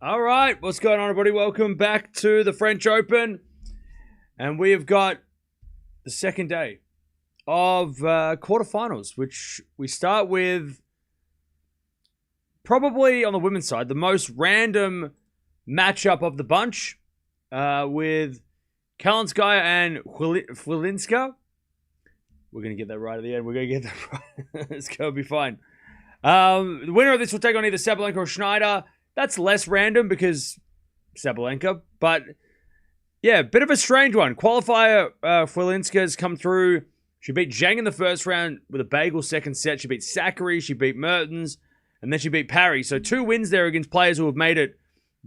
All right, what's going on, everybody? Welcome back to the French Open. And we have got the second day of quarterfinals, which we start with probably on the women's side, the most random matchup of the bunch with Kalinskaya and Chwalinska. We're going to get that right at the end. We're going to get that right. It's going to be fine. The winner of this will take on either Sabalenka or Schneider. That's less random because Sabalenka, but yeah, bit of a strange one. Qualifier Chwalinska has come through. She beat Zhang in the first round with a bagel second set. She beat Zachary, she beat Mertens, and then she beat Parry. So 2 wins there against players who have made it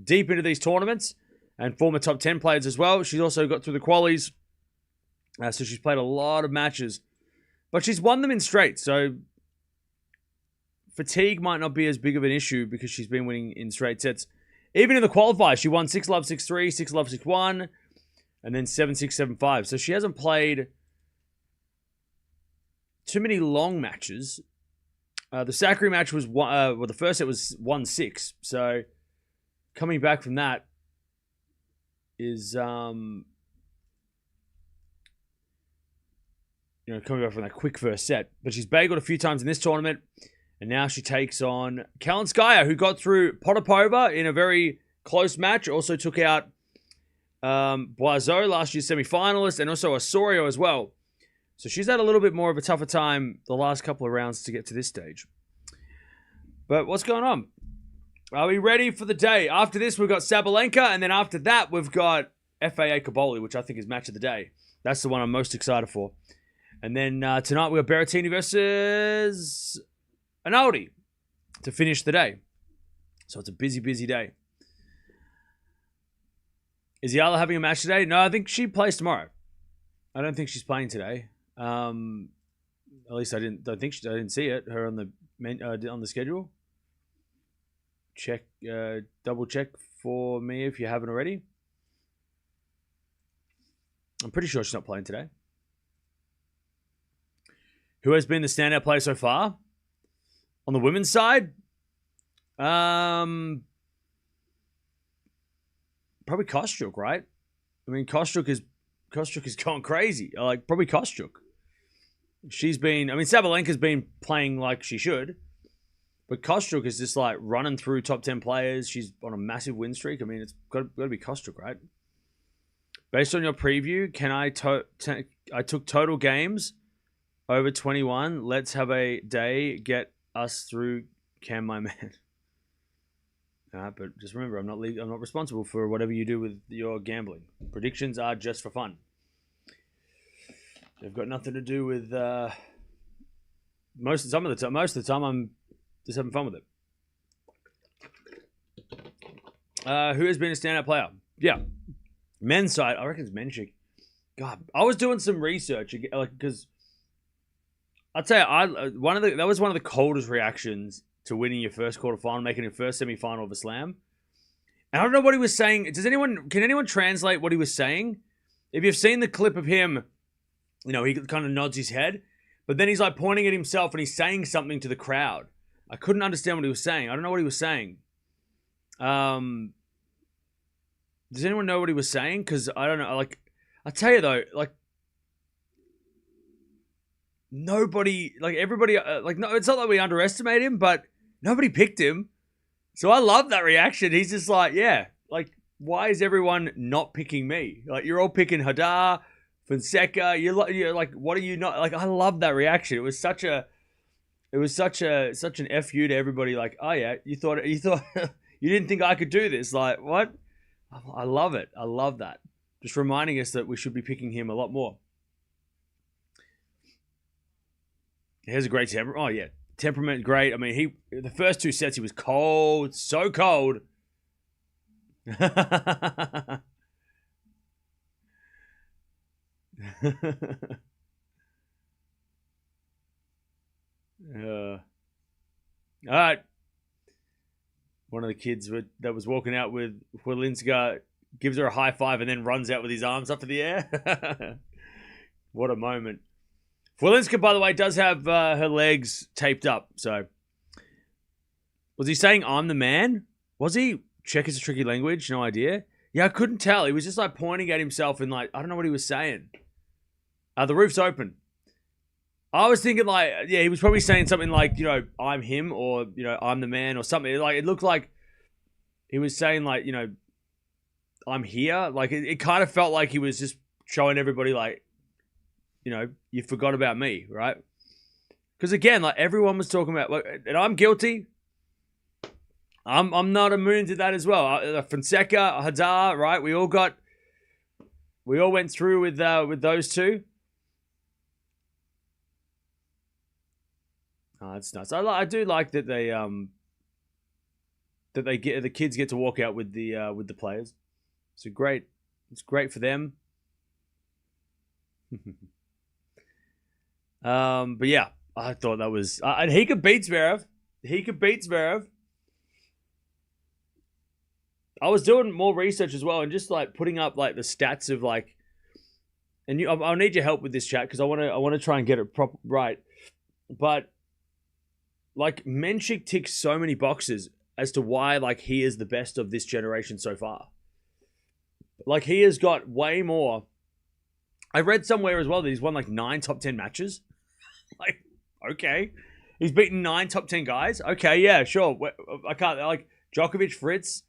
deep into these tournaments and former top 10 players as well. She's also got through the qualies. So she's played a lot of matches, but she's won them in straight. So fatigue might not be as big of an issue because she's been winning in straight sets. Even in the qualifiers, she won 6-love, 6-3, 6-love, 6-1, and then 7-6, 7-5. So she hasn't played too many long matches. The Zachary match was, the first set was 1-6. So coming back from that is, coming back from that quick first set. But she's bageled a few times in this tournament. And now she takes on Kalinskaya, who got through Potapova in a very close match. Also took out Boiseau, last year's semi-finalist, and also Osorio as well. So she's had a little bit more of a tougher time the last couple of rounds to get to this stage. But what's going on? Are we ready for the day? After this, we've got Sabalenka, and then after that, we've got FAA Caboli, which I think is match of the day. That's the one I'm most excited for. And then tonight, we've got Berrettini versus Analdi to finish the day. So it's a busy, busy day. Is Eala having a match today? No, I think she plays tomorrow. I don't think she's playing today. At least I didn't see it. Her on the schedule. Check, double check for me if you haven't already. I'm pretty sure she's not playing today. Who has been the standout player so far? On the women's side, probably Kostyuk, right? I mean, Kostyuk is going crazy. Like, probably Kostyuk. Sabalenka's been playing like she should, but Kostyuk is just like running through top 10 players. She's on a massive win streak. I mean, it's got to be Kostyuk, right? Based on your preview, I took total games over 21. Let's have a day. Get us through, Cam, my man. But just remember, I'm not responsible for whatever you do with your gambling. Predictions are just for fun. They've got nothing to do with most of the time I'm just having fun with it. Who has been a standout player? Yeah, men's side. I reckon it's Menchik. God, I was doing some research because I'd say that was one of the coldest reactions to winning your first quarterfinal, making your first semi-final of a slam. And I don't know what he was saying. Can anyone translate what he was saying? If you've seen the clip of him, he kind of nods his head, but then he's like pointing at himself and he's saying something to the crowd. I couldn't understand what he was saying. I don't know what he was saying. Does anyone know what he was saying? Because I don't know. Like, I tell you though, like, nobody, like everybody, no, it's not that we underestimate him, but nobody picked him. So I love that reaction. He's just like, yeah, like, why is everyone not picking me? Like, you're all picking Hadar, Fonseca. You're like, what are you not? Like, I love that reaction. It was such an FU to everybody. Like, oh yeah, you thought you didn't think I could do this. Like, what? I love it. I love that. Just reminding us that we should be picking him a lot more. He has a great temper. Oh, yeah. Temperament, great. I mean, the first 2 sets, he was cold. So cold. All right. One of the kids that was walking out with Chwalinska gives her a high five and then runs out with his arms up in the air. What a moment. Chwalinska, by the way, does have her legs taped up. So, was he saying I'm the man? Was he? Czech is a tricky language. No idea. Yeah, I couldn't tell. He was just like pointing at himself and like, I don't know what he was saying. The roof's open. I was thinking like, yeah, he was probably saying something like, you know, I'm him, or, you know, I'm the man, or something. Like, it looked like he was saying like, you know, I'm here. Like, it kind of felt like he was just showing everybody like, you know, you forgot about me, right? Because again, like, everyone was talking about, like, and I'm guilty. I'm not immune to that as well. Fonseca, Hadar, right? We all went through with those two. Oh, that's nice. I do like that the kids get to walk out with the players. It's great for them. But yeah, I thought that was and he could beat Zverev. I was doing more research as well and just like putting up like the stats of like, and I'll need your help with this, chat, because I want to try and get it right. But like, Menchik ticks so many boxes as to why like he is the best of this generation so far. Like, he has got way more. I read somewhere as well that he's won like 9 top 10 matches. Like, okay, he's beaten 9 top 10 guys. Okay, yeah, sure. I can't like Djokovic, Fritz.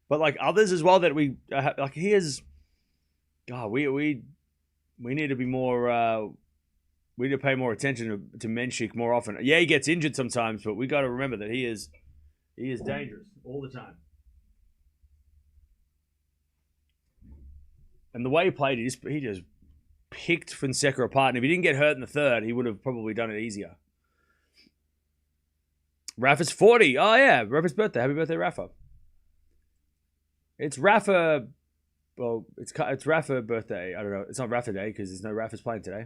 But like others as well that we like, he is. God, we need to be more. We need to pay more attention to Menchik more often. Yeah, he gets injured sometimes, but we got to remember that he is dangerous all the time. And the way he played, he just picked Fonseca apart. And if he didn't get hurt in the third, he would have probably done it easier. Rafa's 40. Oh yeah, Rafa's birthday. Happy birthday, Rafa. It's Rafa. Well, it's Rafa birthday. I don't know. It's not Rafa Day because there's no Rafa's playing today.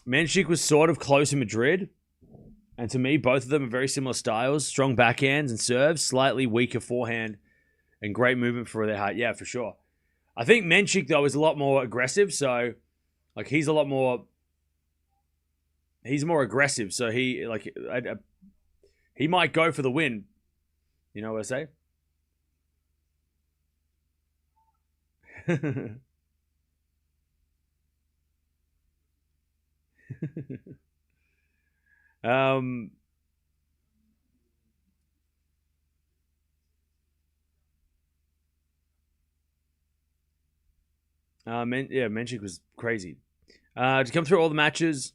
Menchik was sort of close in Madrid. And to me, both of them are very similar styles. Strong backhands and serves. Slightly weaker forehand. And great movement for their height. Yeah, for sure. I think Menchik, though, is a lot more aggressive. So, like, he's a lot more... He's more aggressive. So, he might go for the win. You know what I say? Menchik was crazy. To come through all the matches.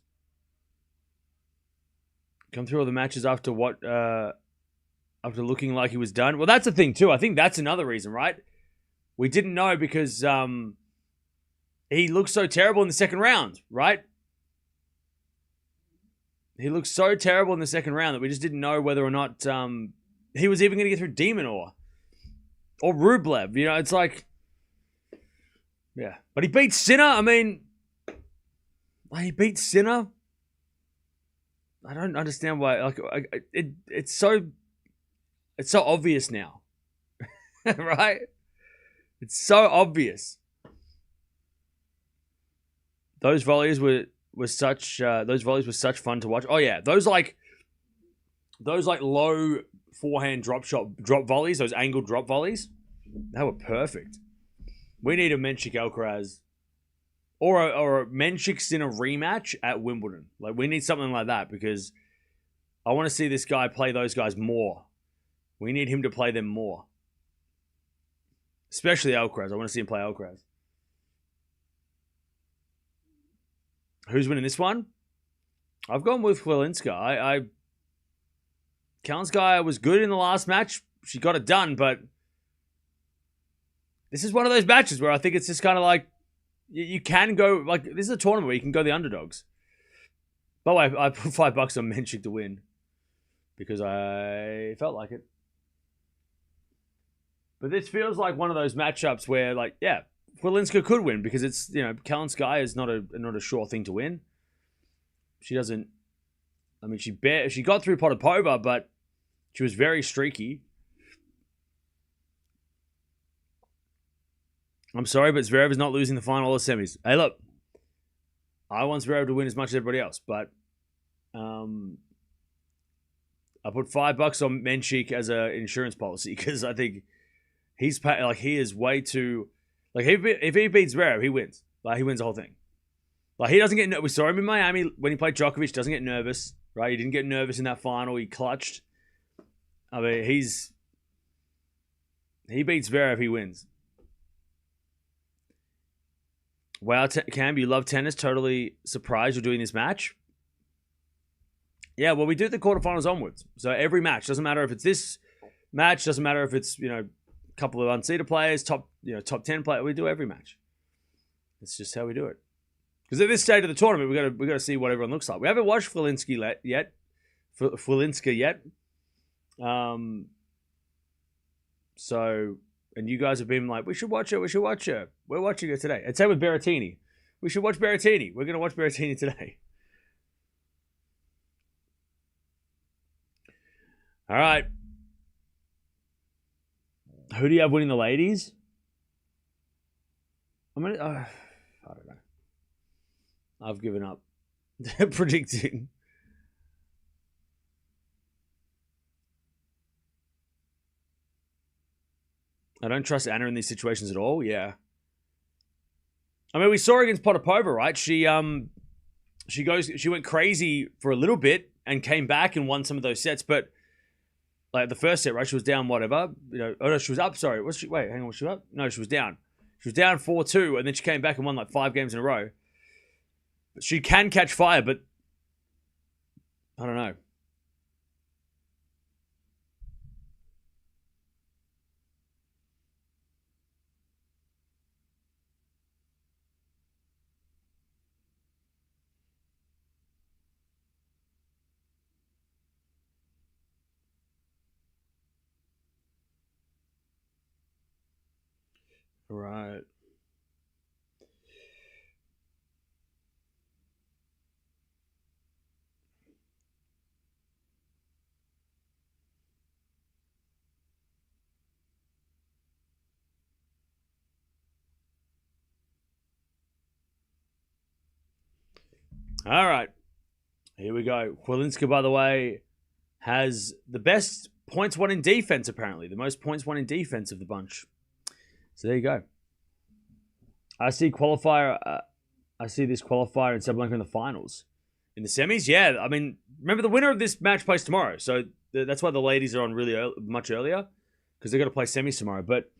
After what... after looking like he was done. Well, that's the thing too. I think that's another reason, right? We didn't know because he looked so terrible in the second round, right? He looked so terrible in the second round that we just didn't know whether or not he was even going to get through Demon or Rublev. You know, it's like, yeah. But he beat Sinner. I mean, he beat Sinner. I don't understand why. Like, it's so obvious now, right? It's so obvious. Those volleys were such fun to watch. Oh yeah, those low forehand drop volleys, those angled drop volleys, they were perfect. We need a Menchik Alcaraz or a Menchik Sinner rematch at Wimbledon. Like, we need something like that because I want to see this guy play those guys more. We need him to play them more. Especially Alcaraz. I want to see him play Alcaraz. Who's winning this one? I've gone with Chwalinska. Kalinskaya was good in the last match. She got it done, but this is one of those matches where I think it's just kind of like you can go, like, this is a tournament where you can go the underdogs. By the way, I put $5 on Menchik to win because I felt like it. But this feels like one of those matchups where, like, yeah, Chwalinska could win because it's, you know, Kalinskaya is not a sure thing to win. She doesn't. I mean, she got through Potapova, but she was very streaky. I'm sorry, but Zverev is not losing the final or semis. Hey, look, I want Zverev to win as much as everybody else, but I put $5 on Menchik as an insurance policy because I think he's he is way too if he beats Zverev, he wins. Like he wins the whole thing. Like he doesn't get we saw him in Miami when he played Djokovic, doesn't get nervous, right? He didn't get nervous in that final. He clutched. I mean, he beats Zverev, he wins. Wow, Cam, you love tennis. Totally surprised you're doing this match. Yeah, well, we do the quarterfinals onwards. So every match, doesn't matter if it's this match, doesn't matter if it's, a couple of unseeded players, top 10 players. We do every match. It's just how we do it. Because at this stage of the tournament, we got to see what everyone looks like. We haven't watched Chwalinska yet. So, and you guys have been like, we should watch her. We're watching it today. And same with Berrettini. We should watch Berrettini. We're going to watch Berrettini today. All right. Who do you have winning the ladies? I don't know. I've given up predicting. I don't trust Anna in these situations at all. Yeah. I mean, we saw her against Potapova, right? She went crazy for a little bit and came back and won some of those sets, but like the first set, right? She was down whatever. Oh no, she was up. Sorry, was she? Wait, hang on, was she up? No, she was down. She was down 4-2, and then she came back and won like 5 games in a row. She can catch fire, but I don't know. Right. All right. Here we go. Chwalinska, by the way, has the best points won in defense, apparently. The most points won in defense of the bunch. So there you go. I see this qualifier in Sabalenka in the finals. In the semis, yeah. I mean, remember the winner of this match plays tomorrow. So that's why the ladies are on really much earlier. Because they've got to play semis tomorrow. But,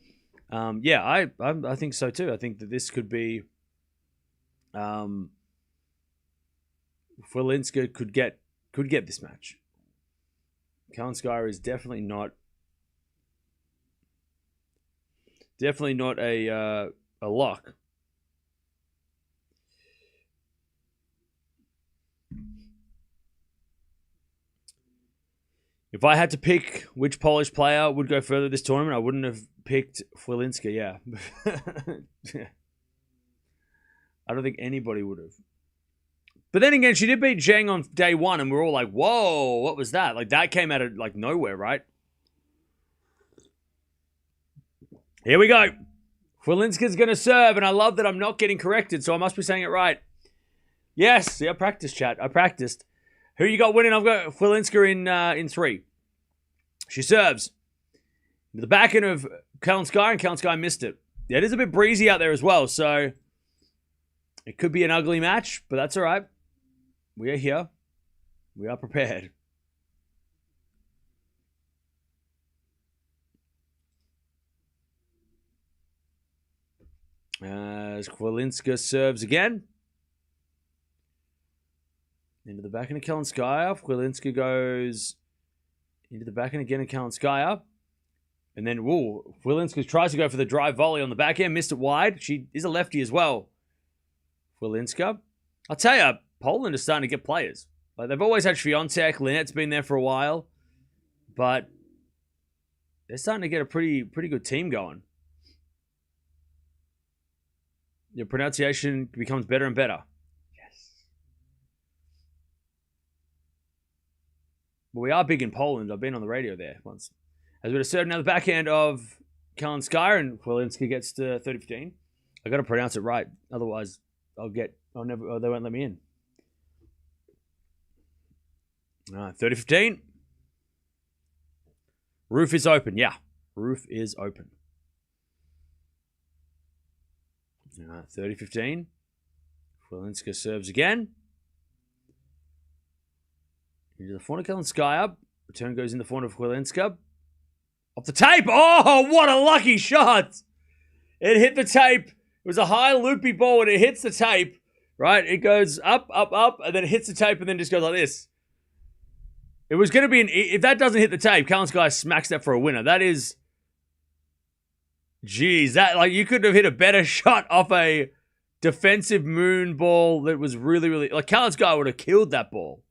yeah, I think so too. I think that this could be... Chwalinska could get this match. Kalinskaya is definitely not a lock. If I had to pick which Polish player would go further this tournament, I wouldn't have picked Chwalinska. Yeah. Yeah. I don't think anybody would have. But then again, she did beat Zheng on day one, and we're all like, whoa, what was that? Like, that came out of, like, nowhere, right? Here we go. Chwalinska's going to serve, and I love that I'm not getting corrected, so I must be saying it right. Yes, I practiced, chat. I practiced. Who you got winning? I've got Chwalinska in 3. She serves. To the back end of Kalinskaya, and Kalinskaya missed it. Yeah, it is a bit breezy out there as well, so it could be an ugly match, but that's all right. We are here. We are prepared. As Chwalinska serves again. Into the back end of Kalinskaya. Chwalinska goes into the back end again of Kalinskaya. And then, Chwalinska tries to go for the drive volley on the back end. Missed it wide. She is a lefty as well. Chwalinska. I'll tell you, Poland is starting to get players. Like, they've always had Swiatek. Linette's been there for a while. But they're starting to get a pretty good team going. Your pronunciation becomes better and better. Yes. Well, we are big in Poland. I've been on the radio there once. As we're serving now the backhand of Kalinskaya, and Chwalinska gets to 30-15. I got to pronounce it right. Otherwise, they won't let me in. 30-15. Roof is open. Yeah. Roof is open. 30-15. Chwalinska serves again. Into the corner, Kalinskaya. Return goes in the corner of Chwalinska. Off the tape. Oh, what a lucky shot. It hit the tape. It was a high loopy ball and it hits the tape. Right? It goes up, up, up, and then it hits the tape and then just goes like this. It was going to be if that doesn't hit the tape, Kalinskaya smacks that for a winner. That is, geez, that like you couldn't have hit a better shot off a defensive moon ball that was really, really like Kalinskaya would have killed that ball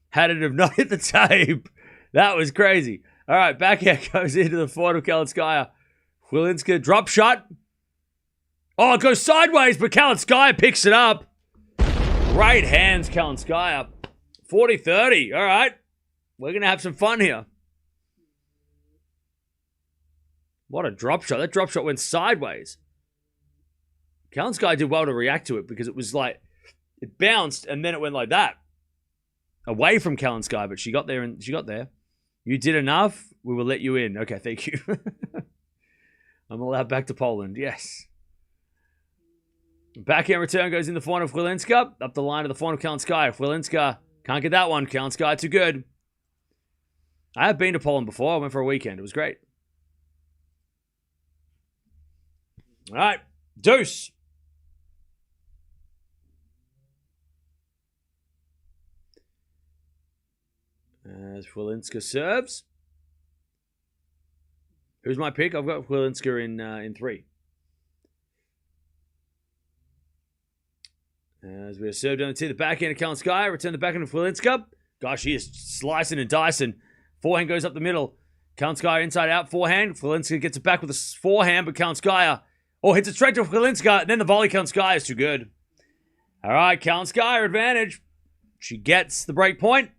had it have not hit the tape. That was crazy. All right, backhand goes into the forward of Kalinskaya. Chwalinska drop shot. Oh, it goes sideways, but Kalinskaya picks it up. Great hands, Kalinskaya. 40-30. All right. We're going to have some fun here. What a drop shot. That drop shot went sideways. Kalinskaya did well to react to it because it was like, it bounced and then it went like that. Away from Kalinskaya, but she got there and she got there. You did enough. We will let you in. Okay, thank you. I'm allowed back to Poland. Yes. Backhand return goes in the forehand of Chwalinska. Up the line of the forehand of Kalinskaya. Chwalinska can't get that one. Kalinskaya too good. I have been to Poland before. I went for a weekend. It was great. All right. Deuce. As Chwalinska serves. Who's my pick? I've got Chwalinska in 3. As we are served on to the backhand of Kalinskaya. Return the backhand of Chwalinska. Gosh, he is slicing and dicing. Forehand goes up the middle. Kalinskaya inside out. Forehand. Chwalinska gets it back with a forehand, but Kalinskaya hits it straight to Chwalinska. And then the volley Kalinskaya is too good. All right, Kalinskaya advantage. She gets the break point.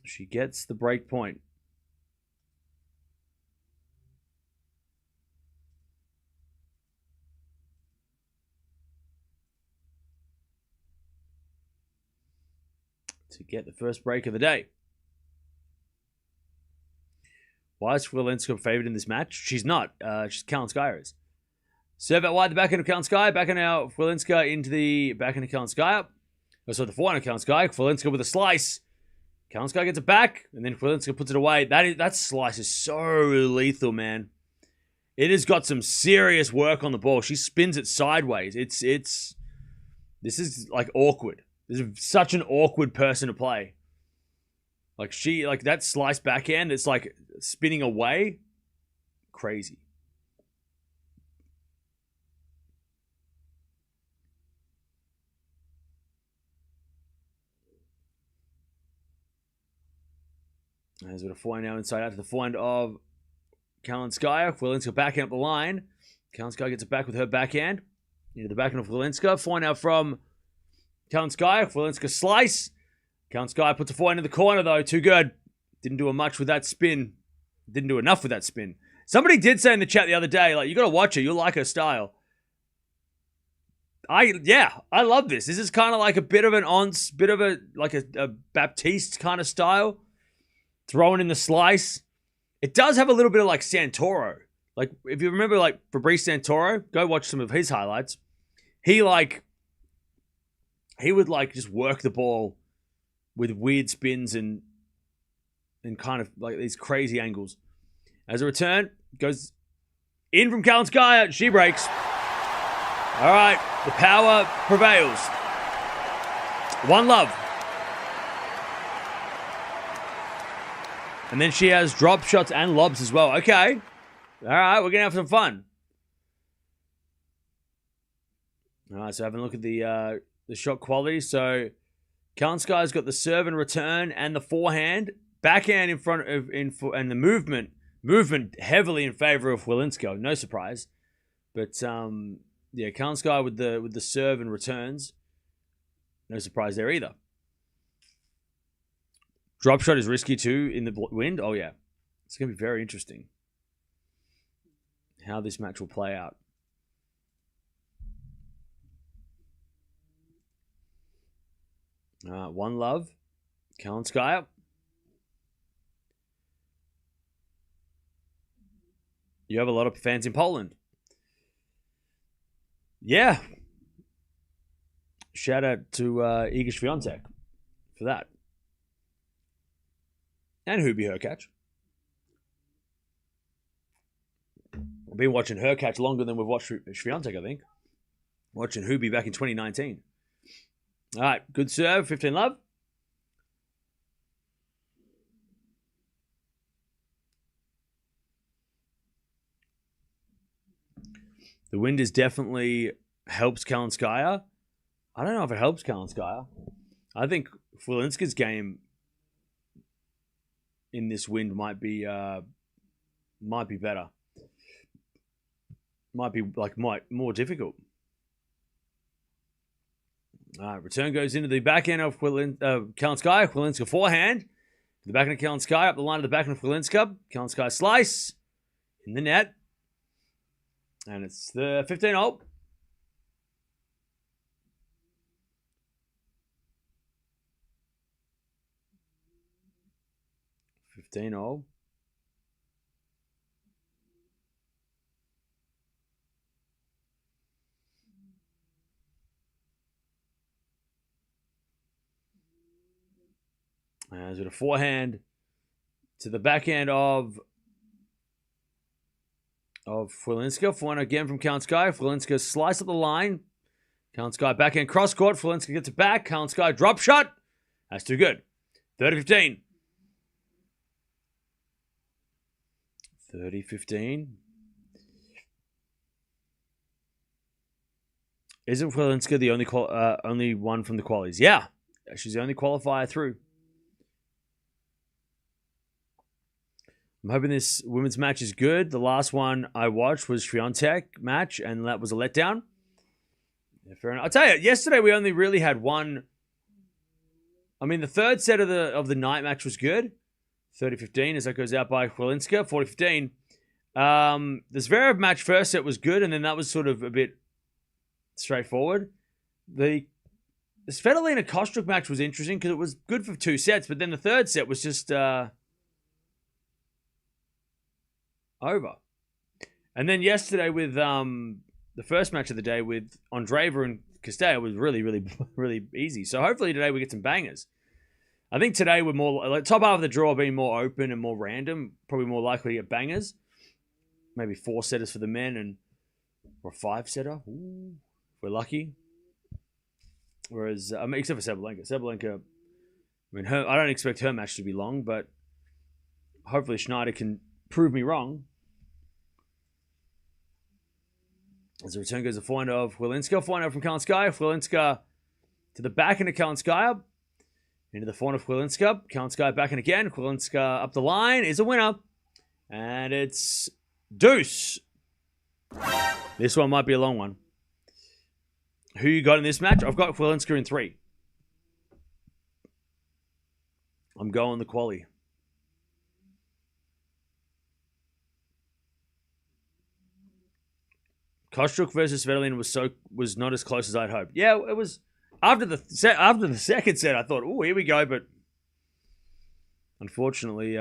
She gets the break point. To get the first break of the day. Why is Chwalinska favored in this match? She's not. She's Kalinskaya is. Serve out wide the backhand of Kalinskaya. Backhand now Chwalinska into the backhand of Kalinskaya. So the forehand of Kalinskaya. Chwalinska with a slice. Kalinskaya gets it back, and then Chwalinska puts it away. That slice is so lethal, man. It has got some serious work on the ball. She spins it sideways. This is like awkward. This is such an awkward person to play. Like that slice backhand, it's like spinning away. Crazy. As with a forehand now inside out to the forehand of Kalinskaya. Chwalinska backhand up the line. Kalinskaya gets it back with her backhand. Into the backhand of Chwalinska. Forehand now from Kalinskaya. Chwalinska slice. Kalinskaya puts a forehand in the corner though. Too good. Didn't do much with that spin. Didn't do enough with that spin. Somebody did say in the chat the other day, like, you got to watch her. You'll like her style. I love this. This is kind of like a bit of an a Baptiste kind of style. Throwing in the slice. It does have a little bit of like Santoro. Like, if you remember like Fabrice Santoro, go watch some of his highlights. He would like just work the ball with weird spins and kind of like these crazy angles. As a return, goes in from Kalinskaya. She breaks. All right, the power prevails. 1-love. And then she has drop shots and lobs as well. Okay. All right, we're going to have some fun. All right, so having a look at the shot quality. So Kalinskaya's got the serve and return and the forehand. Backhand in front of, and the movement heavily in favor of Chwalinska. No surprise. But, Kalinskaya with the serve and returns. No surprise there either. Drop shot is risky too in the wind. Oh, yeah. It's going to be very interesting how this match will play out. One love. Kalinskaya. You have a lot of fans in Poland. Yeah. Shout out to Iga Swiatek for that. And Hubie Hurkacz. I've been watching Hurkacz longer than we've watched Swiatek, I think. Watching Hubie back in 2019. All right, good serve, 15-love. The wind is definitely helps Kalinskaya. I don't know if it helps Kalinskaya. I think Chwalinska's game in this wind might be better. Might be more difficult. Return goes into the backhand of Kalinskaya. Chwalinska forehand. The backhand of Kalinskaya up the line of the backhand of Chwalinska. Kalinskaya slice in the net. And it's the 15-hole. As with a forehand to the backhand of Chwalinska. Forehand again from Kalinskaya. Chwalinska slice up the line. Kalinskaya backhand cross court. Chwalinska gets it back. Kalinskaya drop shot. That's too good. 30-15. 30-15. Isn't Chwalinska the only one from the qualies? Yeah. She's the only qualifier through. I'm hoping this women's match is good. The last one I watched was Swiatek match, and that was a letdown. Yeah, fair enough. I'll tell you, yesterday we only really had one. I mean, the third set of the night match was good. 30-15 as that goes out by Chwalinska. 40-15. The Zverev match first set was good, and then that was sort of a bit straightforward. The Svitolina Kostruk match was interesting because it was good for 2 sets, but then the third set was just over. And then yesterday with the first match of the day with Andreeva and Castella was really, really, really easy. So hopefully today we get some bangers. I think today we're more like top half of the draw being more open and more random, probably more likely to get bangers. Maybe 4-setters for the men or a 5-setter. Ooh, if we're lucky. Whereas, except for Sabalenka. Sabalenka, I mean, I don't expect her match to be long, but hopefully Schneider can prove me wrong. As the return goes the forehand of Chwalinska. Forehand from Kalinskaya. Chwalinska to the backhand of Kalinskaya. Into the forehand of Chwalinska. Kalinskaya backhand again. Chwalinska up the line is a winner. And it's deuce. This one might be a long one. Who you got in this match? I've got Chwalinska in 3. I'm going the quali. Kostruk versus Svitolina was not as close as I'd hoped. Yeah, it was after the second set. I thought, oh, here we go, but unfortunately,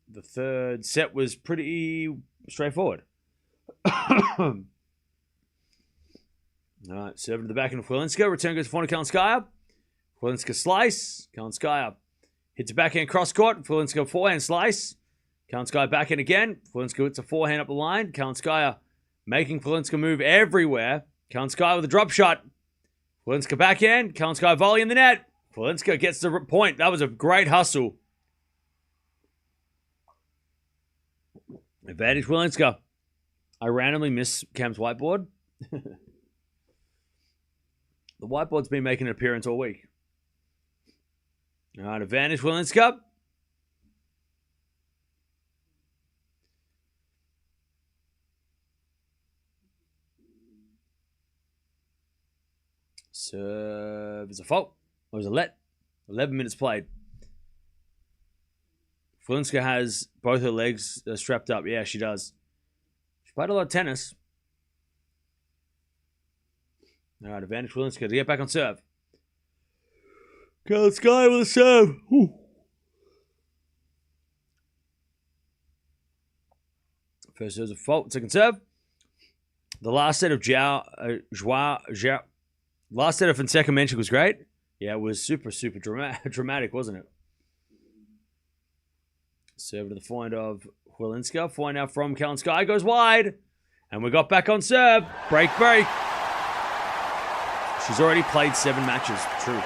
the third set was pretty straightforward. All right, serve to the back end of Chwalinska. Return goes to forehand of Kalinskaya. Chwalinska slice. Kalinskaya hits a backhand cross court. Chwalinska forehand slice. Kalinskaya backhand again. Chwalinska hits a forehand up the line. Kalinskaya making Chwalinska move everywhere. Kalinskaya with a drop shot. Chwalinska backhand. Kalinskaya volley in the net. Chwalinska gets the point. That was a great hustle. Advantage Chwalinska. I randomly miss Cam's whiteboard. The whiteboard's been making an appearance all week. All right, advantage Chwalinska. Serve is a fault. Or is a let. 11 minutes played. Chwalinska has both her legs strapped up. Yeah, she does. She played a lot of tennis. All right, advantage Chwalinska to get back on serve. Kalinskaya with a serve. Whew. First serve's a fault. Second serve. The last set of last set of Fonseca mentioned was great. Yeah, it was super dramatic, wasn't it? Serve to the point of Chwalinska. Point out from Kalinskaya. Goes wide. And we got back on serve. Break. She's already played 7 matches. True.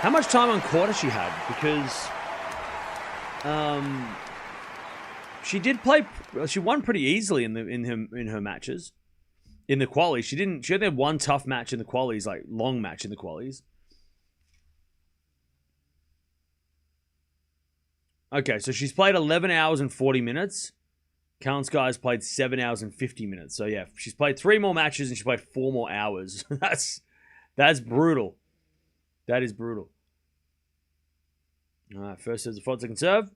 How much time on court has she had? Because she did play. She won pretty easily in her matches. In the qualies, she only had one tough match in the qualies, like long match in the qualies. Okay, so she's played 11 hours and 40 minutes. Kalinskaya's played 7 hours and 50 minutes. So yeah, she's played 3 more matches and she played 4 more hours. That's brutal. That is brutal. All right, first serve's a fault, second serve.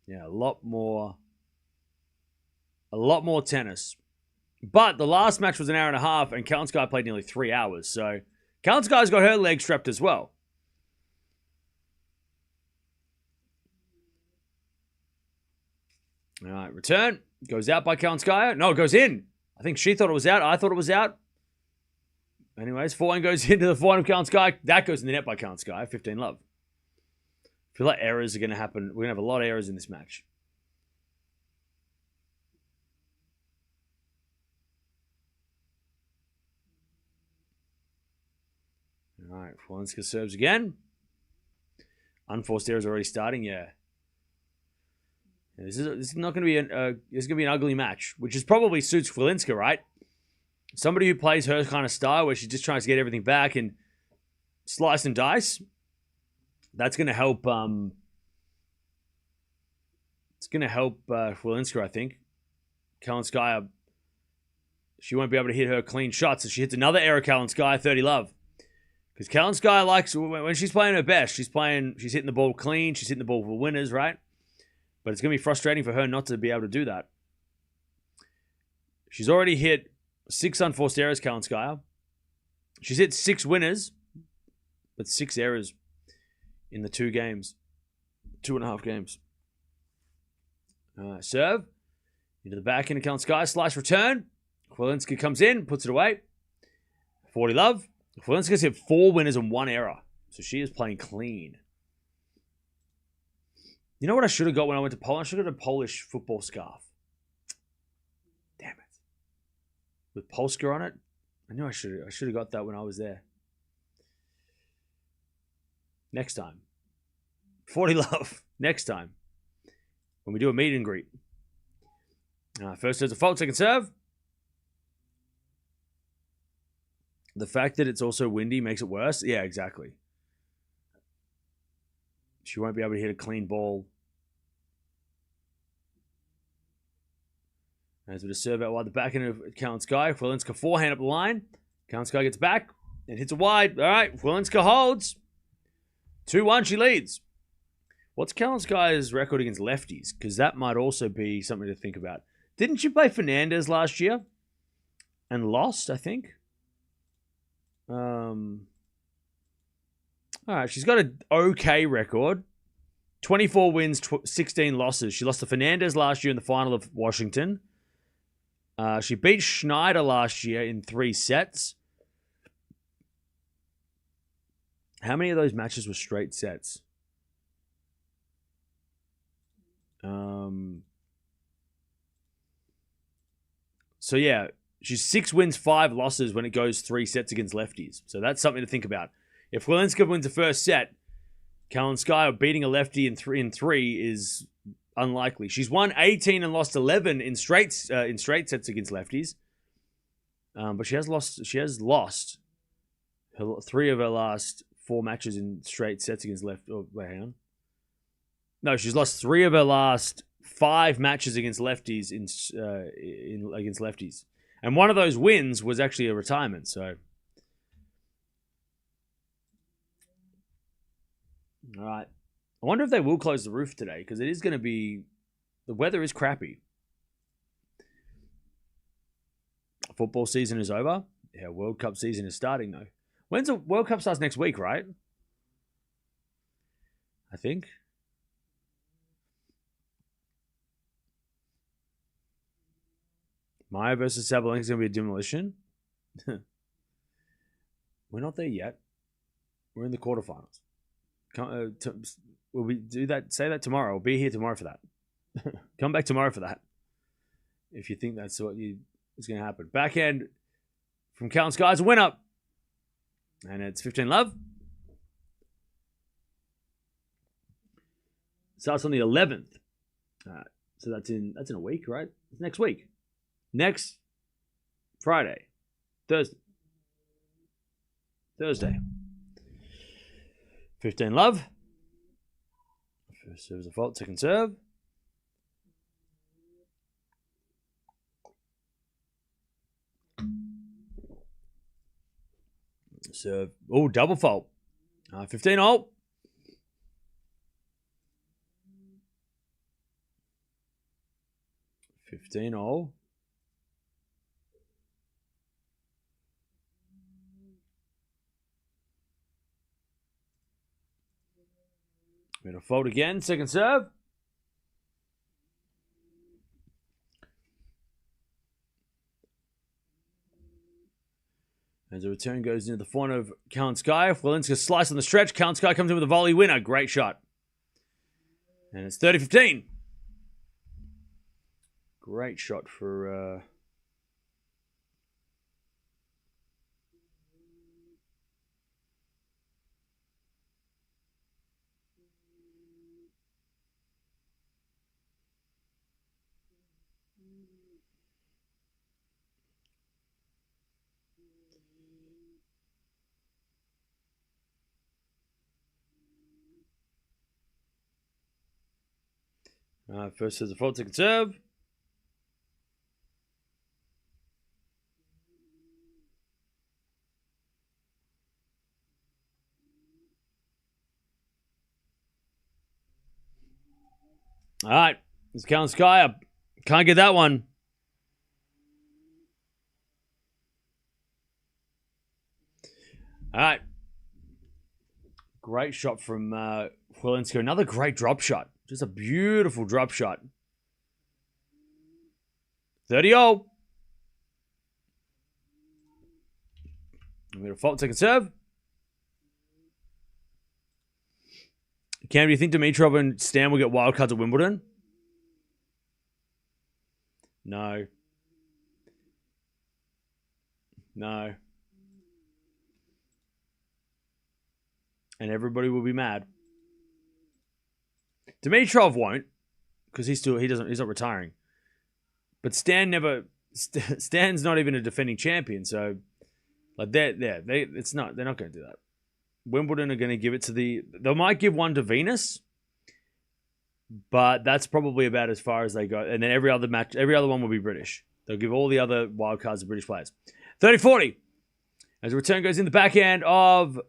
Yeah, a lot more tennis. But the last match was an hour and a half, and Kalinskaya played nearly 3 hours. So Kalinskaya's got her leg strapped as well. All right, return. Goes out by Kalinskaya. No, it goes in. I think she thought it was out. I thought it was out. Anyways, forehand goes into the forehand of Kalinskaya. That goes in the net by Kalinskaya. 15-love. I feel like errors are going to happen. We're going to have a lot of errors in this match. All right, Chwalinska serves again. Unforced errors already starting. Yeah. This is not going to be an ugly match, which is probably suits Chwalinska, right? Somebody who plays her kind of style, where she just tries to get everything back and slice and dice. That's going to help. It's going to help Chwalinska, I think. Kalinskaya, she won't be able to hit her clean shots, so she hits another error. Kalinskaya, 30-love. Because Kalinskaya likes, when she's playing her best, she's hitting the ball clean, she's hitting the ball for winners, right? But it's going to be frustrating for her not to be able to do that. She's already hit 6 unforced errors, Kalinskaya. She's hit 6 winners, but 6 errors in the 2 games. 2.5 games. Serve. Into the back end of Kalinskaya. Slice return. Chwalinska comes in, puts it away. 40-love. Chwalinska's hit 4 winners and 1 error. So she is playing clean. You know what I should have got when I went to Poland? I should have got a Polish football scarf. Damn it. With Polska on it? I knew I should have got that when I was there. Next time. 40-love. Next time. When we do a meet and greet. First serve's a fault, second serve. The fact that it's also windy makes it worse. Yeah, exactly. She won't be able to hit a clean ball. As with a serve out wide the back end of Kalinskaya. Chwalinska forehand up the line. Kalinskaya gets back and hits it wide. All right, Chwalinska holds. 2-1, she leads. What's Kalinskaya's record against lefties? Because that might also be something to think about. Didn't she play Fernandez last year? And lost, I think. All right, she's got an okay record. 24 wins, 16 losses. She lost to Fernandez last year in the final of Washington. She beat Schneider last year in 3 sets. How many of those matches were straight sets? So yeah, she's 6 wins, 5 losses when it goes 3 sets against lefties. So that's something to think about. If Chwalinska wins the first set, Kalinskaya beating a lefty in three is unlikely. She's won 18 and lost 11 in straight sets against lefties. But she has lost 3 of her last 4 matches in straight sets against left. Oh, wait, hang on. No, she's lost 3 of her last 5 matches against lefties against lefties, and one of those wins was actually a retirement. So, all right. I wonder if they will close the roof today because it is going to be. The weather is crappy. football season is over. Yeah, World Cup season is starting, though. When's the World Cup starts next week, right? I think. Maja versus Sabalenka is going to be a demolition. We're not there yet. We're in the quarterfinals. Will we do that? Say that tomorrow. We'll be here tomorrow for that. Come back tomorrow for that. If you think that's what is going to happen. Backhand from Kalinskaya's a winner. And it's 15-love. Starts on the 11th. So that's in a week, right? It's next week. Next Friday. Thursday. 15-love. First serve is a fault. Second serve. Serve. Oh, double fault. 15-all. We're going to fold again. Second serve. As the return goes into the front of Kalinskaya. Chwalinska slice on the stretch. Kalinskaya comes in with a volley winner. Great shot. And it's 30-15. Great shot for... first says a fault, second serve. All right, it's Kalinskaya. Can't get that one. All right. Great shot from Chwalinska. Another great drop shot. Just a beautiful drop shot. 30-all. I'm going to fault second serve. Cam, do you think Dimitrov and Stan will get wildcards at Wimbledon? No. No. And everybody will be mad. Dimitrov won't, because he's not retiring. But Stan's not even a defending champion, so like they're not going to do that. Wimbledon are going to give it to they might give one to Venus, but that's probably about as far as they go. And then every other one will be British. They'll give all the other wild cards to British players. 30-40. As the return goes in the backhand of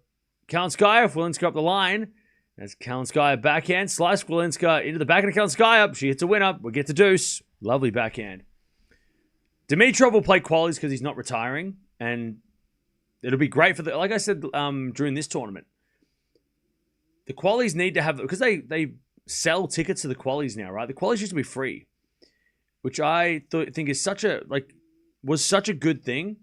Kalinskaya, Chwalinska up the line. As Kalinskaya backhand, slice Chwalinska into the backhand of Kalinskaya. She hits a winner. We'll get to deuce. Lovely backhand. Dimitrov will play qualies because he's not retiring, and it'll be great for like I said during this tournament. The qualies need to have, because they sell tickets to the qualies now, right? The qualies used to be free, which I think is was such a good thing,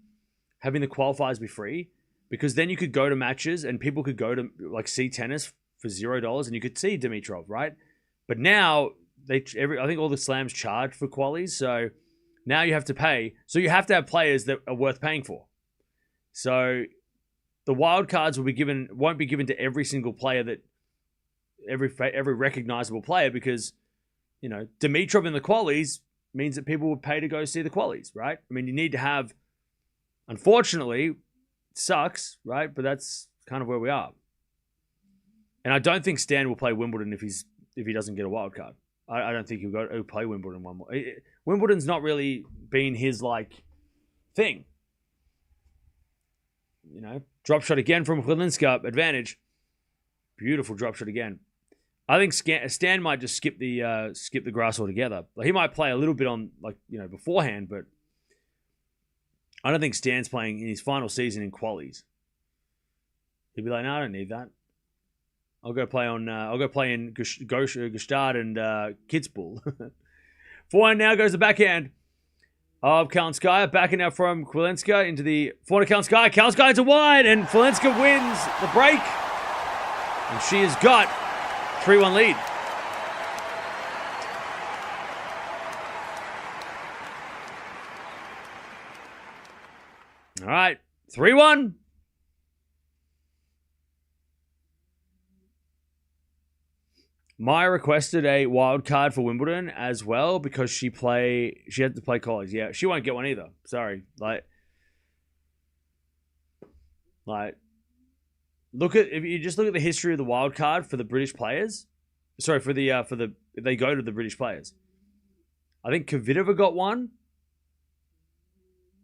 having the qualifiers be free, because then you could go to matches and people could go to see tennis for $0 and you could see Dimitrov, right? But now I think all the slams charge for qualies, so now you have to pay. So you have to have players that are worth paying for. So the wild cards won't be given to every single player every recognizable player, because Dimitrov in the qualies means that people would pay to go see the qualies, right? I mean, you need to have. Unfortunately, it sucks, right? But that's kind of where we are. And I don't think Stan will play Wimbledon if he doesn't get a wild card. I don't think he'll play Wimbledon one more. Wimbledon's not really been his thing. Drop shot again from Chwalinska, advantage. Beautiful drop shot again. I think Stan might just skip the grass altogether. He might play a little bit on beforehand, but I don't think Stan's playing in his final season in qualies. He'd be like, no, I don't need that. I'll go play in Gstaad and Kitzbühel. Forehand now goes the backhand of Kalinskaya. Backhand now from Chwalinska into the forehand of Kalinskaya. Kalinskaya to wide, and Chwalinska wins the break. And she has got 3-1 lead. All right, 3-1. Maja requested a wild card for Wimbledon as well because she had to play college. Yeah, she won't get one either. Sorry. Like if you just look at the history of the wild card for the British players. Sorry, for the if they go to the British players. I think Kvitova got one.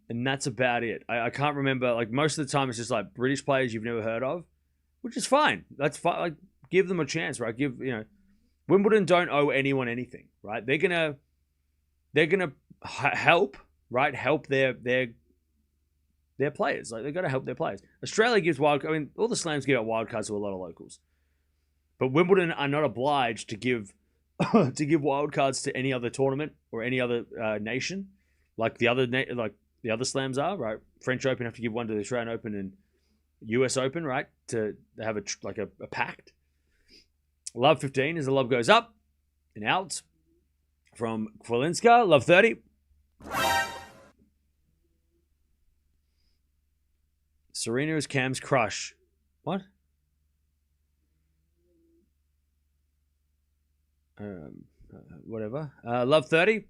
And that's about it. I can't remember. Like, most of the time, it's just like British players you've never heard of, which is fine. That's fine. Like, give them a chance, right? Wimbledon don't owe anyone anything, right? They're gonna help, right? Help their players. Like, they've got to help their players. Australia gives all the slams give out wild cards to a lot of locals, but Wimbledon are not obliged to give wild cards to any other tournament or any other nation, like the other slams are, right? French Open have to give one to the Australian Open and US Open, right? To have a pact. Love 15 as the lob goes up and out from Chwalinska. Love 30. Serena is Cam's crush. What? Whatever. Love 30.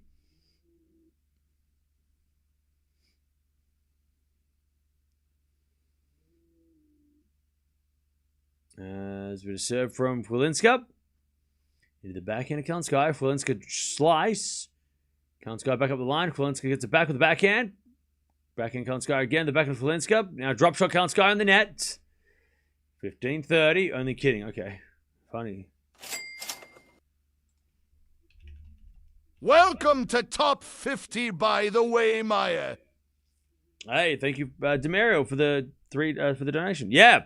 As we serve from Chwalinska. Into the backhand of Kalinskaya. Chwalinska slice. Kalinskaya back up the line. Chwalinska gets it back with the backhand. Backhand Kalinskaya again. The backhand of Chwalinska. Now drop shot Kalinskaya on the net. 15-30. Only kidding. Okay. Funny. Welcome to Top 50, by the way, Maja. Hey, thank you, Demario, for the donation. Yeah.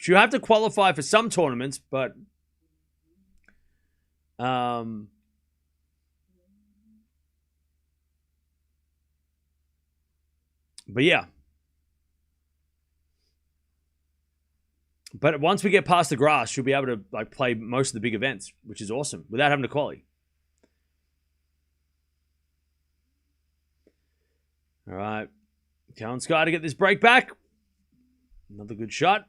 You have to qualify for some tournaments, but yeah. But once we get past the grass, you'll be able to play most of the big events, which is awesome, without having to quali. All right. Kalinskaya to get this break back. Another good shot.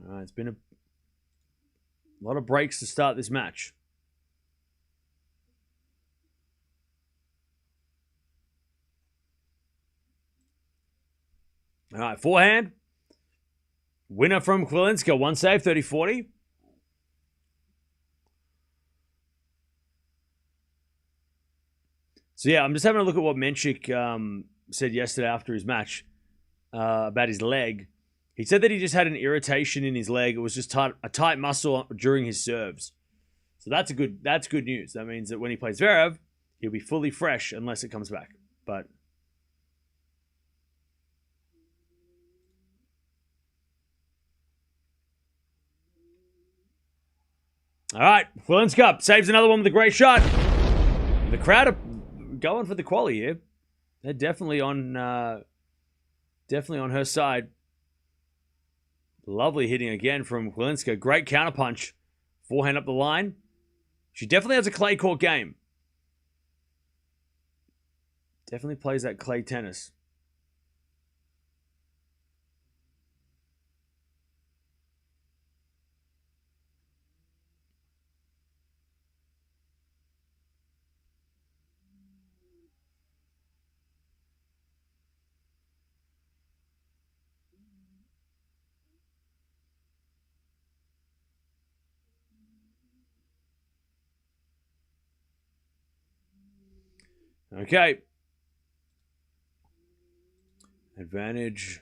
All right, it's been a lot of breaks to start this match. All right, forehand. Winner from Chwalinska. One save, 30-40. So, yeah, I'm just having a look at what Menchik said yesterday after his match about his leg. He said that he just had an irritation in his leg. It was just a tight muscle during his serves. So that's good news. That means that when he plays Zverev, he'll be fully fresh unless it comes back. But all right, Chwalinska saves another one with a great shot. The crowd are going for the quali here. They're definitely on her side. Lovely hitting again from Chwalinska. Great counterpunch. Forehand up the line. She definitely has a clay court game. Definitely plays that clay tennis. Okay. Advantage.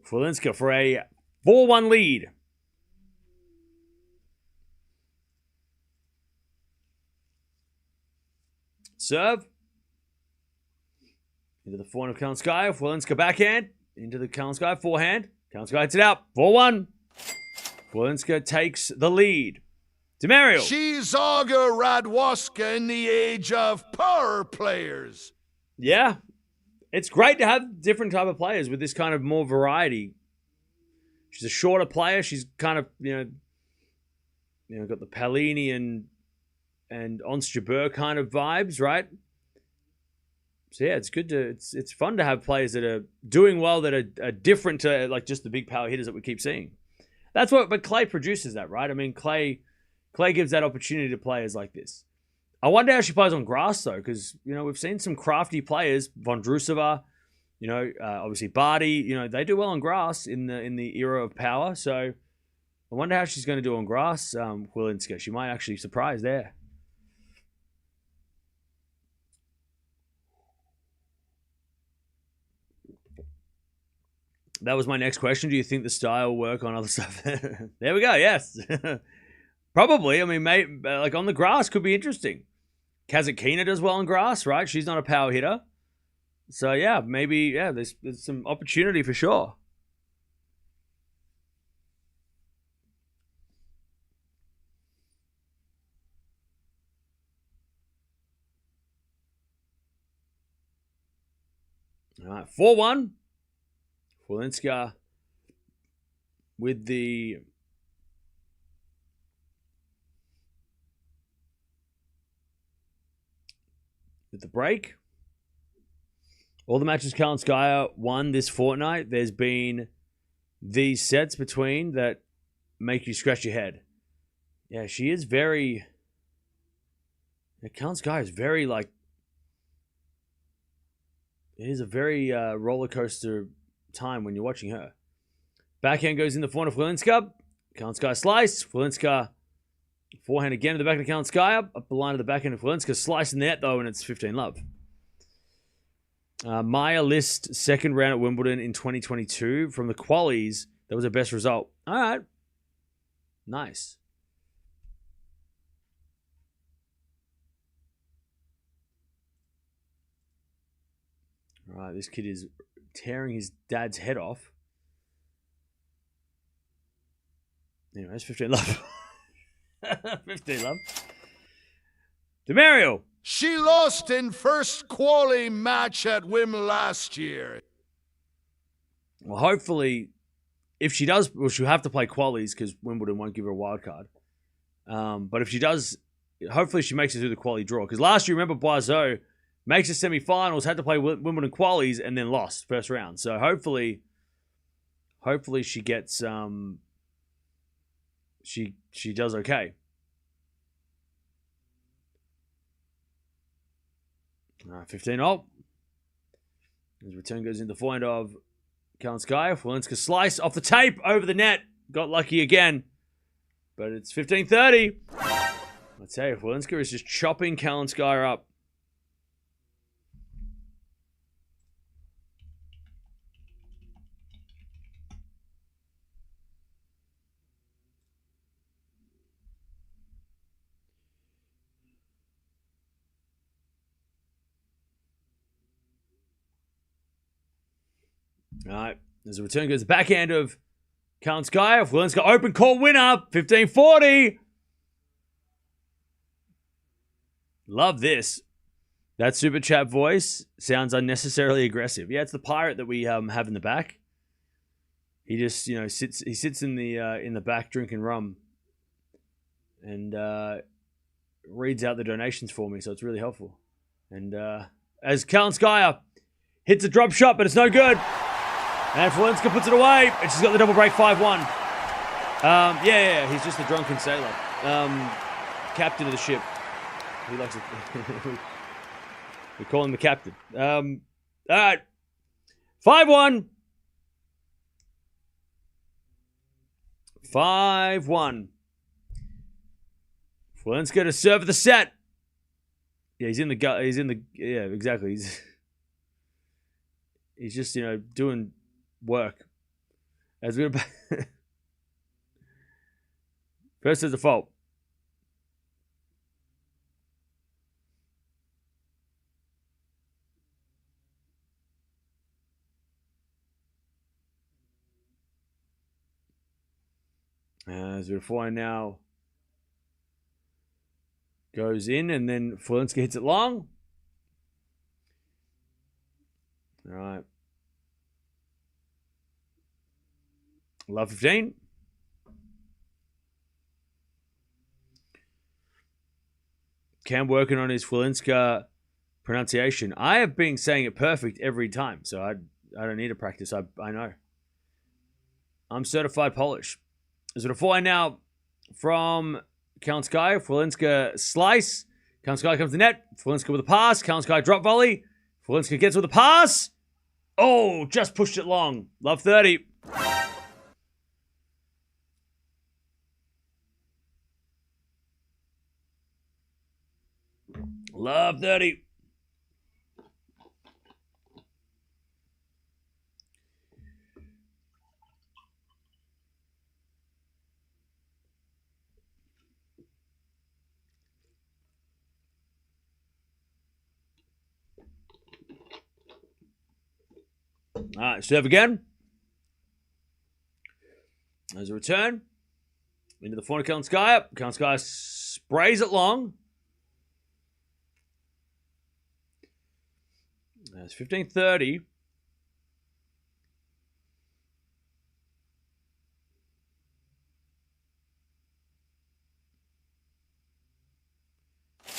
Chwalinska for a 4-1 lead. serve. Into the forehand of Kalinskaya. Chwalinska backhand. Into the Kalinskaya forehand. Kalinskaya hits it out. 4-1. Chwalinska takes the lead. Demario. She's Olga Radwaska in the age of power players. Yeah. It's great to have different type of players with this kind of more variety. She's a shorter player. She's kind of, got the Palini and Ons-Jabeur kind of vibes, right? So yeah, it's good to it's fun to have players that are doing well that are different to like just the big power hitters that we keep seeing. But Clay produces that, right? I mean, Clay gives that opportunity to players like this. I wonder how she plays on grass though, because we've seen some crafty players, Vondrousova, obviously Barty, they do well on grass in the era of power. So I wonder how she's going to do on grass. Chwalinska, she might actually surprise there. That was my next question. Do you think the style will work on other stuff? There we go. Yes. Probably. I mean, like on the grass could be interesting. Kazatkina does well on grass, right? She's not a power hitter. So, yeah, maybe, there's some opportunity for sure. All right, 4-1. Chwalinska with the break. All the matches Kalinskaya won this fortnight, there's been these sets between that make you scratch your head. Yeah, she is very... Kalinskaya is very, like... It is a very roller coaster time when you're watching her. Backhand goes in the forehand of Chwalinska. Kalinskaya slice. Chwalinska forehand again to the back of Kalinskaya. Up the line of the backhand of Chwalinska. Slice in the net though, and it's 15-love. Maja List second round at Wimbledon in 2022 from the qualies. That was her best result. All right. Nice. All right, this kid is tearing his dad's head off. Anyways, 15-love. 15-love. Demario. She lost in first quali match at Wimbledon last year. Well, hopefully, if she does, she'll have to play qualies because Wimbledon won't give her a wild card. But if she does, hopefully she makes it through the quali draw. Because last year, remember, Boiseau makes the semi-finals, had to play Wimbledon qualies, and then lost first round. So hopefully she gets she does okay. All right, 15-0. His return goes in the forehand of Kalinskaya. Chwalinska slice off the tape over the net. Got lucky again. But it's 15-30. I tell you, Chwalinska is just chopping Kalinskaya up. All right. As a return goes the backhand of Kalinskaya. Chwalinska open court winner. 15-40. Love this. That super chat voice sounds unnecessarily aggressive. Yeah, it's the pirate that we have in the back. He just, sits in the back drinking rum and reads out the donations for me, so it's really helpful. And as Kalinskaya hits a drop shot, but it's no good. And Chwalinska puts it away, and she's got the double break 5-1. He's just a drunken sailor. Captain of the ship. He likes it. We call him the captain. All right. 5-1. 5-1. Chwalinska to serve the set. Yeah, yeah, exactly. He's just, doing work. As we're first as a fault. As we're flying now. Goes in, and then Chwalinska hits it long. All right. Love 15. Cam working on his Chwalinska pronunciation. I have been saying it perfect every time, so I don't need to practice. I know. I'm certified Polish. Is it a 4 now from Kalinskaya? Chwalinska slice. Kalinskaya comes to net. Chwalinska with a pass. Kalinskaya drop volley. Chwalinska gets with a pass. Oh, just pushed it long. Love 30. Love 30. All right, serve again. There's a return. Into the corner, Kalinskaya. Kalinskaya sprays it long. That's 15-30.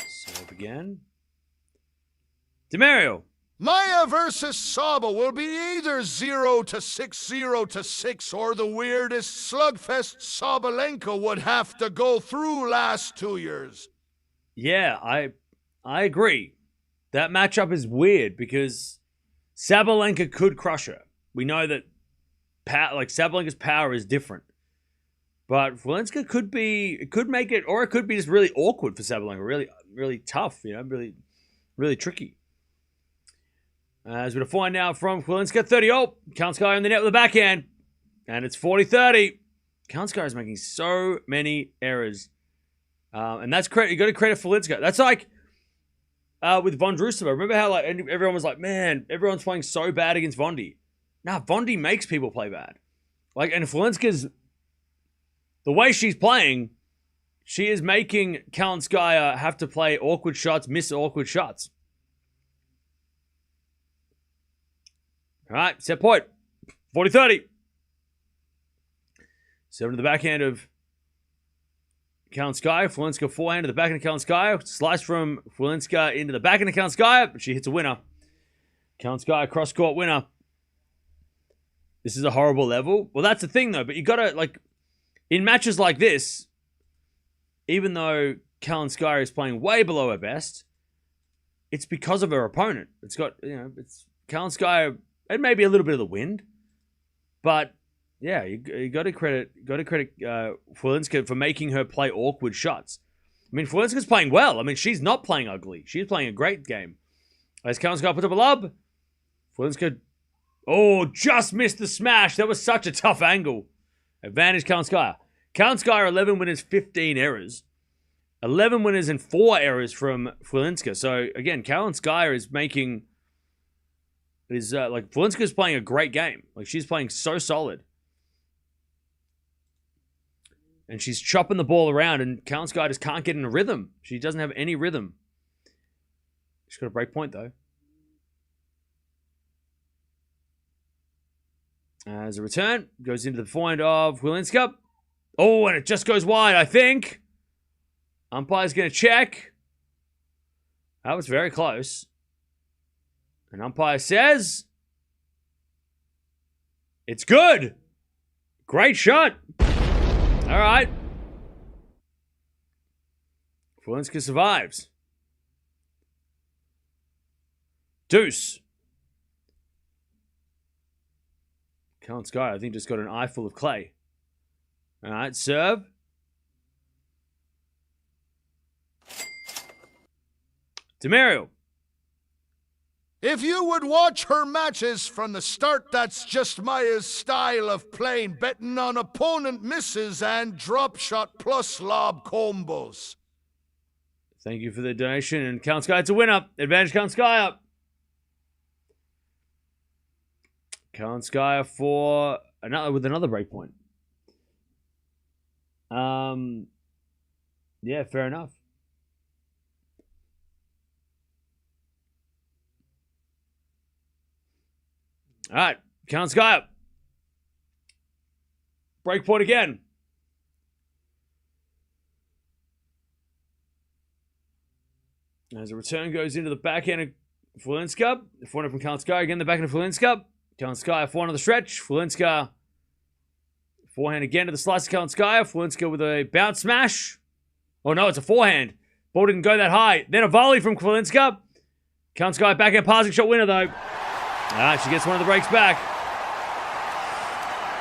Serve again. DeMario. Maja versus Saba will be either 0-6, 0-6, or the weirdest slugfest Sabalenka would have to go through last 2 years. Yeah, I agree. That matchup is weird because Sabalenka could crush her. We know that Sabalenka's power is different. But Chwalinska could make it, or it could be just really awkward for Sabalenka. Really, really tough, really, really tricky. As we're going to find now from Chwalinska, 30. Oh, Kalinskaya on the net with a backhand. And it's 40-30. Kalinskaya is making so many errors. And that's credit. You got to credit Chwalinska. That's like with Vondrousova. Remember how everyone was like, man, everyone's playing so bad against Vondi. Nah, Vondi makes people play bad. And Chwalinska's, the way she's playing, she is making Kalinskaya have to play awkward shots, miss awkward shots. All right, set point. 40-30. 7 to the backhand of Kalinskaya. Chwalinska forehand to the backhand of Kalinskaya. Slice from Chwalinska into the backhand of Kalinskaya, but she hits a winner. Kalinskaya cross-court winner. This is a horrible level. Well, that's the thing, though. But you got to, in matches like this, even though Kalinskaya is playing way below her best, it's because of her opponent. It's got, it's Kalinskaya... and maybe a little bit of the wind, but yeah, you got to credit Chwalinska for making her play awkward shots. I mean, Chwalinska's playing well. I mean, she's not playing ugly. She's playing a great game. As Kalinskaya puts up a lob, Chwalinska, just missed the smash. That was such a tough angle. Advantage Kalinskaya. Kalinskaya 11 winners, 15 errors. 11 winners and 4 errors from Chwalinska. So again, Kalinskaya is making. Chwalinska's playing a great game. She's playing so solid. And she's chopping the ball around, and Kalinskaya just can't get in a rhythm. She doesn't have any rhythm. She's got a break point, though. As a return, goes into the forehand of Chwalinska. Oh, and it just goes wide, I think. Umpire's going to check. That was very close. An umpire says, it's good. Great shot. All right. Chwalinska survives. Deuce. Kalinskaya, I think, just got an eye full of clay. All right, serve. DeMario. If you would watch her matches from the start, that's just Maya's style of playing, betting on opponent misses and drop shot plus lob combos. Thank you for the donation. And Kalinskaya to win up. Advantage Kalinskaya. Kalinskaya with another break point. Yeah, fair enough. All right, Kalinskaya. Break point again. As a return goes into the backhand of Chwalinska. The forehand from Kalinskaya. Again, the backhand of Chwalinska. Kalinskaya, forehand on the stretch. Chwalinska, forehand again to the slice of Kalinskaya. Chwalinska with a bounce smash. Oh no, it's a forehand. Ball didn't go that high. Then a volley from Chwalinska. Kalinskaya backhand passing shot winner though. Alright, she gets one of the breaks back.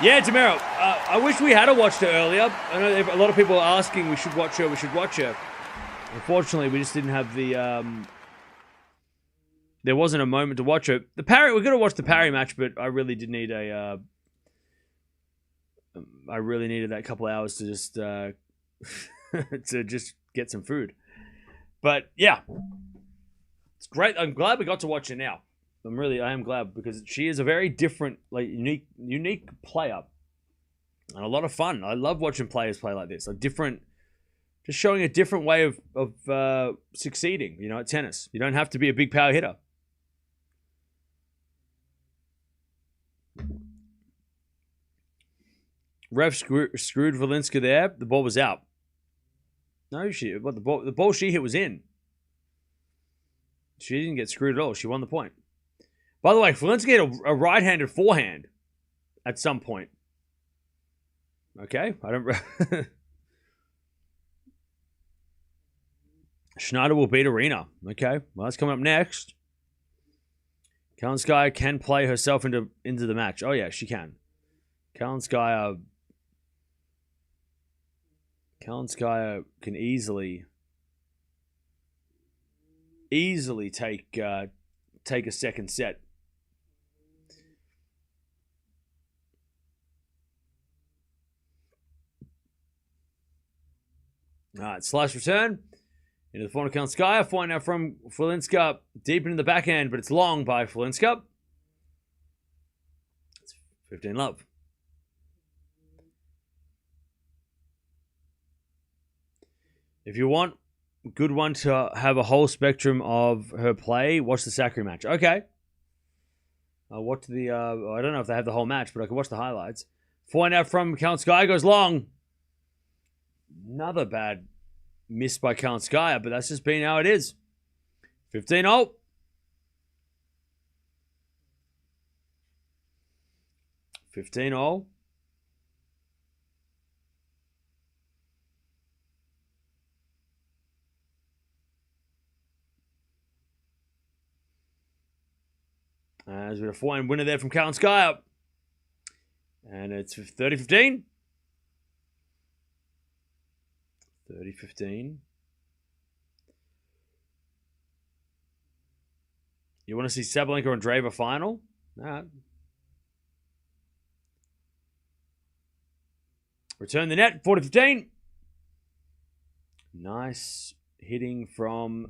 Yeah, Demiro, I wish we had watched her earlier. I know a lot of people are asking we should watch her. Unfortunately, we just didn't have the there wasn't a moment to watch it. The parry, we're gonna watch the parry match, but I really did need a I really needed that couple hours to just to just get some food. But yeah, it's great. I'm glad we got to watch her now. I am glad because she is a very different, like unique player, and a lot of fun. I love watching players play like this. A different, just showing a different way of succeeding. You know, at tennis, you don't have to be a big power hitter. Ref screwed Chwalinska there. The ball was out. No, the ball she hit was in. She didn't get screwed at all. She won the point. By the way, Chwalinska hit a right-handed forehand at some point. Okay, I don't. Schneider will beat Arena. Okay, well that's coming up next. Kalinskaya can play herself into the match. Oh yeah, she can. Kalinskaya can easily take a second set. All right, slice return into the forehand of Kalinskaya. Forehand now from Chwalinska, deep into the backhand, but it's long by Chwalinska. It's 15-love. If you want a good one to have a whole spectrum of her play, watch the Sakura match. Okay. I'll watch the, I don't know if they have the whole match, but I can watch the highlights. Forehand out from Kalinskaya goes long. Another bad miss by Kalinskaya, but that's just being how it is. 15-0. As we have a forehand winner there from Kalinskaya. And it's 30-15. 30-15. You want to see Sabalenka and Andreeva final? Nah. Return the net, 40-15. Nice hitting from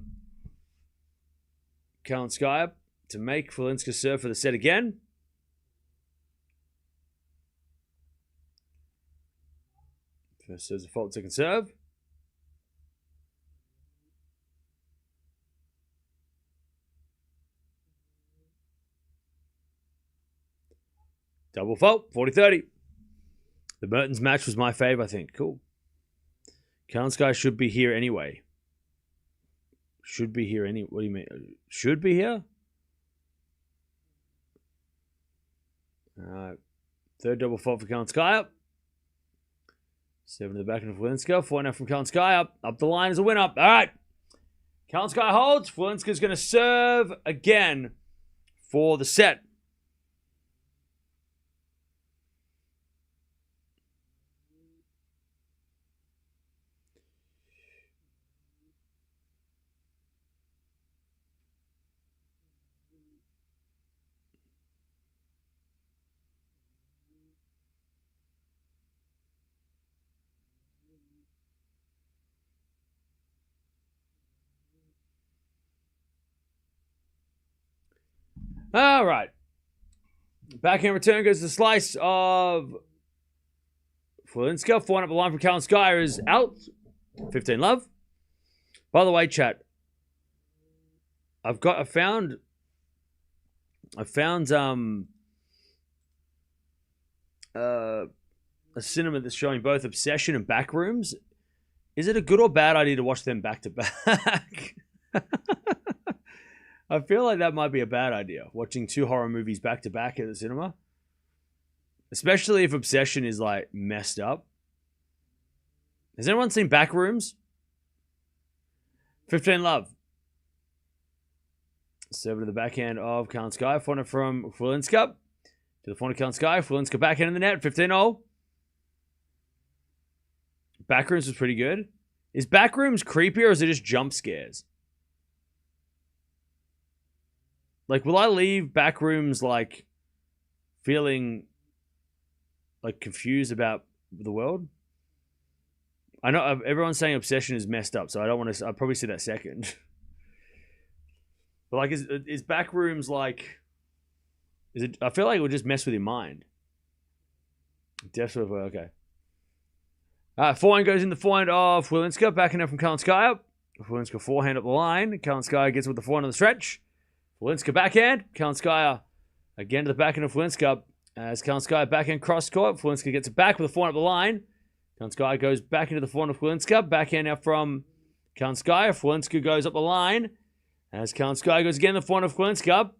Kalinskaya to make Chwalinska serve for the set again. First serve's a fault, second serve. Double fault, 40-30. The Mertens match was my fave, I think. Cool. Kalinskaya should be here anyway. Should be here any. What do you mean? Should be here? Third double fault for Kalinskaya. 7 to the back of Chwalinska. 4 now from Kalinskaya. Up the line is a win up. All right. Kalinskaya holds. Chwalinska's going to serve again for the set. All right. Backhand return goes to the slice of Chwalinska. Forehand up the line from Kalinskaya is out. 15 love. By the way, chat, I found a cinema that's showing both Obsession and Backrooms. Is it a good or bad idea to watch them back to back? I feel like that might be a bad idea, watching 2 horror movies back to back at the cinema. Especially if Obsession is like messed up. Has anyone seen Backrooms? 15 love. Serve to the backhand of Kalinskaya. Forehand from Chwalinska. To the forehand of Kalinskaya. Chwalinska backhand in the net. 15-0. Backrooms was pretty good. Is Backrooms creepy or is it just jump scares? Like, will I leave Backrooms like feeling like confused about the world? I know everyone's saying Obsession is messed up, so I don't want to. I'll probably see that second. But like, is Backrooms like? Is it? I feel like it would just mess with your mind. Definitely okay. Forehand goes in the forehand of Chwalinska, backing up from Kalinskaya. Chwalinska forehand up the line. Kalinskaya gets with the forehand on the stretch. Chwalinska backhand. Kalinskaya again to the backhand of Chwalinska. As Kalinskaya backhand cross court. Chwalinska gets it back with the forehand up the line. Kalinskaya goes back into the forehand of Chwalinska. Backhand now from Kalinskaya. Chwalinska goes up the line. As Kalinskaya goes again to the forehand of Chwalinska.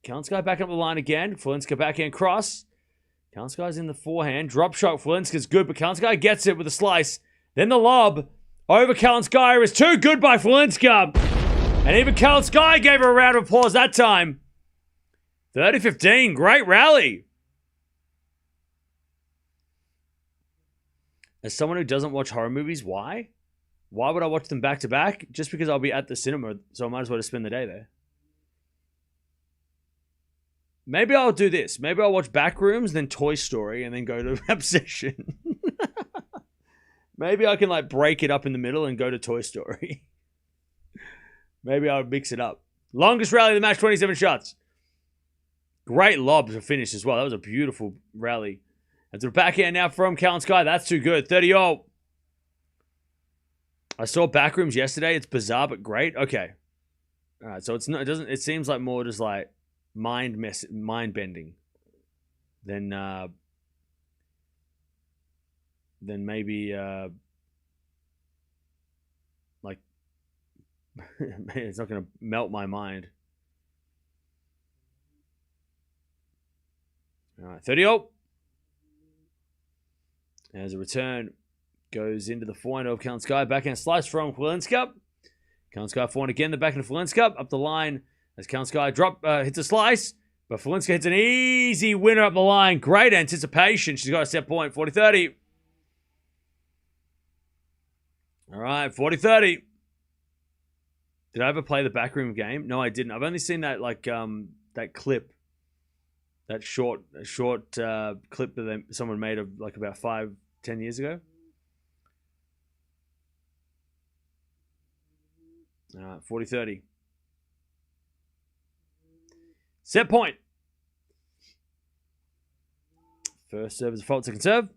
Kalinskaya back up the line again. Chwalinska backhand cross. Kalinskaya's in the forehand. Drop shot. Chwalinska's good, but Kalinskaya gets it with a slice. Then the lob over Kalinskaya is too good by Chwalinska. And even Kalinskaya gave her a round of applause that time. 30-15. Great rally. As someone who doesn't watch horror movies, why? Why would I watch them back to back? Just because I'll be at the cinema, so I might as well just spend the day there. Maybe I'll do this. Maybe I'll watch Backrooms, then Toy Story, and then go to Obsession. Maybe I can like break it up in the middle and go to Toy Story. Maybe I'll mix it up. Longest rally of the match, 27 shots. Great lob to finish as well. That was a beautiful rally. And to the backhand now from Kalinskaya. That's too good. 30-0. I saw Backrooms yesterday. It's bizarre but great. Okay. All right. So it's not. It doesn't. It seems like more just like mind bending than maybe like it's not gonna melt my mind. All right. 30-0. As a return goes into the forehand of Kalinskaya. Backhand slice from Chwalinska. Kalinskaya forehand again. The backhand of Chwalinska. Up the line as Kalinskaya hits a slice. But Chwalinska hits an easy winner up the line. Great anticipation. She's got a set point. 40-30. All right. 40-30. Did I ever play the backroom game? No, I didn't. I've only seen that like that clip. That short clip that someone made of like about 5-10 years ago. All right, 40-30. Set point. First serve is a fault, second serve.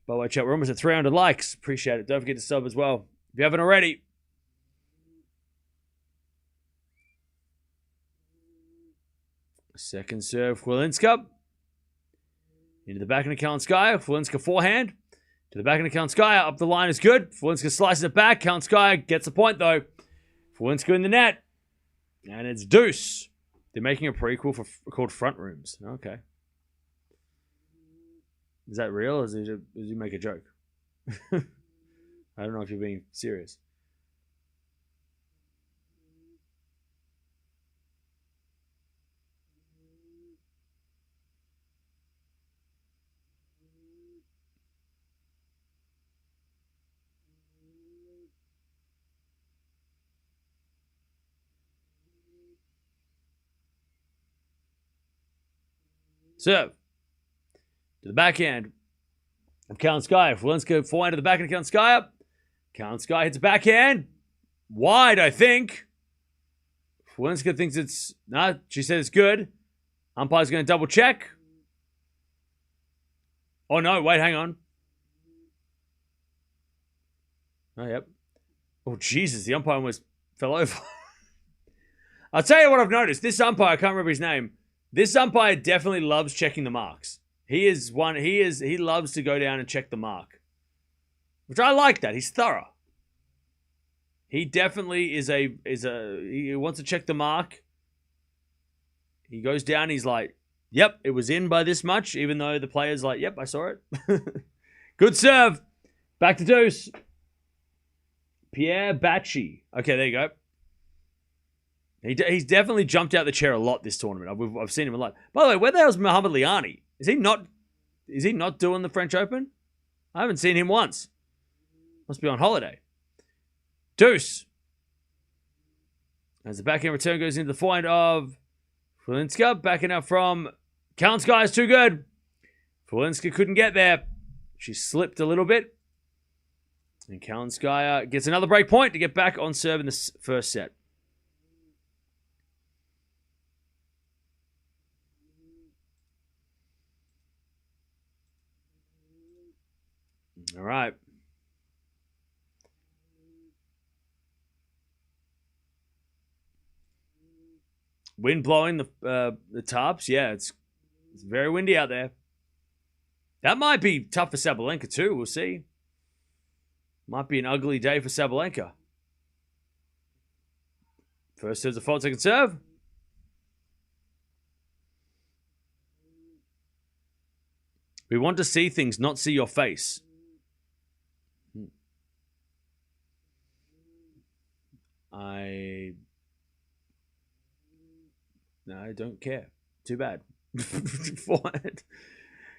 By the way, chat, we're almost at 300 likes. Appreciate it. Don't forget to sub as well if you haven't already. Second serve, Chwalinska. Into the backhand of Kalinskaya. Chwalinska forehand. To the backhand of Kalinskaya. Up the line is good. Chwalinska slices it back. Kalinskaya gets the point, though. Chwalinska in the net. And it's deuce. They're making a prequel called Front Rooms. Okay. Is that real or did you make a joke? I don't know if you're being serious. Serve. To the backhand of Kalinskaya. Chwalinska forehand to the backhand of Kalinskaya. Kalinskaya hits a backhand. Wide, I think. Chwalinska thinks it's... Nah, she said it's good. Umpire's going to double check. Oh, no. Wait, hang on. Oh, yep. Oh, Jesus. The umpire almost fell over. I'll tell you what I've noticed. This umpire, I can't remember his name. This umpire definitely loves checking the marks. He loves to go down and check the mark. Which I like that. He's thorough. He definitely he wants to check the mark. He goes down, he's like, yep, it was in by this much, even though the player's like, yep, I saw it. Good serve. Back to deuce. Pierre Bacci. Okay, there you go. He's definitely jumped out the chair a lot this tournament. I've seen him a lot. By the way, where the hell's Muhammad Liani? Is he not doing the French Open? I haven't seen him once. Must be on holiday. Deuce. As the backhand return goes into the forehand of Chwalinska. Backing up from Kalinskaya is too good. Chwalinska couldn't get there. She slipped a little bit. And Kalinskaya gets another break point to get back on serve in the first set. All right. Wind blowing the tops. Yeah, it's very windy out there. That might be tough for Sabalenka too. We'll see. Might be an ugly day for Sabalenka. First serve's a fault, second serve. We want to see things, not see your face. I don't care. Too bad. Forehand.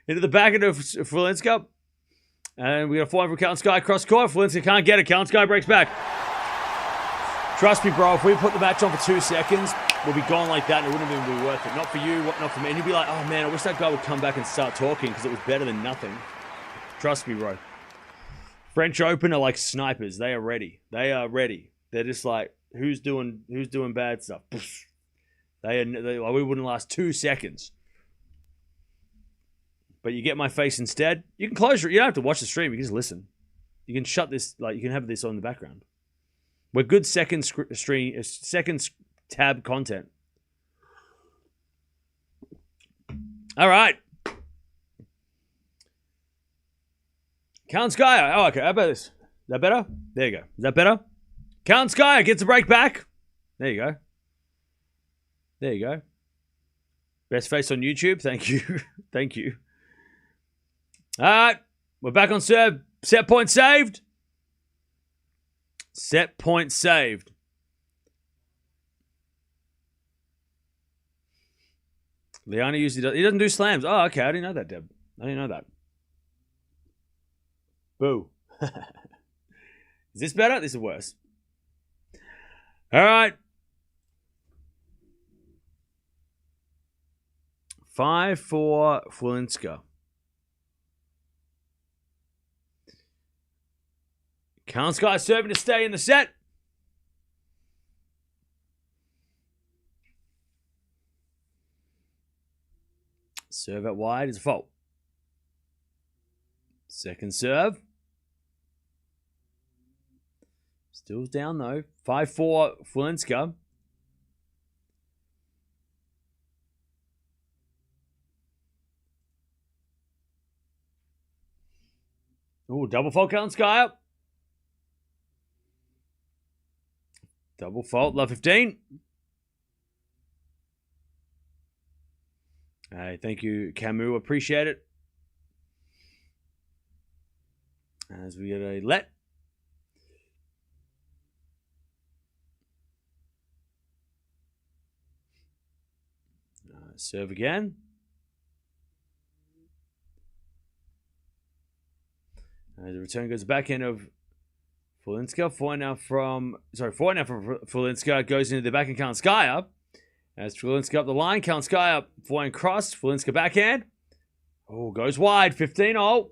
Into the back end of Chwalinska. And we got a forehand from Kalinskaya cross court. Chwalinska can't get it. Kalinskaya breaks back. Trust me, bro. If we put the match on for 2 seconds, we'll be gone like that and it wouldn't even be worth it. Not for you, not for me. And he'd be like, oh man, I wish that guy would come back and start talking because it was better than nothing. Trust me, bro. French Open are like snipers. They are ready. They are ready. They're just like, who's doing bad stuff? We wouldn't last 2 seconds. But you get my face instead. You can close your. You don't have to watch the stream. You can just listen. You can shut this. Like you can have this on the background. We're good second tab content. All right. Kalinskaya. Oh, okay. How about this? Is that better? There you go. Is that better? Kalinskaya gets a break back. There you go. There you go. Best face on YouTube. Thank you. Thank you. All right. We're back on serve. Set point saved. Set point saved. Liani usually he doesn't do slams. Oh, okay. I didn't know that, Deb. I didn't know that. Boo. Is this better? This is worse. All right. 5-4 Chwalinska. Kalinskaya serving to stay in the set. Serve out wide is a fault. Second serve. Still down though. 5-4 Chwalinska. Ooh, double fault Kalinskaya. Double fault, love 15. Hey, thank you, Camus. Appreciate it. As we get a let. Serve again. The return goes back end of Chwalinska. Forehand now from Chwalinska goes into the backhand Kalinskaya. As Chwalinska up the line, Kalinskaya forehand cross, Chwalinska backhand. Oh, goes wide, 15-0.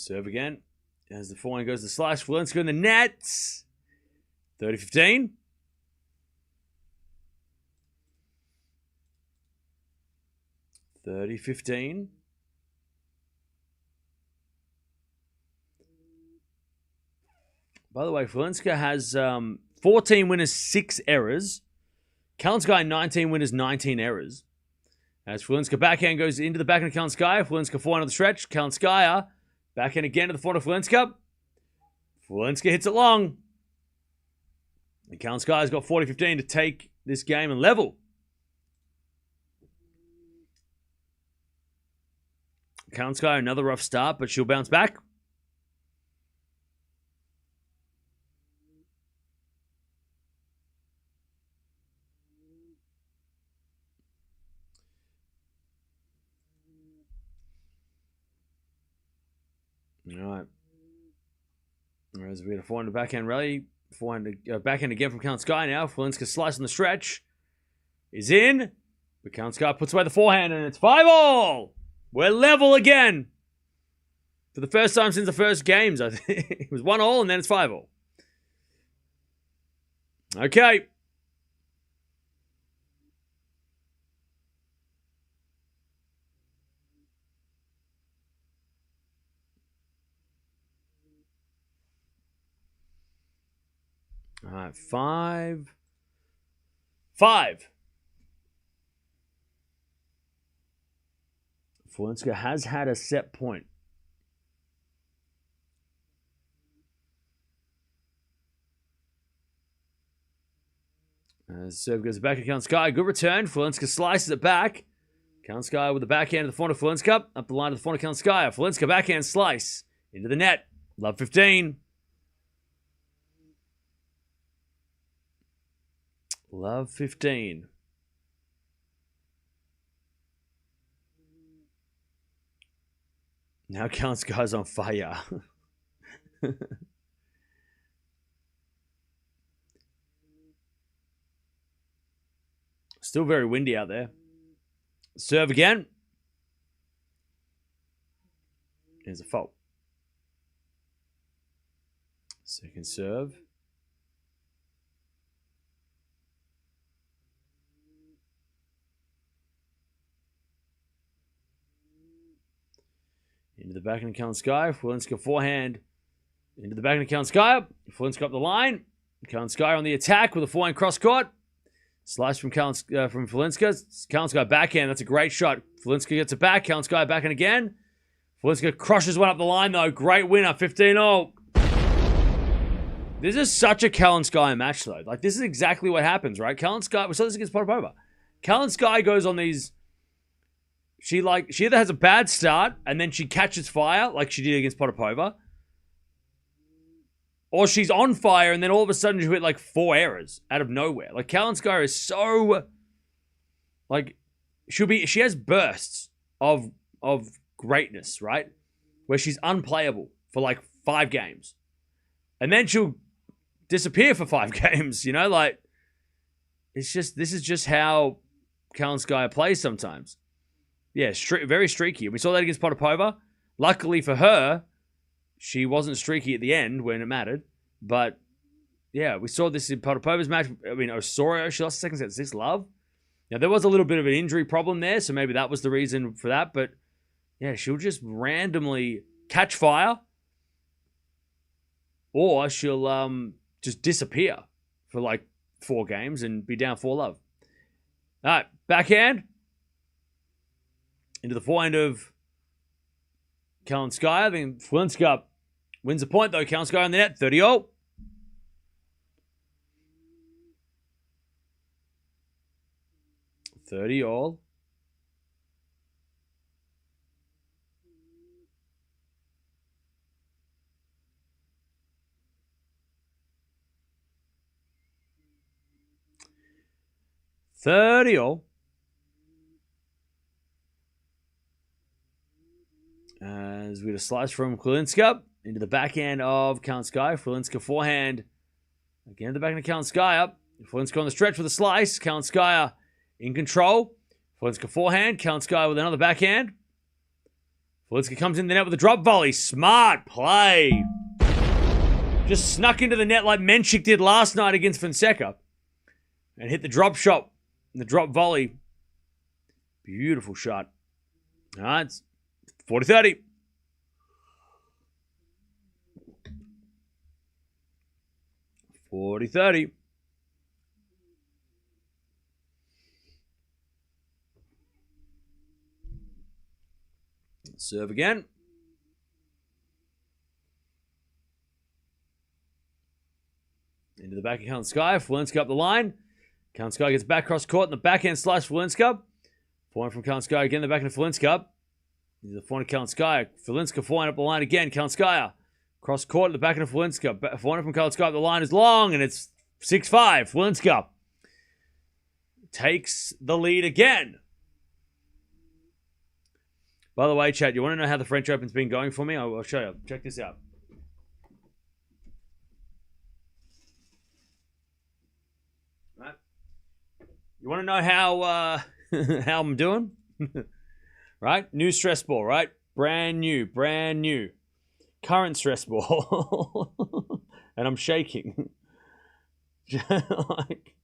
Serve again. As the forehand goes to slice. Chwalinska in the net. 30-15. By the way, Chwalinska has 14 winners, 6 errors. Kalinskaya, 19 winners, 19 errors. As Chwalinska backhand goes into the backhand of Kalinskaya. Chwalinska forehand on the stretch. Kalinskaya backhand again to the forehand of Chwalinska. Chwalinska hits it long. And Kalinskaya's got 40-15 to take this game and level. Kalinskaya, another rough start, but she'll bounce back. All right. Whereas we had a forehand backhand rally. Forehand backhand again from Kalinskaya now. Chwalinska slice on the stretch. Is in. But Kalinskaya puts away the forehand and it's 5-all. We're level again. For the first time since the first games, I think. It was 1-all and then it's 5-all. Okay. All right, 5. Chwalinska has had a set point. As serve goes back to Kalinskaya. Good return. Chwalinska slices it back. Kalinskaya with the backhand of the forehand of Chwalinska. Up the line of the forehand of Kalinskaya. Chwalinska backhand slice. Into the net. Love 15. Love 15. Now Kalinskaya's on fire. Still very windy out there. Serve again. There's a fault. Second serve. Into the backhand of Kalinskaya. Chwalinska forehand. Into the backhand of Kalinskaya. Chwalinska up the line. Kalinskaya on the attack with a forehand cross court. Slice from Chwalinska. Kalinskaya backhand. That's a great shot. Chwalinska gets it back. Kalinskaya backhand again. Chwalinska crushes one up the line though. Great winner. 15-all. This is such a Kalinskaya match though. Like this is exactly what happens, right? Kalinskaya. We saw this against Potapova. Kalinskaya goes on these. She either has a bad start and then she catches fire like she did against Potapova. Or she's on fire and then all of a sudden she hit like 4 errors out of nowhere. Like Kalinskaya is so like she has bursts of greatness, right? Where she's unplayable for like 5 games. And then she'll disappear for 5 games, you know, like this is just how Kalinskaya plays sometimes. Yeah, very streaky. We saw that against Potapova. Luckily for her, she wasn't streaky at the end when it mattered. But, yeah, we saw this in Potapova's match. I mean, Osorio, she lost the second set 6 love. Now, there was a little bit of an injury problem there, so maybe that was the reason for that. But, yeah, she'll just randomly catch fire. Or she'll just disappear for like 4 games and be down 4 love. All right, backhand. Into the forehand of Kalinskaya. Then Chwalinska wins the point, though. Kalinskaya on the net. 30-all. $30-all. $30-all. As we get a slice from Chwalinska into the backhand of Kalinskaya. Chwalinska forehand. Again, the backhand of Kalinskaya. Chwalinska on the stretch with a slice. Kalinskaya in control. Chwalinska forehand. Kalinskaya with another backhand. Chwalinska comes in the net with a drop volley. Smart play. Just snuck into the net like Menchik did last night against Fonseca. And hit the drop shot. The drop volley. Beautiful shot. All right, it's 40-30. Serve again. Into the back of Kalinskaya. Chwalinska up the line. Kalinskaya gets back cross court in the backhand slice. Chwalinska. Forehand from Kalinskaya again. The backhand of Chwalinska. The forehand of Kalinskaya. Chwalinska forehand up the line again. Kalinskaya. Cross court at the backhand of Chwalinska. Forehand from Kalinskaya up the line is long and it's 6-5. Chwalinska takes the lead again. By the way, chat, you want to know how the French Open's been going for me? I'll show you. Check this out. Right. You want to know how how I'm doing? Right? New stress ball, right? Brand new. Current stress ball. And I'm shaking. Like,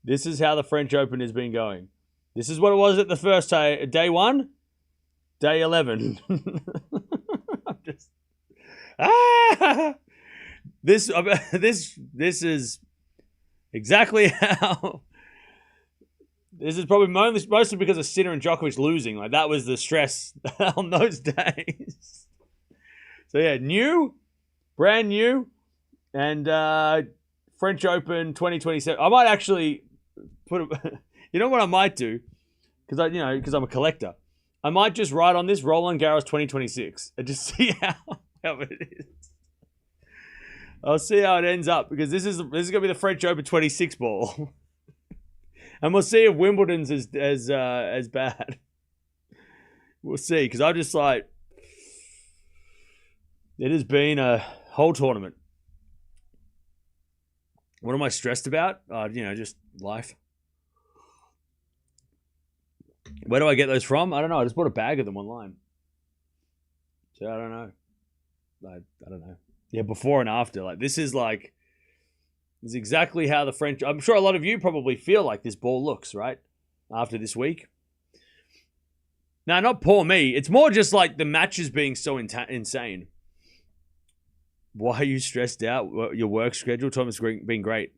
this is how the French Open has been going. This is what it was at the first day 1. Day 11. I'm just this is exactly how. This is probably mostly because of Sinner and Djokovic losing. Like, that was the stress on those days. So yeah, brand new, and French Open 2027. I might actually put. You know what I might do? Because I'm a collector. I might just write on this Roland Garros 2026 and just see how it is. I'll see how it ends up, because this is going to be the French Open 26 ball. And we'll see if Wimbledon's as bad. We'll see, because I'm just like, it has been a whole tournament. What am I stressed about? Just life. Where do I get those from? I don't know. I just bought a bag of them online. So I don't know. I don't know. Yeah, before and after. Like, this is exactly how the French... I'm sure a lot of you probably feel like this ball looks, right? After this week. Now, not poor me. It's more just like the matches being so insane. Why are you stressed out? Your work schedule? Tournament's been great.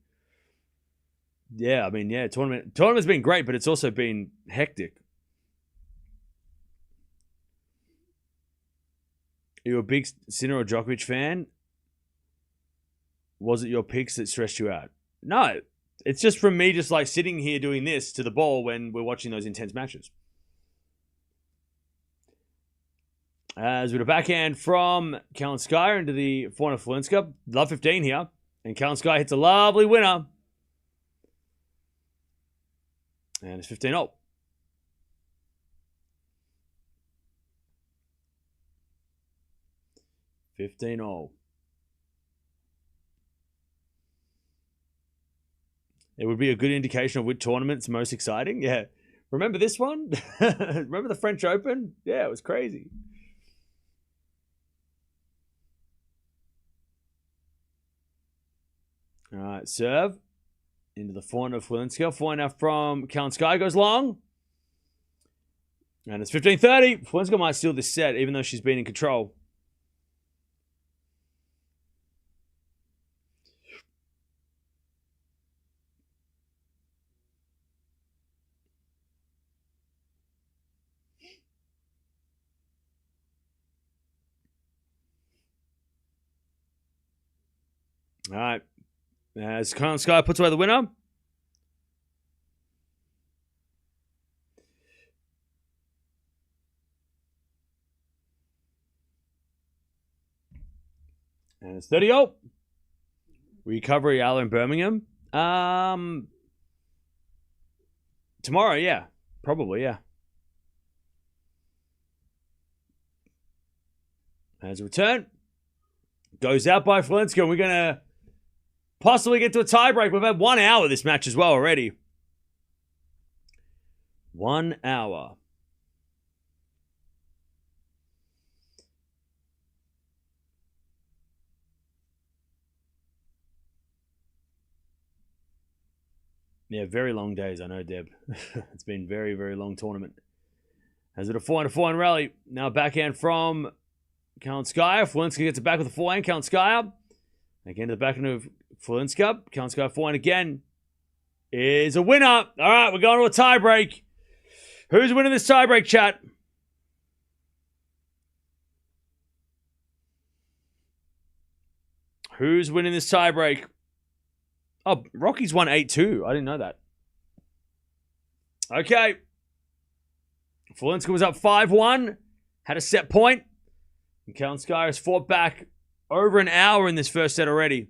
Yeah, tournament's been great, but it's also been hectic. Are you a big Sinner or Djokovic fan? Was it your picks that stressed you out? No. It's just from me just like sitting here doing this to the ball when we're watching those intense matches. As with a backhand from Kalinskaya into the forehand of Chwalinska. Love 15 here. And Kalinskaya hits a lovely winner. And it's 15-0. It would be a good indication of which tournament's most exciting. Yeah. Remember this one? Remember the French Open? Yeah, it was crazy. All right, serve. Into the forehand of Chwalinska. Forehand now from Kalinskaya goes long. And it's 15-30. Chwalinska might steal this set, even though she's been in control. All right. As Kalinskaya puts away the winner. And it's 30-0. Recovery Eala in Birmingham. Tomorrow, yeah. Probably, yeah. As a return. Goes out by Chwalinska, and we're going to possibly get to a tiebreak. We've had 1 hour this match as well already. 1 hour. Yeah, very long days, I know, Deb. It's been very, very long tournament. Has it a 4-4 rally. Now backhand from Kalinskaya. Chwalinska gets it back with a forehand. Kalinskaya. Again to the backhand of Chwalinska. Kalinskaya forehand again. Is a winner. All right, we're going to a tiebreak. Who's winning this tiebreak, chat? Who's winning this tiebreak? Oh, Rocky's won 8-2. I didn't know that. Okay. Chwalinska was up 5-1. Had a set point. And Kalinskaya has fought back over an hour in this first set already.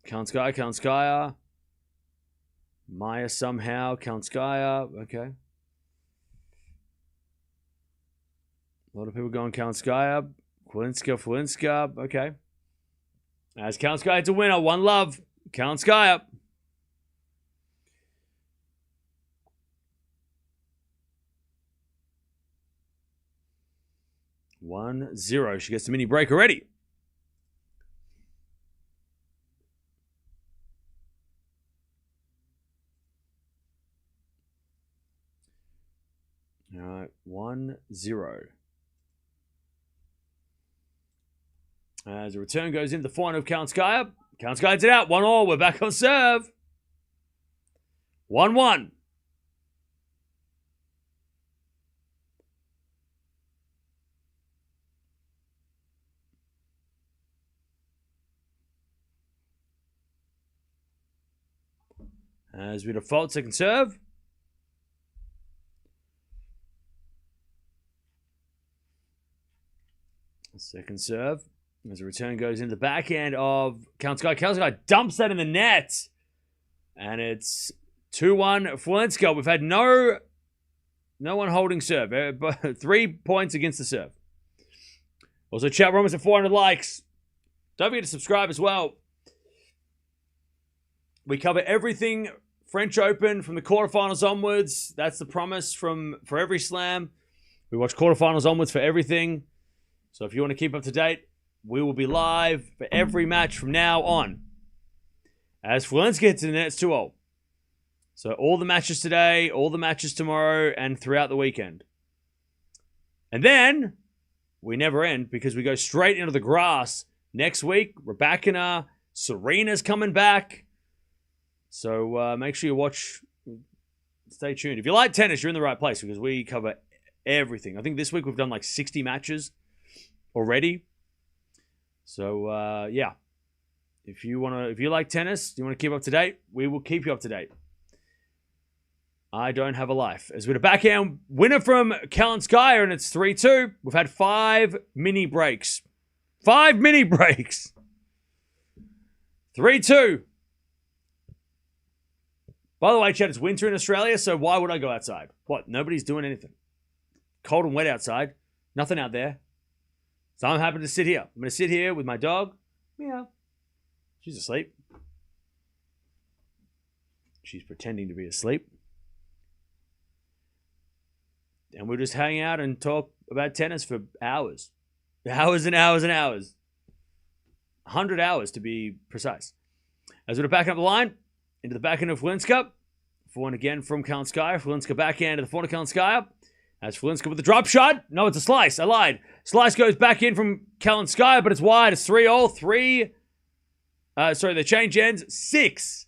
Kalinskaya. Maja somehow. Kalinskaya. Okay. A lot of people going Kalinskaya. Chwalinska. Okay. As Kalinskaya to winner. One love. Kalinskaya. One, 0. She gets the mini break already. All right. 1-0. As a return goes into the forehand of Kalinskaya. Kalinskaya's it out. 1-1. We're back on serve. 1-1. As we default second serve. Second serve. As the return goes into the backhand of Kalinskaya. Kalinskaya dumps that in the net. And it's 2-1 Chwalinska. We've had no one holding serve. 3 points against the serve. Also, chat room is at 400 likes. Don't forget to subscribe as well. We cover everything French Open from the quarterfinals onwards. That's the promise for every slam. We watch quarterfinals onwards for everything. So if you want to keep up to date, we will be live for every match from now on. As Chwalinska hits in the net, it's 2-0. So all the matches today, all the matches tomorrow, and throughout the weekend. And then we never end because we go straight into the grass. Next week, Raducanu, Serena's coming back. So make sure you watch. Stay tuned. If you like tennis, you're in the right place because we cover everything. I think this week we've done like 60 matches already. So yeah, if you like tennis, you want to keep up to date, we will keep you up to date. I don't have a life. As with a backhand winner from Kalinskaya, and it's 3-2. We've had 5 mini breaks. 5 mini breaks. 3-2. By the way, Chad, it's winter in Australia, so why would I go outside? What? Nobody's doing anything. Cold and wet outside. Nothing out there. So I'm happy to sit here. I'm going to sit here with my dog. Meow. She's asleep. She's pretending to be asleep. And we'll just hang out and talk about tennis for hours. Hours and hours and hours. 100 hours to be precise. As we're backing up the line, into the backhand of Chwalinska. Forehand again from Kalinskaya. Chwalinska backhand to the forehand of Kalinskaya. As Chwalinska with the drop shot. No, it's a slice. I lied. Slice goes back in from Kalinskaya, but it's wide. It's 3-0. They change ends. 6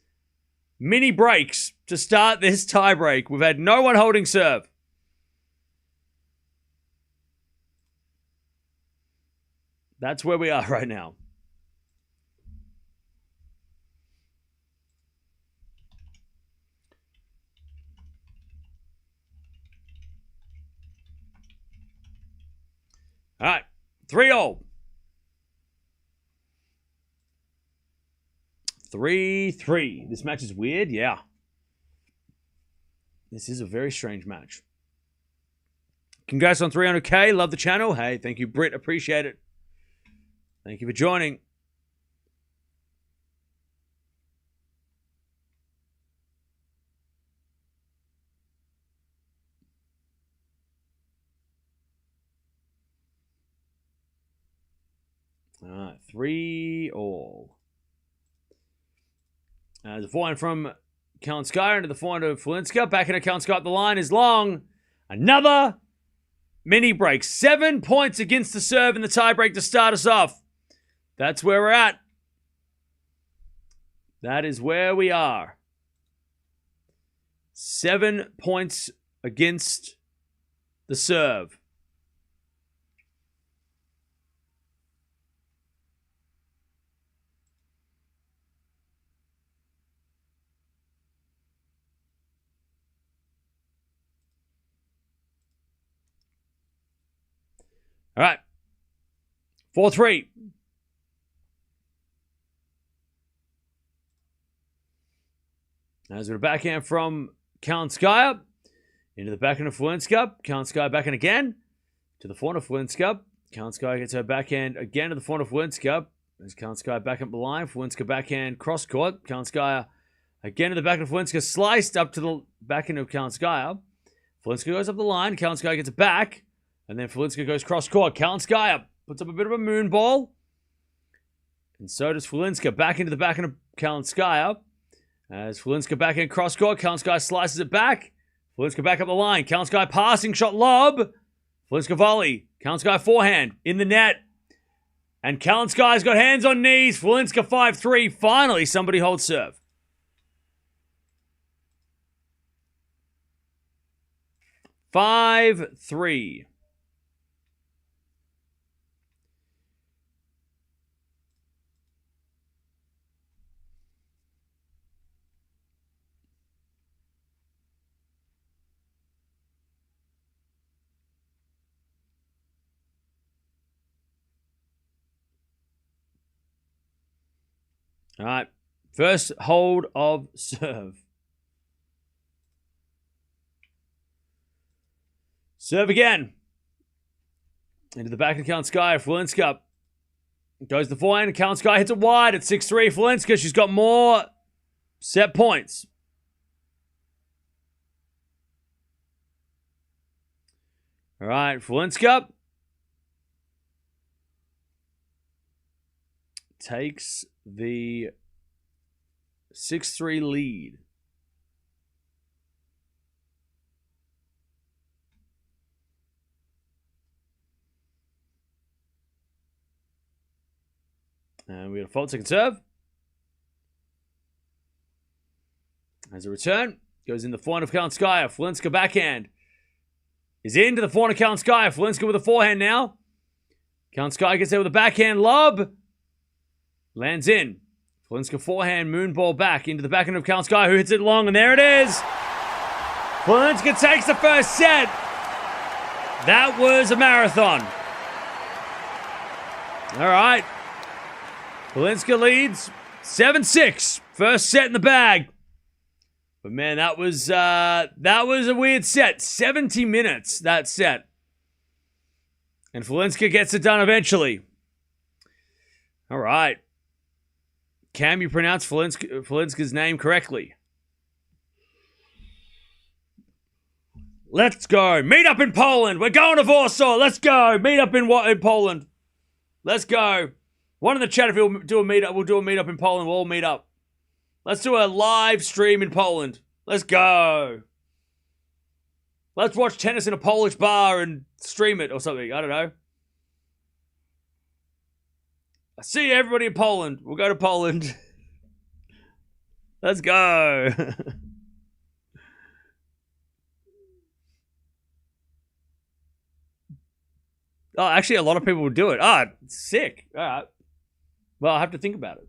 mini breaks to start this tiebreak. We've had no one holding serve. That's where we are right now. All right, 3-0. 3-3. This match is weird, yeah. This is a very strange match. Congrats on 300K. Love the channel. Hey, thank you, Britt. Appreciate it. Thank you for joining. All right, 3-3. There's a forehand from Kalinskaya into the forehand of Chwalinska. Back into Kalinskaya up the line is long. Another mini break. 7 points against the serve in the tiebreak to start us off. That's where we're at. That is where we are. 7 points against the serve. All right. 4-3. As we're backhand from Kalinskaya into the backhand of Chwalinska. Kalinskaya backhand again to the forehand of Chwalinska. Kalinskaya gets her backhand again to the forehand of Chwalinska. As Kalinskaya back up the line. Chwalinska backhand cross court. Kalinskaya again to the backhand of Chwalinska. Sliced up to the backhand of Kalinskaya. Chwalinska goes up the line. Kalinskaya gets it back. And then Chwalinska goes cross court. Kalinskaya puts up a bit of a moon ball. And so does Chwalinska. Back into the backhand of Kalinskaya. As Chwalinska backhand cross court. Kalinskaya slices it back. Chwalinska back up the line. Kalinskaya passing shot lob. Chwalinska volley. Kalinskaya forehand in the net. And Kalinskaya's got hands on knees. Chwalinska 5-3. Finally, somebody holds serve. Five, 3. All right. First hold of serve. Serve again. Into the back of Kalinskaya. Chwalinska goes to the forehand. Kalinskaya hits it wide at 6-3. Chwalinska, she's got more set points. All right. Chwalinska takes the 6-3 lead. And we got a fault second serve. As a return, goes in the forehand of Kalinskaya. Chwalinska backhand is into the forehand of Kalinskaya. Chwalinska with a forehand now. Kalinskaya gets there with a backhand lob. Lands in. Chwalinska forehand, moon ball back into the backhand of Kalinskaya, who hits it long, and there it is. Chwalinska takes the first set. That was a marathon. All right. Chwalinska leads 7-6. First set in the bag. But man, that was a weird set. 70 minutes, that set. And Chwalinska gets it done eventually. All right. Can you pronounce Chwalinska's name correctly? Let's go. Meet up in Poland. We're going to Warsaw. Let's go. Meet up in Poland. Let's go. One in the chat if we'll do a meetup. We'll do a meetup in Poland. We'll all meet up. Let's do a live stream in Poland. Let's go. Let's watch tennis in a Polish bar and stream it or something. I don't know. I see everybody in Poland. We'll go to Poland. Let's go. Oh, actually, a lot of people would do it. Ah, sick. All right. Well, I'll have to think about it.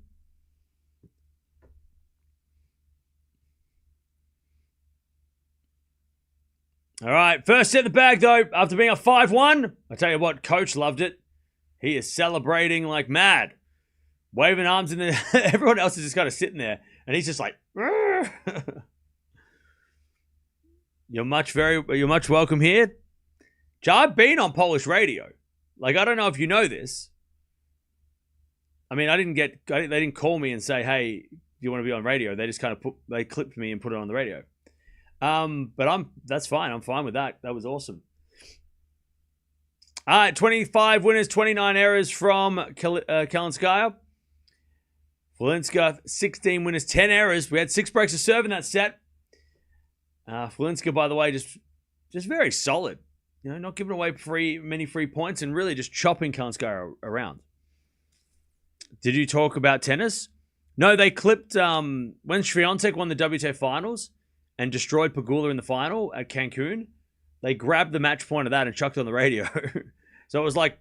All right. First set in the bag, though. After being up 5-1, I tell you what, coach loved it. He is celebrating like mad. Waving arms in the... Everyone else is just kind of sitting there. And he's just like... You're much welcome here. I've been on Polish radio. Like, I don't know if you know this. I mean, they didn't call me and say, hey, do you want to be on radio? They just kind of they clipped me and put it on the radio. But that's fine. I'm fine with that. That was awesome. All right, 25 winners, 29 errors from Kalinskaya. Chwalinska, 16 winners, 10 errors. We had 6 breaks of serve in that set. Chwalinska, by the way, just very solid. You know, not giving away many free points and really just chopping Kalinskaya around. Did you talk about tennis? No, they clipped when Swiatek won the WTA finals and destroyed Pegula in the final at Cancun. They grabbed the match point of that and chucked it on the radio. So it was like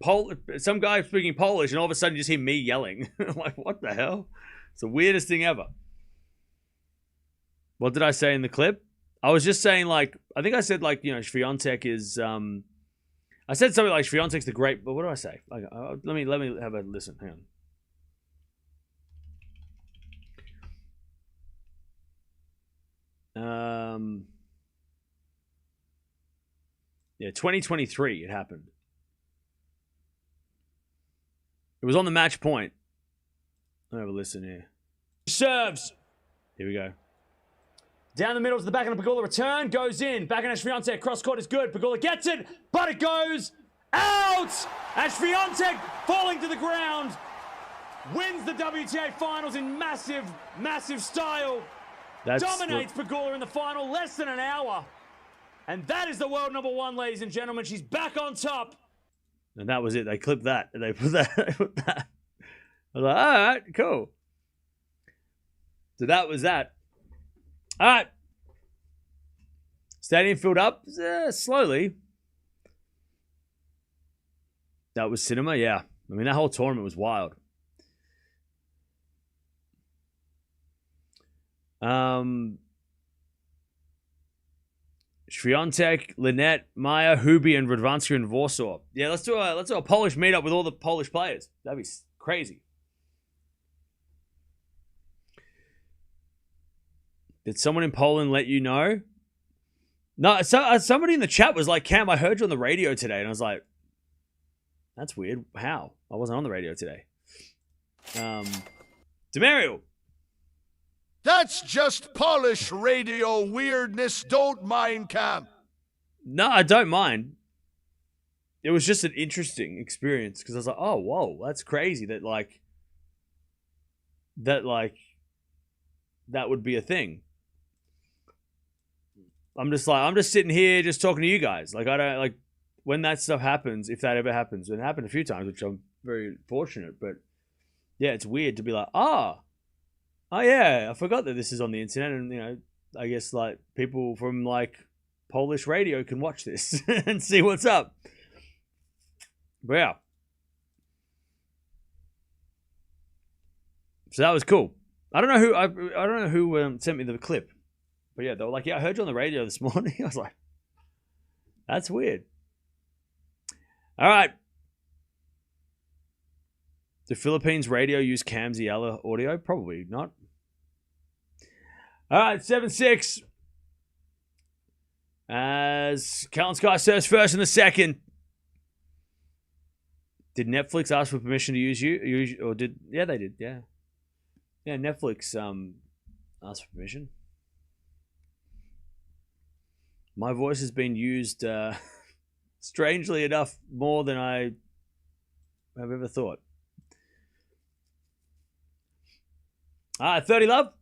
some guy speaking Polish, and all of a sudden you just hear me yelling. Like, what the hell? It's the weirdest thing ever. What did I say in the clip? I was just saying, like, I think I said, like, you know, Swiatek is, I said something like Swiatek's the great, but what do I say? Like, let me have a listen. Hang on. Yeah, 2023 it happened. It was on the match point. Let me have a listen here. Serves. Here we go. Down the middle to the back of the Pegula return. Goes in. Back in Swiatek. Cross court is good. Pegula gets it. But it goes out. And Swiatek falling to the ground. Wins the WTA finals in massive, massive style. Dominates Pegula in the final. Less than an hour. And that is the world number 1, ladies and gentlemen. She's back on top. And that was it. They clipped that. They put that. I was like, all right, cool. So that was that. All right. Stadium filled up slowly. That was cinema, yeah. I mean, that whole tournament was wild. Swiatek, Linette, Maja, Hubi, and Radwanska in Warsaw. Yeah, let's do a Polish meetup with all the Polish players. That'd be crazy. Did someone in Poland let you know? No, somebody in the chat was like, Cam, I heard you on the radio today. And I was like, that's weird. How? I wasn't on the radio today. Demario. That's just Polish radio weirdness. Don't mind, Cam. No, I don't mind. It was just an interesting experience because I was like, oh, whoa, that's crazy that that would be a thing. I'm just sitting here just talking to you guys. Like, I don't, like, when that stuff happens, if that ever happens, and it happened a few times, which I'm very fortunate, but yeah, it's weird to be like, oh yeah, I forgot that this is on the internet, and, you know, I guess, like, people from, like, Polish radio can watch this and see what's up. But yeah. So that was cool. I don't know who sent me the clip. But yeah, they were like, yeah, I heard you on the radio this morning. I was like, that's weird. All right. Do Philippines radio use Cam's Eala audio? Probably not. All right, 7-6. As Kalinskaya serves first in the second. Did Netflix ask for permission to use you? Or did... Yeah, they did. Yeah. Yeah, Netflix asked for permission. My voice has been used, strangely enough, more than I have ever thought. All right, 30 love.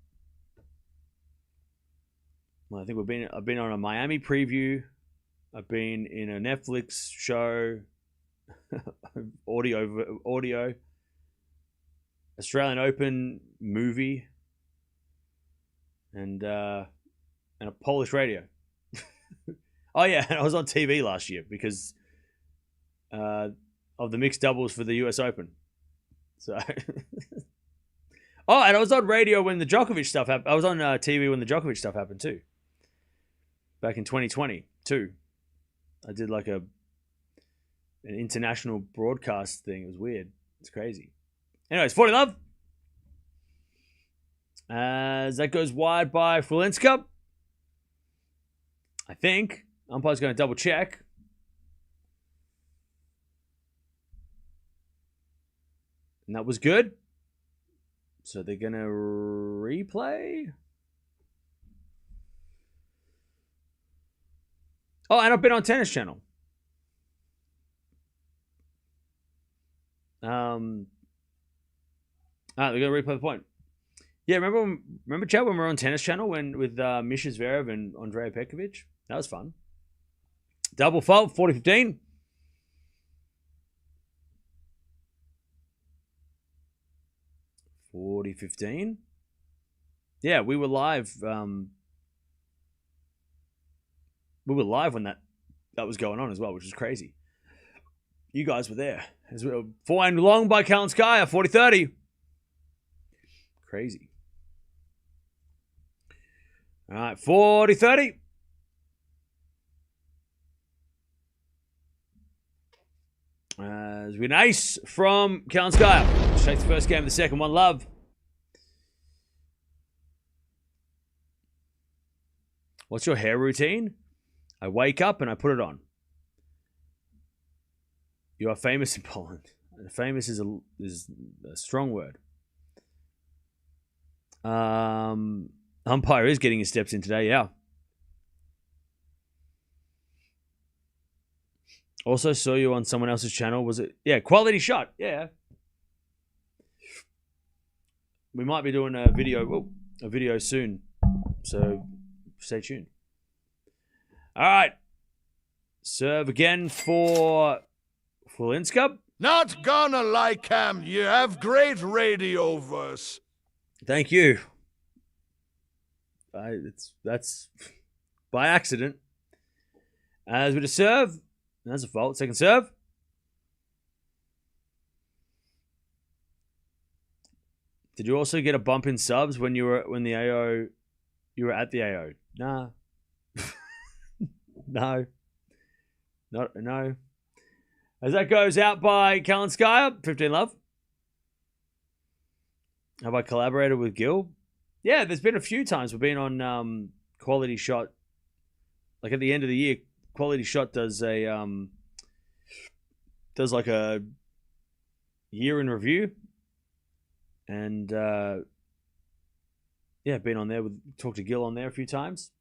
Well, I think I've been on a Miami preview. I've been in a Netflix show. audio. Australian Open movie. And a Polish radio. Oh yeah, and I was on TV last year because of the mixed doubles for the US Open. So, oh, and I was on radio when the Djokovic stuff happened. I was on TV when the Djokovic stuff happened too. Back in 2020 too. I did like an international broadcast thing. It was weird. It's crazy. Anyways, 40 love. As that goes wide by Chwalinska. I think. Umpire's going to double check. And that was good. So they're going to replay. Oh, and I've been on Tennis Channel. All right, we're going to replay the point. Yeah, remember Chad, when we were on Tennis Channel with Misha Zverev and Andrea Petkovic? That was fun. Double fault, 40-15. Yeah, we were live. We were live when that was going on as well, which is crazy. You guys were there. As we were forehand long by Kalinskaya, 40-30. Crazy. All right, 40-30. As we an ace from Kalinskaya. She takes the first game of the second. 1-love. What's your hair routine? I wake up and I put it on. You are famous in Poland. Famous is a strong word. Umpire is getting his steps in today, yeah. Also saw you on someone else's channel. Was it? Yeah, Quality Shot. Yeah. We might be doing a video soon. So stay tuned. All right. Serve again for Chwalinska. Not gonna lie, Cam, you have great radio verse. Thank you. That's by accident. As with a serve, that's a fault. Second serve. Did you also get a bump in subs when you were at the AO? Nah. No. No. As that goes out by Kalinskaya, 15-love. Have I collaborated with Gil? Yeah, there's been a few times we've been on Quality Shot. Like at the end of the year, Quality Shot does like a year in review. And yeah, been on there talked to Gil on there a few times.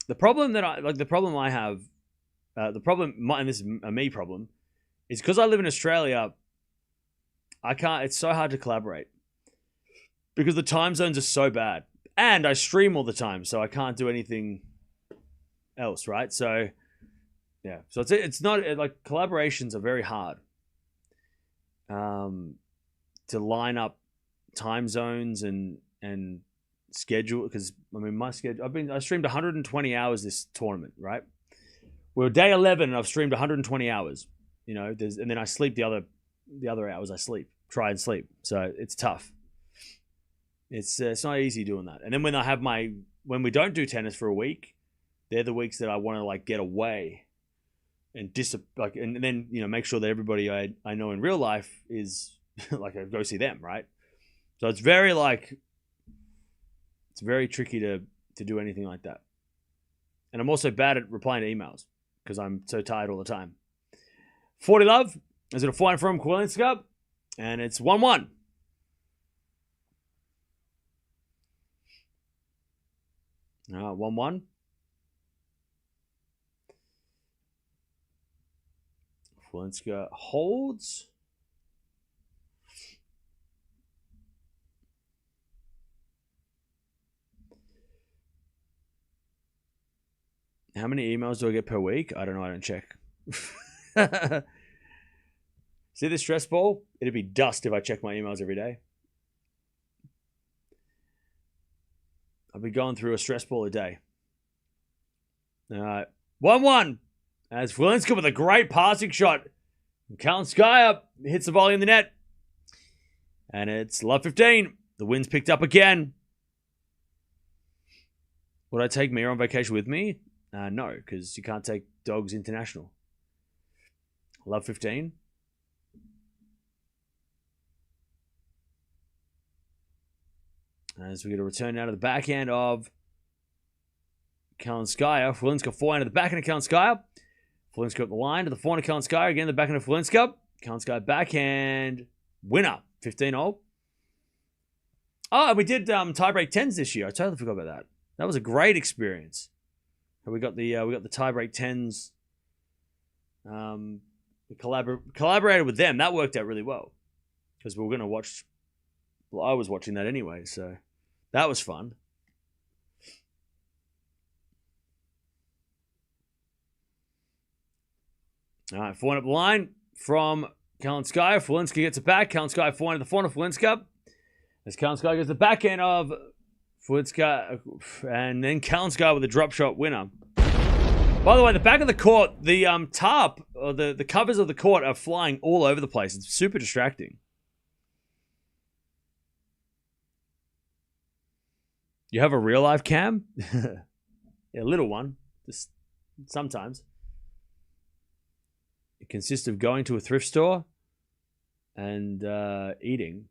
The problem I have, and this is a me problem, is because I live in Australia. It's so hard to collaborate because the time zones are so bad, and I stream all the time, so I can't do anything else, right? So, yeah, so it's not like collaborations are very hard to line up time zones and schedule, because I mean my schedule. I streamed 120 hours this tournament, right? We're day 11 and I've streamed 120 hours. You know, and then I sleep the other hours. I try and sleep. So it's tough. It's not easy doing that. And then when we don't do tennis for a week, they're the weeks that I want to like get away and and then make sure that everybody I know in real life is like I go see them, right? So it's very tricky to do anything like that. And I'm also bad at replying to emails because I'm so tired all the time. 40-love. Is it a fine from Chwalinska? And it's 1-1. No, 1-1. Chwalinska holds. How many emails do I get per week? I don't know. I don't check. See the stress ball? It'd be dust if I check my emails every day. I'll be going through a stress ball a day. All right. 1-1. As Chwalinska with a great passing shot. Kalinskaya hits the volley in the net. And it's love 15. The wind's picked up again. Would I take Mirra on vacation with me? No, because you can't take dogs international. Love 15. As we get a return out of the backhand of Kalinskaya. Chwalinska forehand to the backhand of Kalinskaya. Chwalinska up the line to the forehand of Kalinskaya. Again, the backhand of Chwalinska. Kalinskaya backhand. Winner. 15-all. Oh, and we did tiebreak 10s this year. I totally forgot about that. That was a great experience. We got the tiebreak 10s. We collaborated with them. That worked out really well. because we were going to watch. Well, I was watching that anyway, so that was fun. All right, forehand up the line from Kalinskaya. Chwalinska gets it back. Kalinskaya forehand at the front of Chwalinska. As Kalinskaya gets the backhand of Chwalinska, and then Kalinskaya with a drop shot winner. By the way, the back of the court, the tarp, or the covers of the court are flying all over the place. It's super distracting. You have a real life cam? Yeah, a little one. Just sometimes. It consists of going to a thrift store and eating.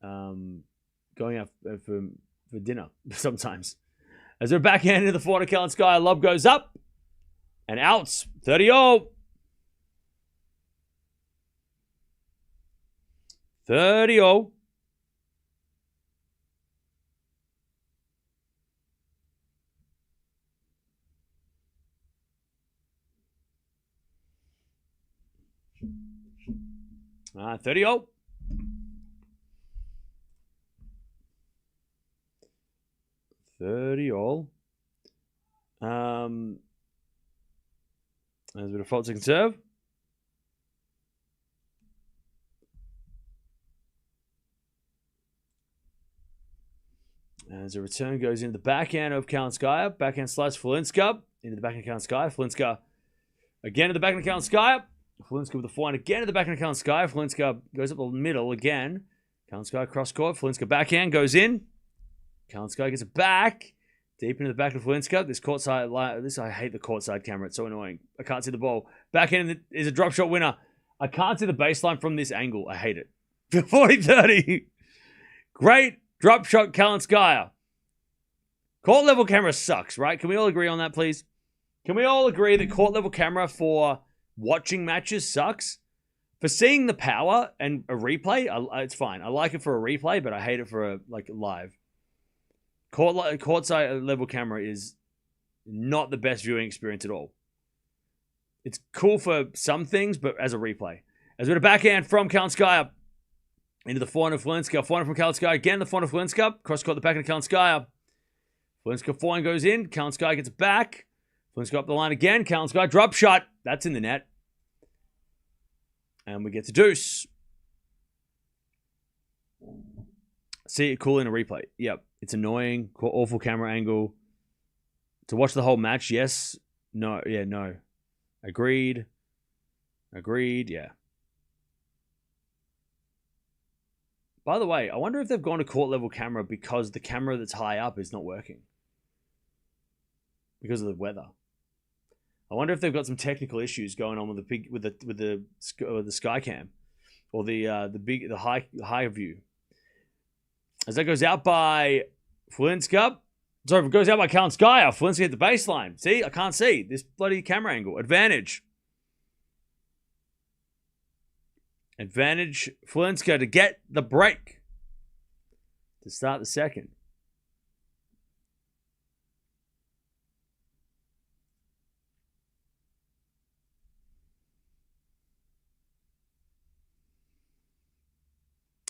Going out for dinner sometimes. As they're backhand into the forehand of Kalinskaya, lob goes up and outs. 30-0. 30-0. All right, 30-0. 30-all. There's a bit of fault second serve. As a return goes into the backhand of Kalinskaya. Backhand slice Chwalinska. Into the backhand of Kalinskaya. Chwalinska again to the backhand of Kalinskaya. Chwalinska with the forehand again to the backhand of Kalinskaya. Chwalinska goes up the middle again. Kalinskaya cross court. Chwalinska backhand goes in. Kalinskaya gets it back. Deep into the back of Chwalinska. This courtside, I hate the courtside camera. It's so annoying. I can't see the ball. Backhand is a drop shot winner. I can't see the baseline from this angle. I hate it. 40-30. Great drop shot Kalinskaya. Court level camera sucks, right? Can we all agree on that, please? Can we all agree that court level camera for watching matches sucks? For seeing the power and a replay, it's fine. I like it for a replay, but I hate it for a live. Courtside level camera is not the best viewing experience at all. It's cool for some things, but as a replay. As we have a backhand from Kalinskaya into the forehand of Chwalinska. Forehand from Kalinskaya again, the forehand of Chwalinska. Cross court the backhand of Kalinskaya. Chwalinska forehand goes in. Kalinskaya gets it back. Chwalinska up the line again. Kalinskaya drop shot. That's in the net. And we get to deuce. See it cool in a replay. Yep. It's annoying. Awful camera angle. To watch the whole match, yes. No. Yeah, no. Agreed. Yeah. By the way, I wonder if they've gone to court level camera because the camera that's high up is not working. Because of the weather. I wonder if they've got some technical issues going on with the sky cam. Or the high view. As that goes out by Chwalinska. Sorry, it goes out by Kalinskaya. Chwalinska at the baseline. See, I can't see this bloody camera angle. Advantage. Chwalinska to get the break. To start the second.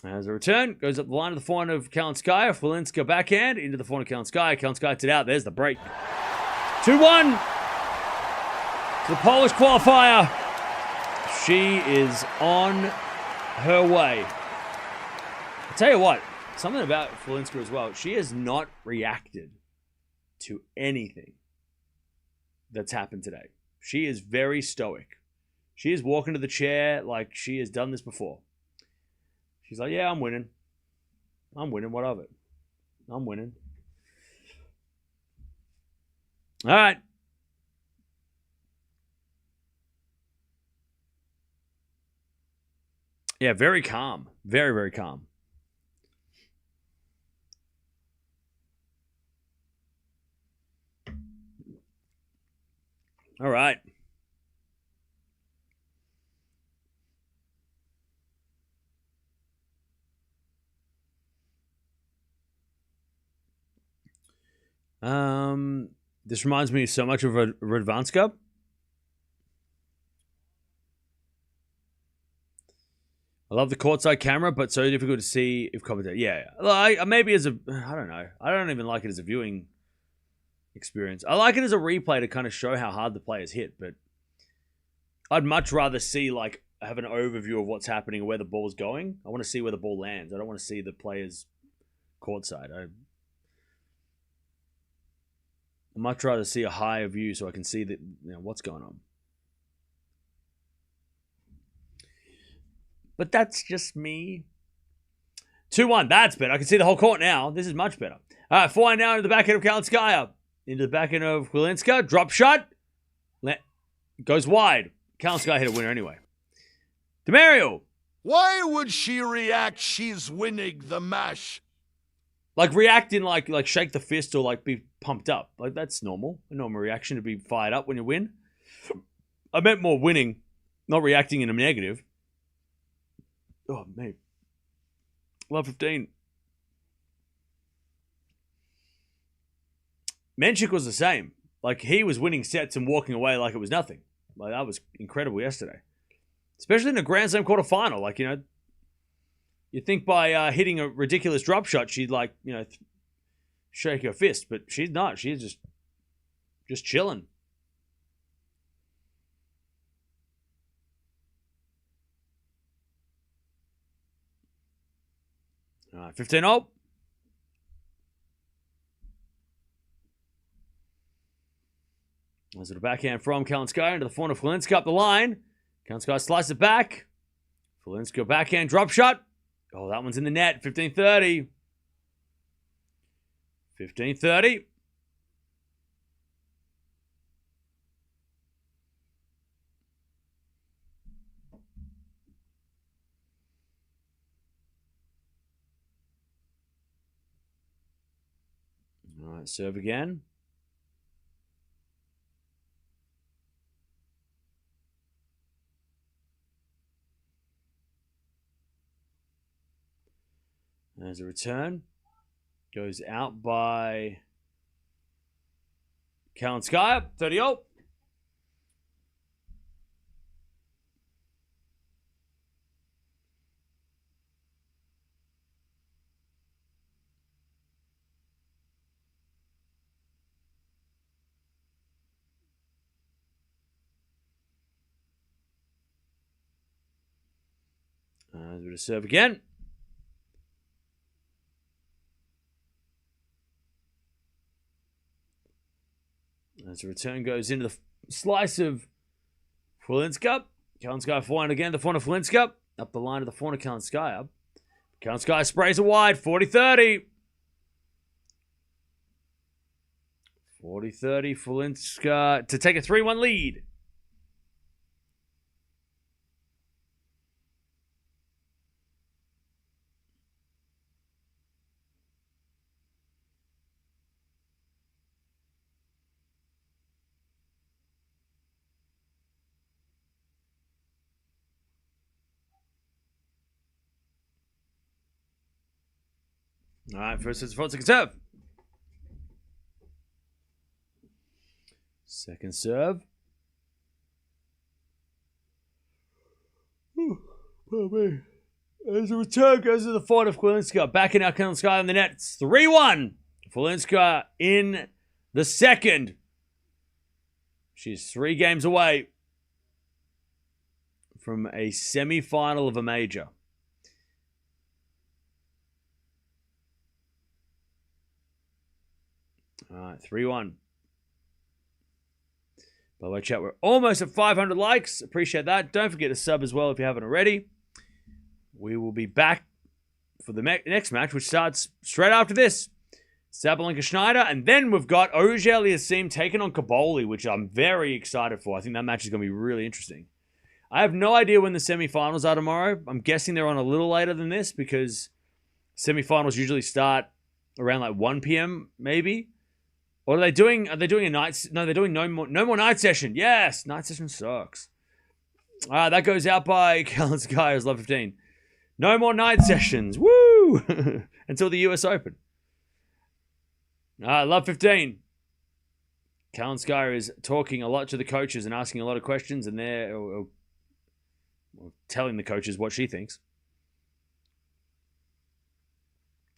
As a return, goes up the line of the forehand of Kalinskaya. Chwalinska backhand into the forehand of Kalinskaya. Kalinskaya it out. There's the break. 2-1. To the Polish qualifier. She is on her way. I'll tell you what, something about Chwalinska as well. She has not reacted to anything that's happened today. She is very stoic. She is walking to the chair like she has done this before. She's like, yeah, I'm winning. What of it? I'm winning. All right. Yeah, very calm. Very, very calm. All right. This reminds me so much of Radwanska. I love the courtside camera, but so difficult to see if commentator. Yeah, maybe as a, I don't know. I don't even like it as a viewing experience. I like it as a replay to kind of show how hard the players hit, but I'd much rather see, like, have an overview of what's happening, where the ball's going. I want to see where the ball lands. I don't want to see the players courtside. I'd much rather see a higher view so I can see what's going on. But that's just me. 2-1. That's better. I can see the whole court now. This is much better. All right, 4-1 now into the backhand of Kalinskaya. Into the backhand of Chwalinska. Drop shot. Goes wide. Kalinskaya hit a winner anyway. Demario. Why would she react she's winning the match? Like reacting like shake the fist or like be pumped up. Like that's normal. A normal reaction to be fired up when you win. I meant more winning, not reacting in a negative. Oh, mate. Love 15. Menchik was the same. Like, he was winning sets and walking away like it was nothing. Like, that was incredible yesterday. Especially in a Grand Slam quarterfinal. Like, you think by hitting a ridiculous drop shot, she'd, like, shake her fist. But she's not. She's just chilling. All right, 15-0. There's a backhand from Kalinskaya into the front of Chwalinska up the line. Kalinskaya slices it back. Chwalinska backhand drop shot. Oh, that one's in the net. 15-30. 15-30. All right, serve again. There's a return. Goes out by Kalinskaya. 30-0. There's a bit of serve again. As the return goes into the slice of Chwalinska. Kalinskaya forehand again. The front of Chwalinska. Up the line of the front of Kalinskaya. Kalinskaya sprays it wide. 40-30. 40-30. Chwalinska to take a 3-1 lead. All right, first is second serve. Second serve. As the return goes to the front of Chwalinska. Backing out Kalinskaya on the net. It's 3-1. Chwalinska in the second. She's 3 games away from a semi-final of a major. All right, 3-1. By the way, chat, we're almost at 500 likes. Appreciate that. Don't forget to sub as well if you haven't already. We will be back for the next match, which starts straight after this. Sabalenka Schneider, and then we've got Auger-Aliassime taking on Kaboli, which I'm very excited for. I think that match is going to be really interesting. I have no idea when the semifinals are tomorrow. I'm guessing they're on a little later than this because semifinals usually start around like 1 p.m. maybe. What are they doing? Are they doing a night? No, they're doing no more night session. Yes, night session sucks. That goes out by Kalinskaya's love 15. No more night sessions. Woo! Until the US Open. Love 15. Kalinskaya is talking a lot to the coaches and asking a lot of questions, and they're telling the coaches what she thinks.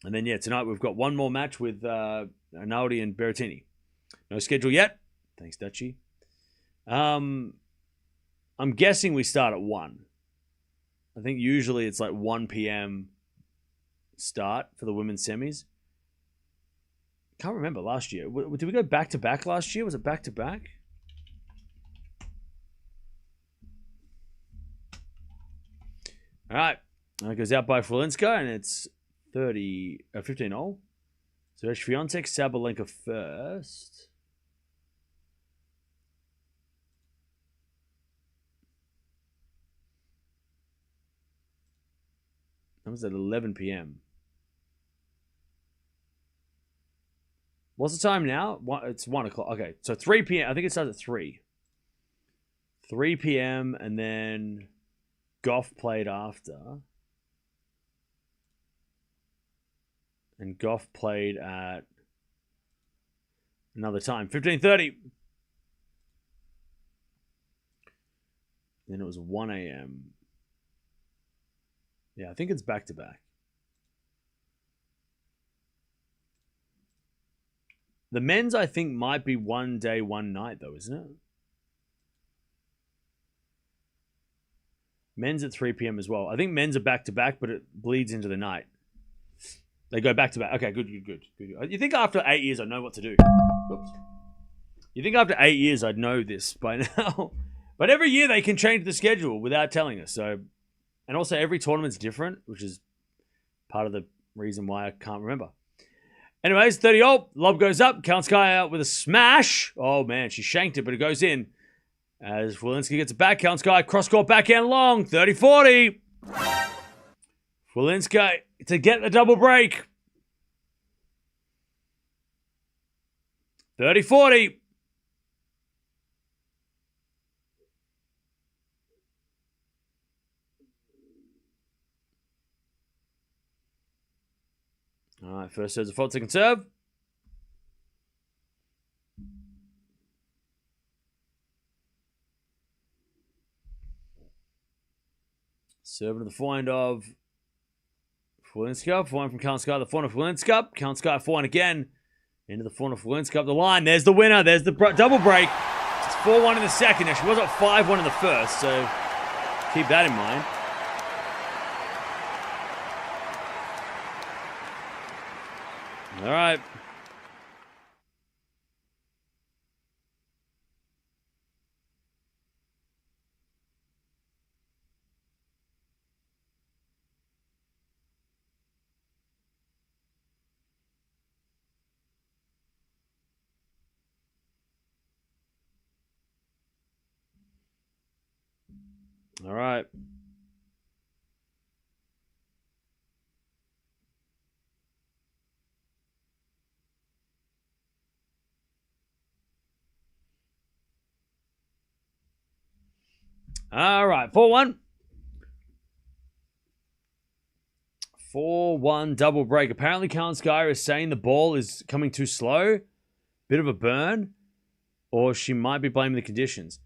And then, yeah, tonight we've got one more match with Arnaldi and Berrettini. No schedule yet. Thanks, Dutchy. I'm guessing we start at 1. I think usually it's like 1 p.m. start for the women's semis. Can't remember last year. Did we go back-to-back last year? Was it back-to-back? All right. It goes out by Chwalinska, and it's 15-all. So it's Swiatek, Sabalenka first. That was at 11 p.m. What's the time now? It's 1 o'clock. Okay, so 3 p.m. I think it starts at 3. 3 p.m. and then Gauff played after. And Gauff played at another time. 15:30. Then it was 1 a.m. Yeah, I think it's back-to-back. The men's, I think, might be 1 day, 1 night, though, isn't it? Men's at 3 p.m. as well. I think men's are back-to-back, but it bleeds into the night. They go back-to-back. Okay, good. You think after 8 years I'd know what to do? Whoops. You think after 8 years I'd know this by now? But every year they can change the schedule without telling us. So, and also every tournament's different, which is part of the reason why I can't remember. Anyways, 30-all. Lob goes up. Kalinskaya with a smash. Oh, man, she shanked it, but it goes in. As Chwalinska gets it back, Kalinskaya cross-court backhand long. 30-40. Chwalinska to get the double break. 30-40. All right, first serve's a fault, second serve. Serving to the forehand of Chwalinska. Forehand from Kalinskaya, the forehand of Chwalinska. Kalinskaya forehand again. Into the forehand of Chwalinska up the line. There's the winner. There's the double break. It's 4-1 in the second. Now, she was up 5-1 in the first, so keep that in mind. All right. All right. All right, 4-1. 4-1 double break. Apparently, Kalinskaya is saying the ball is coming too slow. Bit of a burn. Or she might be blaming the conditions.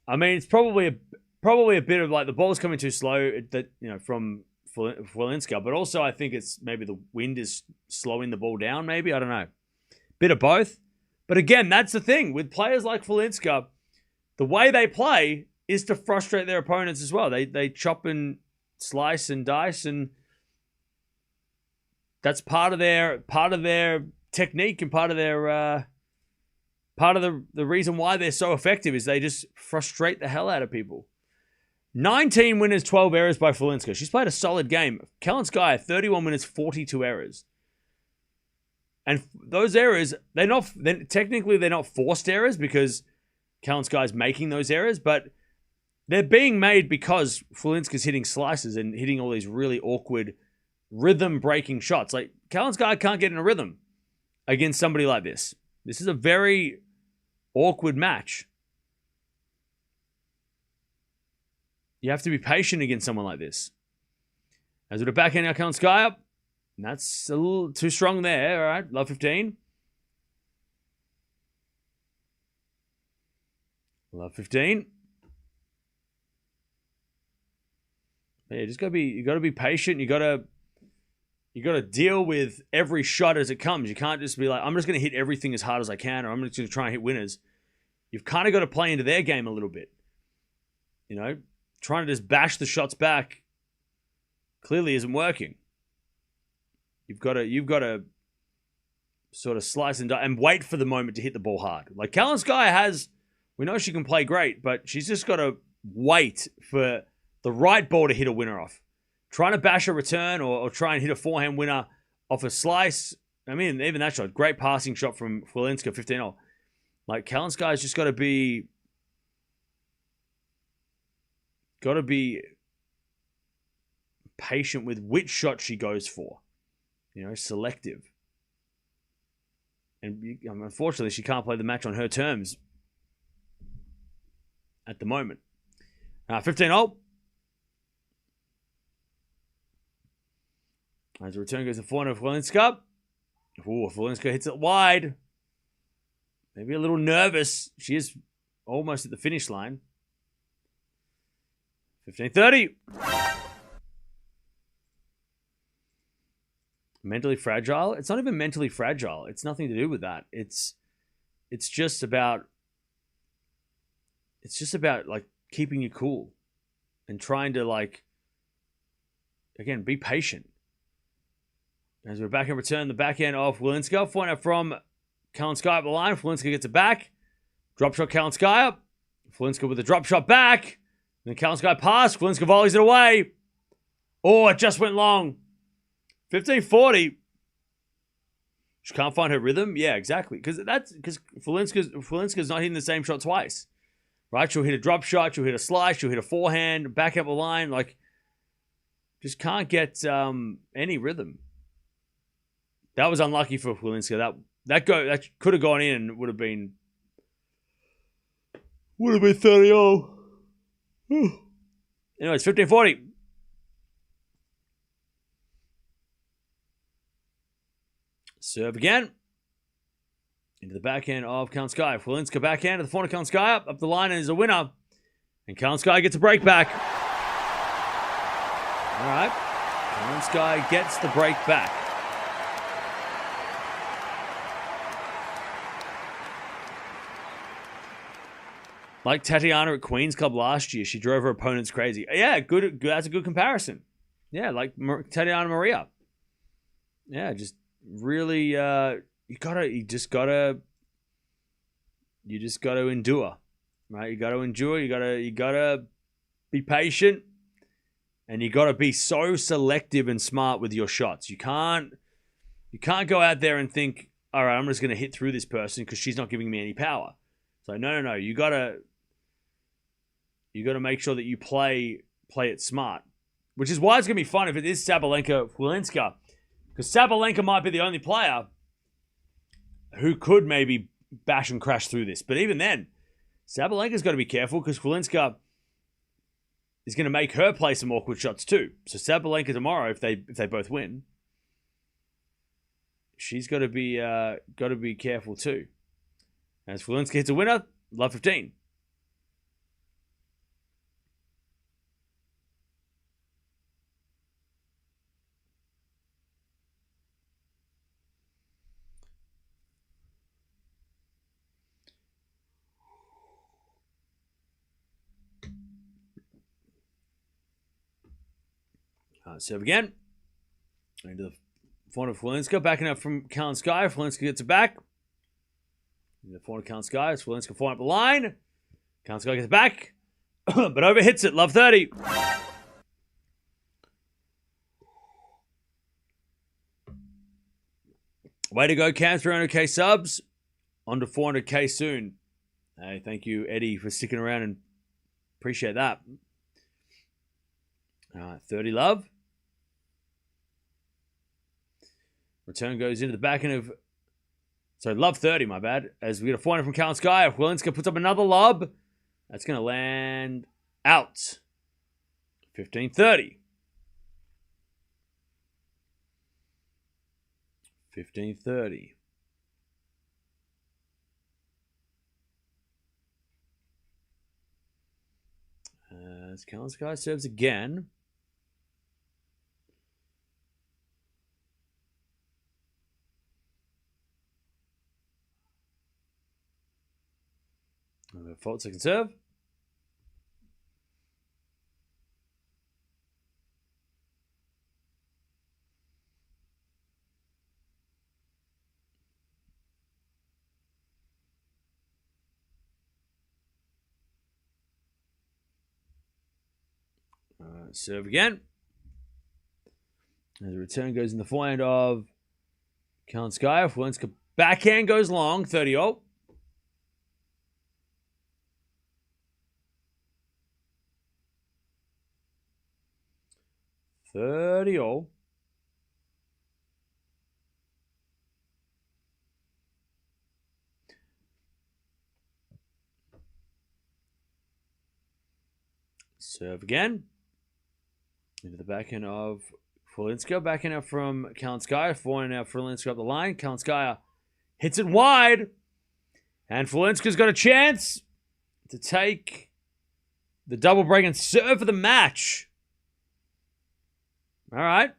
I mean, it's probably a bit of like the ball's coming too slow that, you know, from Chwalinska. But also I think it's maybe the wind is slowing the ball down, maybe. I don't know. Bit of both. But again, that's the thing. With players like Chwalinska, the way they play is to frustrate their opponents as well. They chop and slice and dice, and that's part of their technique and part of their the reason why they're so effective is they just frustrate the hell out of people. 19 winners, 12 errors by Chwalinska. She's played a solid game. Kalinskaya, 31 winners, 42 errors. And those errors, they're not forced errors because Kalinskaya's making those errors, but they're being made because Chwalinska's hitting slices and hitting all these really awkward rhythm-breaking shots. Like, Kalinskaya can't get in a rhythm against somebody like this. This is a very awkward match. You have to be patient against someone like this. As with a backhand now, Kalinskaya. That's a little too strong there. All right, love 15. Love 15. Yeah, you gotta be patient. You gotta You got to deal with every shot as it comes. You can't just be like, I'm just going to hit everything as hard as I can, or I'm just going to try and hit winners. You've kind of got to play into their game a little bit. You know, trying to just bash the shots back clearly isn't working. You've got to sort of slice and die and wait for the moment to hit the ball hard. Like Kalinskaya we know she can play great, but she's just got to wait for the right ball to hit a winner off. Trying to bash a return or try and hit a forehand winner off a slice. I mean, even that shot, great passing shot from Chwalinska, 15-0. Like, Kalinskaya's just got to be patient with which shot she goes for. You know, selective. And unfortunately, she can't play the match on her terms at the moment. 15-0. As the return goes to forehand of Chwalinska. Ooh, Chwalinska hits it wide. Maybe a little nervous. She is almost at the finish line. 15-30. Mentally fragile? It's not even mentally fragile. It's nothing to do with that. It's just about like keeping you cool and trying to, like, again, be patient. As we're back in return, the backhand of Chwalinska. Forehand from Kalinskaya up the line. Chwalinska gets it back. Drop shot Kalinskaya. Chwalinska with a drop shot back. Then Kalinskaya pass. Chwalinska volleys it away. Oh, it just went long. 15-40. She can't find her rhythm. Yeah, exactly. Because Chwalinska's not hitting the same shot twice. Right? She'll hit a drop shot. She'll hit a slice. She'll hit a forehand. Back up the line. Like, just can't get any rhythm. That was unlucky for Chwalinska. That could have gone in and would have been 30-0. Anyways, 15-40. Serve again. Into the backhand of Kalinskaya. Chwalinska backhand to the forehand of Kalinskaya. Up the line and is a winner. And Kalinskaya gets a break back. All right. Kalinskaya gets the break back. Like Tatiana at Queen's Club last year, she drove her opponents crazy. Yeah, good. That's a good comparison. Yeah, like Tatiana Maria. Yeah, just really, you just gotta endure, right? You gotta endure. You gotta be patient, and you gotta be so selective and smart with your shots. You can't go out there and think, all right, I'm just gonna hit through this person because she's not giving me any power. So no. You gotta make sure that you play it smart, which is why it's going to be fun if it is Sabalenka-Chwalinska, because Sabalenka might be the only player who could maybe bash and crash through this. But even then, Sabalenka's got to be careful because Chwalinska is going to make her play some awkward shots too. So Sabalenka tomorrow, if they both win, she's got to be careful too. As Chwalinska hits a winner, love 15. Serve again. Into the forehand of Chwalinska. Backing up from Kalinskaya. Chwalinska gets it back. The forehand of Kalinskaya. Chwalinska forehand up the line. Kalinskaya gets it back. But overhits it. Love 30. Way to go, Cam. 300k subs. On to 400k soon. Hey, thank you, Eddie, for sticking around and appreciate that. 30 love. Return goes into the backhand of... So, love 30, my bad. As we get a forehand from Kalinskaya. Chwalinska puts up another lob. That's going to land out. 15-30. 15-30. As Kalinskaya serves again. Fault second serve. Serve again. As the return goes in the forehand of Kalinskaya. Chwalinska backhand goes long, 30-all. Serve again. Into the backhand of Chwalinska. Backhand out from Kalinskaya. Forehand out Chwalinska up the line. Kalinskaya hits it wide. And Chwalinska's got a chance to take the double break and serve for the match. All right.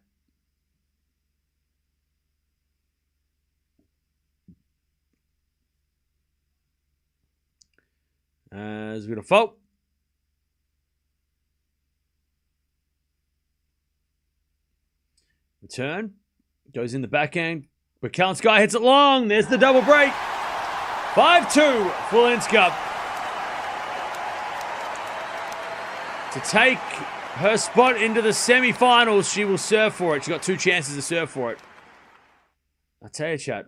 As we got a fault. Return. Goes in the backhand. But Kalinskaya hits it long. There's the double break. 5-2. Chwalinska to take her spot into the semi-finals. She will serve for it. She got 2 chances to serve for it. I tell you, chat.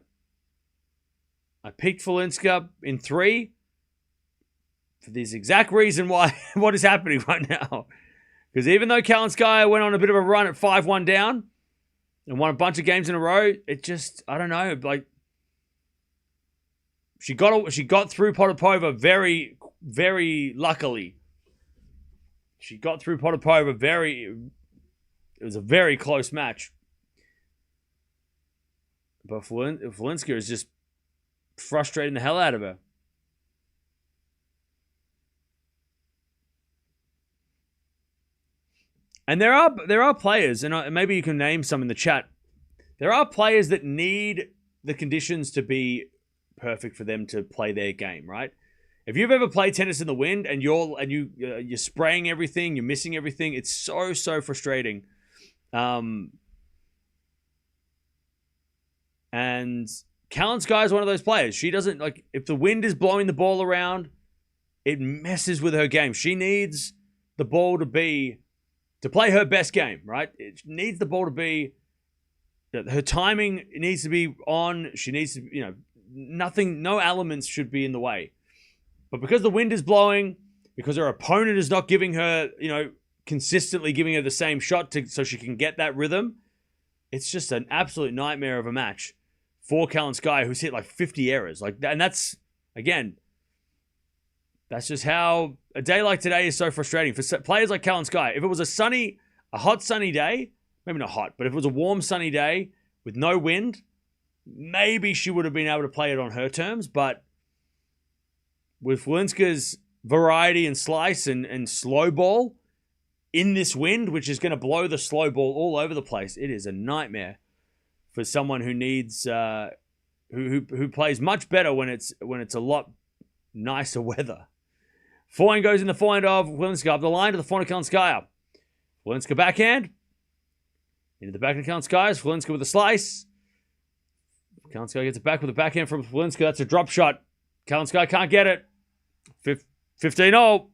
I picked Chwalinska in 3 for this exact reason why what is happening right now. Because even though Kalinskaya went on a bit of a run at 5-1 down and won a bunch of games in a row, it just, I don't know, like, she got through Potapova very, very luckily. She got through Potapova it was a very close match. But Chwalinska is just frustrating the hell out of her. And there are players, and maybe you can name some in the chat. There are players that need the conditions to be perfect for them to play their game, right? If you've ever played tennis in the wind and you're spraying everything, you're missing everything, it's so frustrating. And Kalinskaya is one of those players. She doesn't, like, if the wind is blowing the ball around, it messes with her game. She needs the ball to play her best game, right? It needs the ball to be, her timing needs to be on. She needs to, no elements should be in the way. But because the wind is blowing, because her opponent is not giving her, consistently giving her the same shot so she can get that rhythm, it's just an absolute nightmare of a match for Kalinskaya, who's hit like 50 errors. And that's, again, that's just how a day like today is so frustrating for players like Kalinskaya. If it was a hot sunny day, maybe not hot, but if it was a warm sunny day with no wind, maybe she would have been able to play it on her terms. But with Chwalinska's variety and slice and slow ball in this wind, which is going to blow the slow ball all over the place, it is a nightmare for someone who needs who plays much better when it's a lot nicer weather. Forehand goes in the forehand of Chwalinska up the line to the forehand of Kalinskaya. Chwalinska backhand into the backhand of Kalinskaya. Chwalinska with a slice. Kalinskaya gets it back with a backhand from Chwalinska. That's a drop shot. Kalinskaya can't get it. 15-0.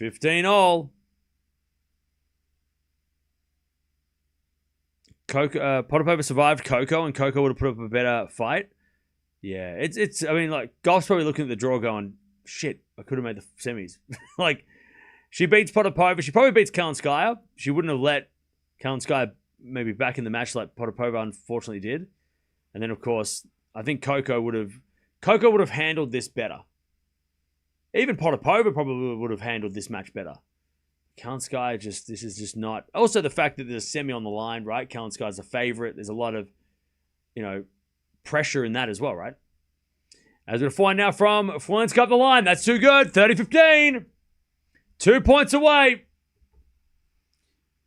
15-0. Potapova survived Coco, and Coco would have put up a better fight. Yeah, it's. I mean, like, Gauff's probably looking at the draw going, shit, I could have made the semis. Like, she beats Potapova. She probably beats Kalinskaya. She wouldn't have let Kalinskaya maybe back in the match like Potapova unfortunately did. And then, of course, I think Coco would have handled this better. Even Potapova probably would have handled this match better. Kalinskaya this is just not. Also, the fact that there's a semi on the line, right? Kalinskaya's a favorite. There's a lot of, pressure in that as well, right? As we're find now from Chwalinska up the line. That's too good. 30-15. 2 points away.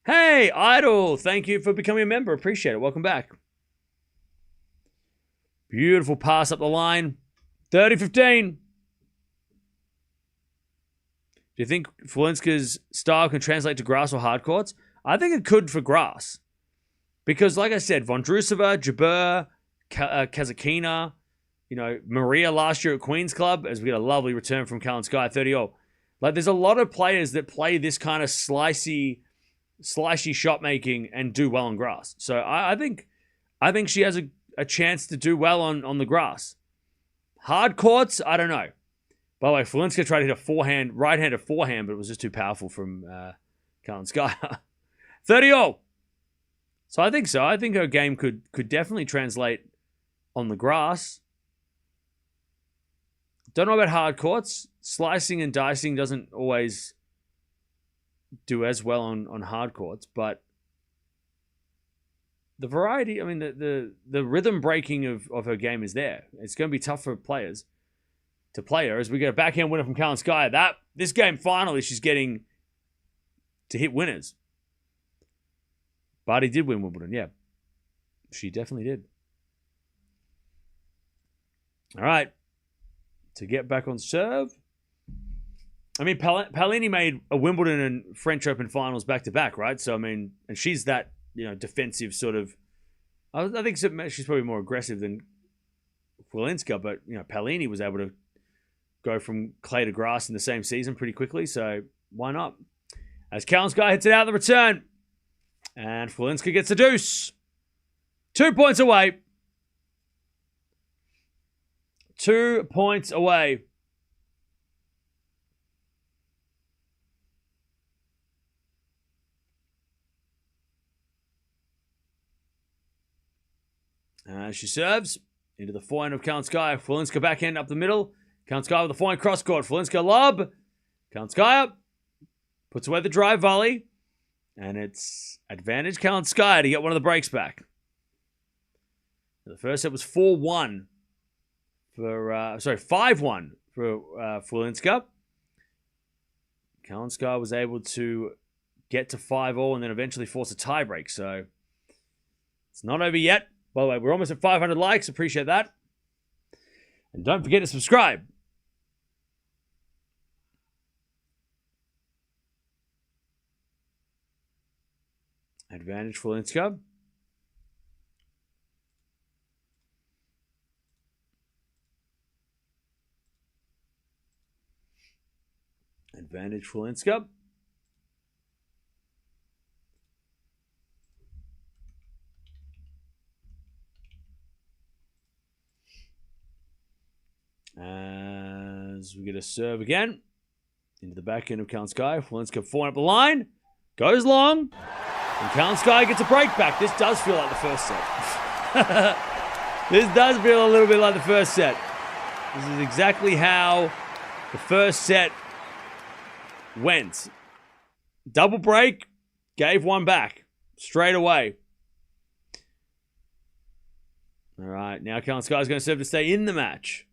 Hey, Idol. Thank you for becoming a member. Appreciate it. Welcome back. Beautiful pass up the line. 30-15. Do you think Chwalinska's style can translate to grass or hard courts? I think it could for grass. Because, like I said, Vondrousova, Jabeur, Kazatkina, Maria last year at Queen's Club, as we get a lovely return from Kalinskaya, 30-0. Like, there's a lot of players that play this kind of slicey shot making and do well on grass. So I think she has a chance to do well on the grass. Hard courts, I don't know. By the way, Chwalinska tried to hit a right-handed forehand, but it was just too powerful from Kalinskaya. 30-0. So I think so. I think her game could definitely translate on the grass. Don't know about hard courts. Slicing and dicing doesn't always do as well on hard courts, but the variety, I mean, the rhythm breaking of her game is there. It's going to be tough for players to play her as we get a backhand winner from Kalinskaya. This game, finally, she's getting to hit winners. But he did win Wimbledon, yeah. She definitely did. All right. To get back on serve. I mean, Paolini made a Wimbledon and French Open finals back-to-back, right? So, I mean, and she's that, defensive sort of... I think she's probably more aggressive than Chwalinska, but, Paolini was able to go from clay to grass in the same season pretty quickly, so why not? As Kalinskaya hits it out in the return. And Chwalinska gets a deuce. 2 points away. 2 points away. She serves into the forehand of Kalinskaya. Chwalinska backhand up the middle. Kalinskaya with the forehand cross court. Chwalinska lob. Kalinskaya puts away the drive volley. And it's advantage Kalinskaya to get one of the breaks back. The first set was 4-1 for 5-1 for Chwalinska. Kalinskaya was able to get to 5-0 and then eventually force a tiebreak. So it's not over yet. By the way, we're almost at 500 likes. Appreciate that. And don't forget to subscribe. Advantage Chwalinska. Advantage Chwalinska. As we get a serve again. Into the back end of Kalinskaya. Chwalinska forehand up the line. Goes long. And Kalinskaya gets a break back. This does feel like the first set. This does feel a little bit like the first set. This is exactly how the first set went. Double break. Gave one back. Straight away. All right. Now Kalinskaya is going to serve to stay in the match.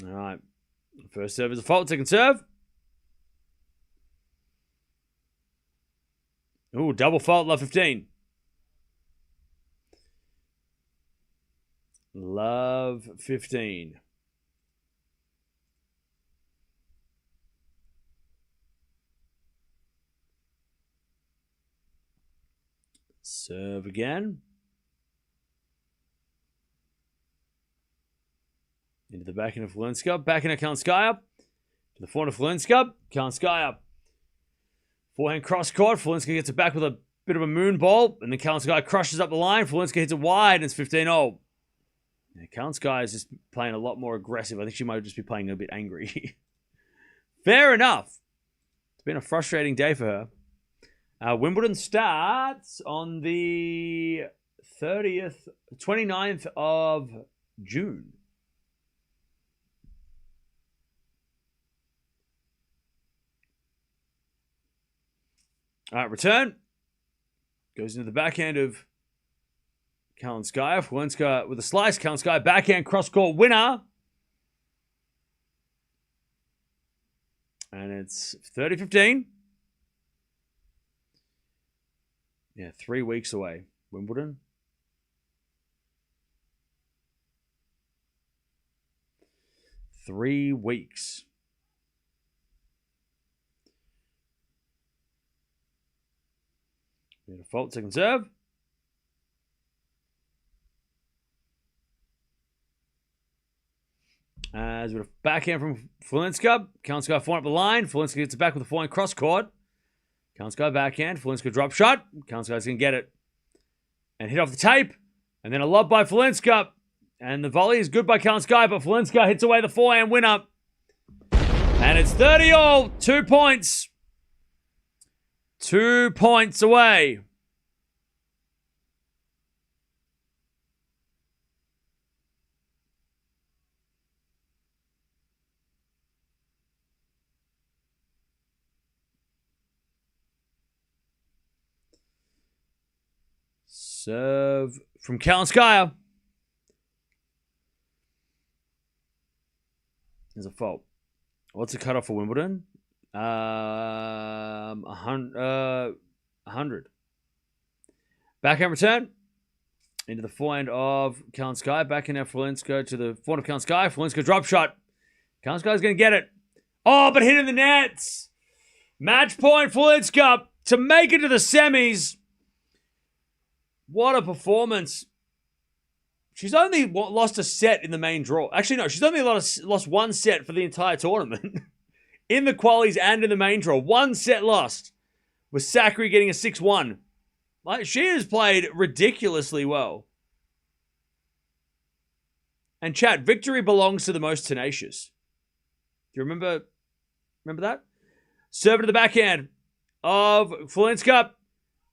All right. First serve is a fault. Second serve. Ooh, double fault. Love 15. Love 15. Serve again. Into the backhand of Chwalinska. Backhand of Kalinskaya. To the forehand of Chwalinska. Kalinskaya. Forehand cross court. Chwalinska gets it back with a bit of a moon ball. And then Kalinskaya crushes up the line. Chwalinska hits it wide. And it's 15-0. Yeah, Kalinskaya is just playing a lot more aggressive. I think she might just be playing a bit angry. Fair enough. It's been a frustrating day for her. Wimbledon starts on the 29th of June. All right, return. Goes into the backhand of Kalinskaya. Chwalinska with a slice. Kalinskaya backhand cross-court winner. And it's 30-15. Yeah, 3 weeks away. Wimbledon. Three weeks. Default second serve. As with a backhand from Chwalinska. Kalinskaya falling up the line. Chwalinska gets it back with a falling cross court. Kalinskaya backhand. Chwalinska drop shot. Kalinskaya's going to get it. And hit off the tape. And then a lob by Chwalinska. And the volley is good by Kalinskaya, but Chwalinska hits away the forehand winner. And it's 30-all. 2 points. 2 points away. Serve from Kalinskaya. There's a fault. What's the cutoff for Wimbledon? 100. Backhand return. Into the forehand of Kalinskaya. Backhand now Chwalinska to the forehand of Kalinskaya. Chwalinska drop shot. Kalinskaya's going to get it. Oh, but hit in the nets. Match point Chwalinska to make it to the semis. What a performance. She's only lost a set in the main draw. Actually, no, she's only lost one set for the entire tournament. In the qualies and in the main draw. One set lost. With Sakkari getting a 6-1. Like, she has played ridiculously well. And chat, victory belongs to the most tenacious. Do you remember that? Serve to the backhand of Chwalinska.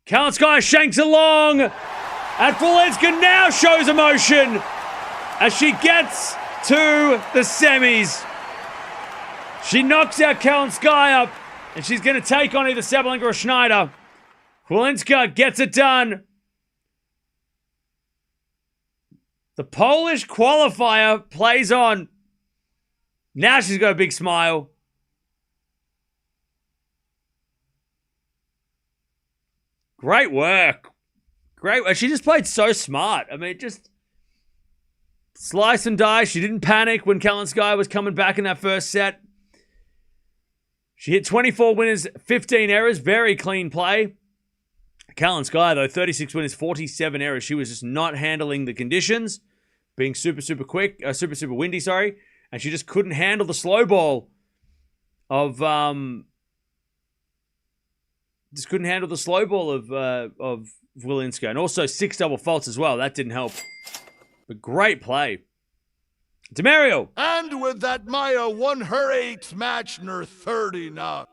Kalinskaya shanks along. And Chwalinska now shows emotion as she gets to the semis. She knocks out Kalinskaya, and she's going to take on either Sabalenka or Schneider. Chwalinska gets it done. The Polish qualifier plays on. Now she's got a big smile. Great work. Great. She just played so smart. I mean, just slice and dice. She didn't panic when Kalinskaya was coming back in that first set. She hit 24 winners, 15 errors. Very clean play. Kalinskaya, though, 36 winners, 47 errors. She was just not handling the conditions. Being super, super quick. Super, super windy, sorry. And she just couldn't handle the slow ball of... Just couldn't handle the slow ball of Chwalinska. And also 6 double faults as well. That didn't help. But great play. Demario. And with that, Maja won her 8th match and her 30 now.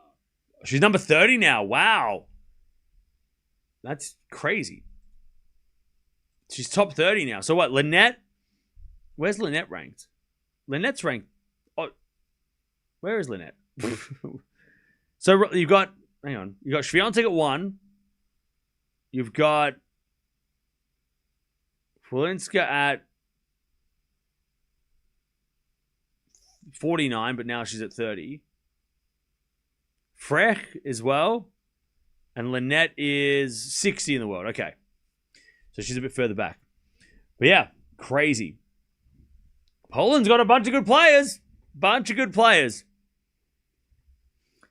She's number 30 now. Wow. That's crazy. She's top 30 now. So what, Lynette? Where's Lynette ranked? Lynette's ranked. Oh, where is Lynette? So you've got... Hang on. You got Swiatek at 1. You've got Chwalinska at 49, but now she's at 30. Frech as well. And Lynette is 60 in the world. Okay. So she's a bit further back. But yeah, crazy. Poland's got a bunch of good players.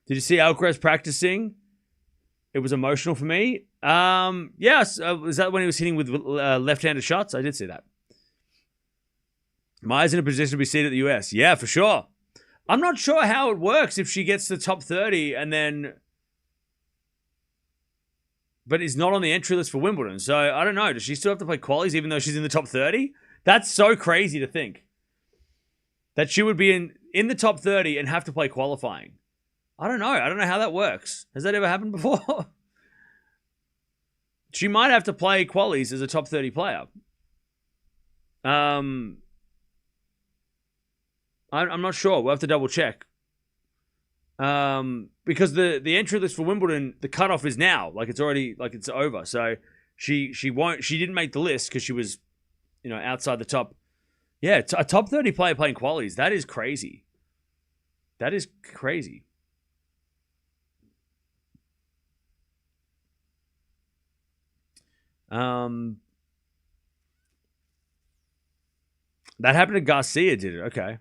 Did you see Alcaraz practicing? It was emotional for me. Yes. Was that when he was hitting with left-handed shots? I did see that. Maya's in a position to be seeded at the US. Yeah, for sure. I'm not sure how it works if she gets to the top 30 and then... But is not on the entry list for Wimbledon. So, I don't know. Does she still have to play qualies even though she's in the top 30? That's so crazy to think. That she would be in the top 30 and have to play qualifying. I don't know. I don't know how that works. Has that ever happened before? She might have to play qualies as a top 30 player. I'm not sure. We'll have to double check. Because the entry list for Wimbledon, the cutoff is now. Like it's already, like it's over. So she didn't make the list because she was, outside the top. Yeah, a top 30 player playing qualies. That is crazy. That happened to Garcia, did it? Okay.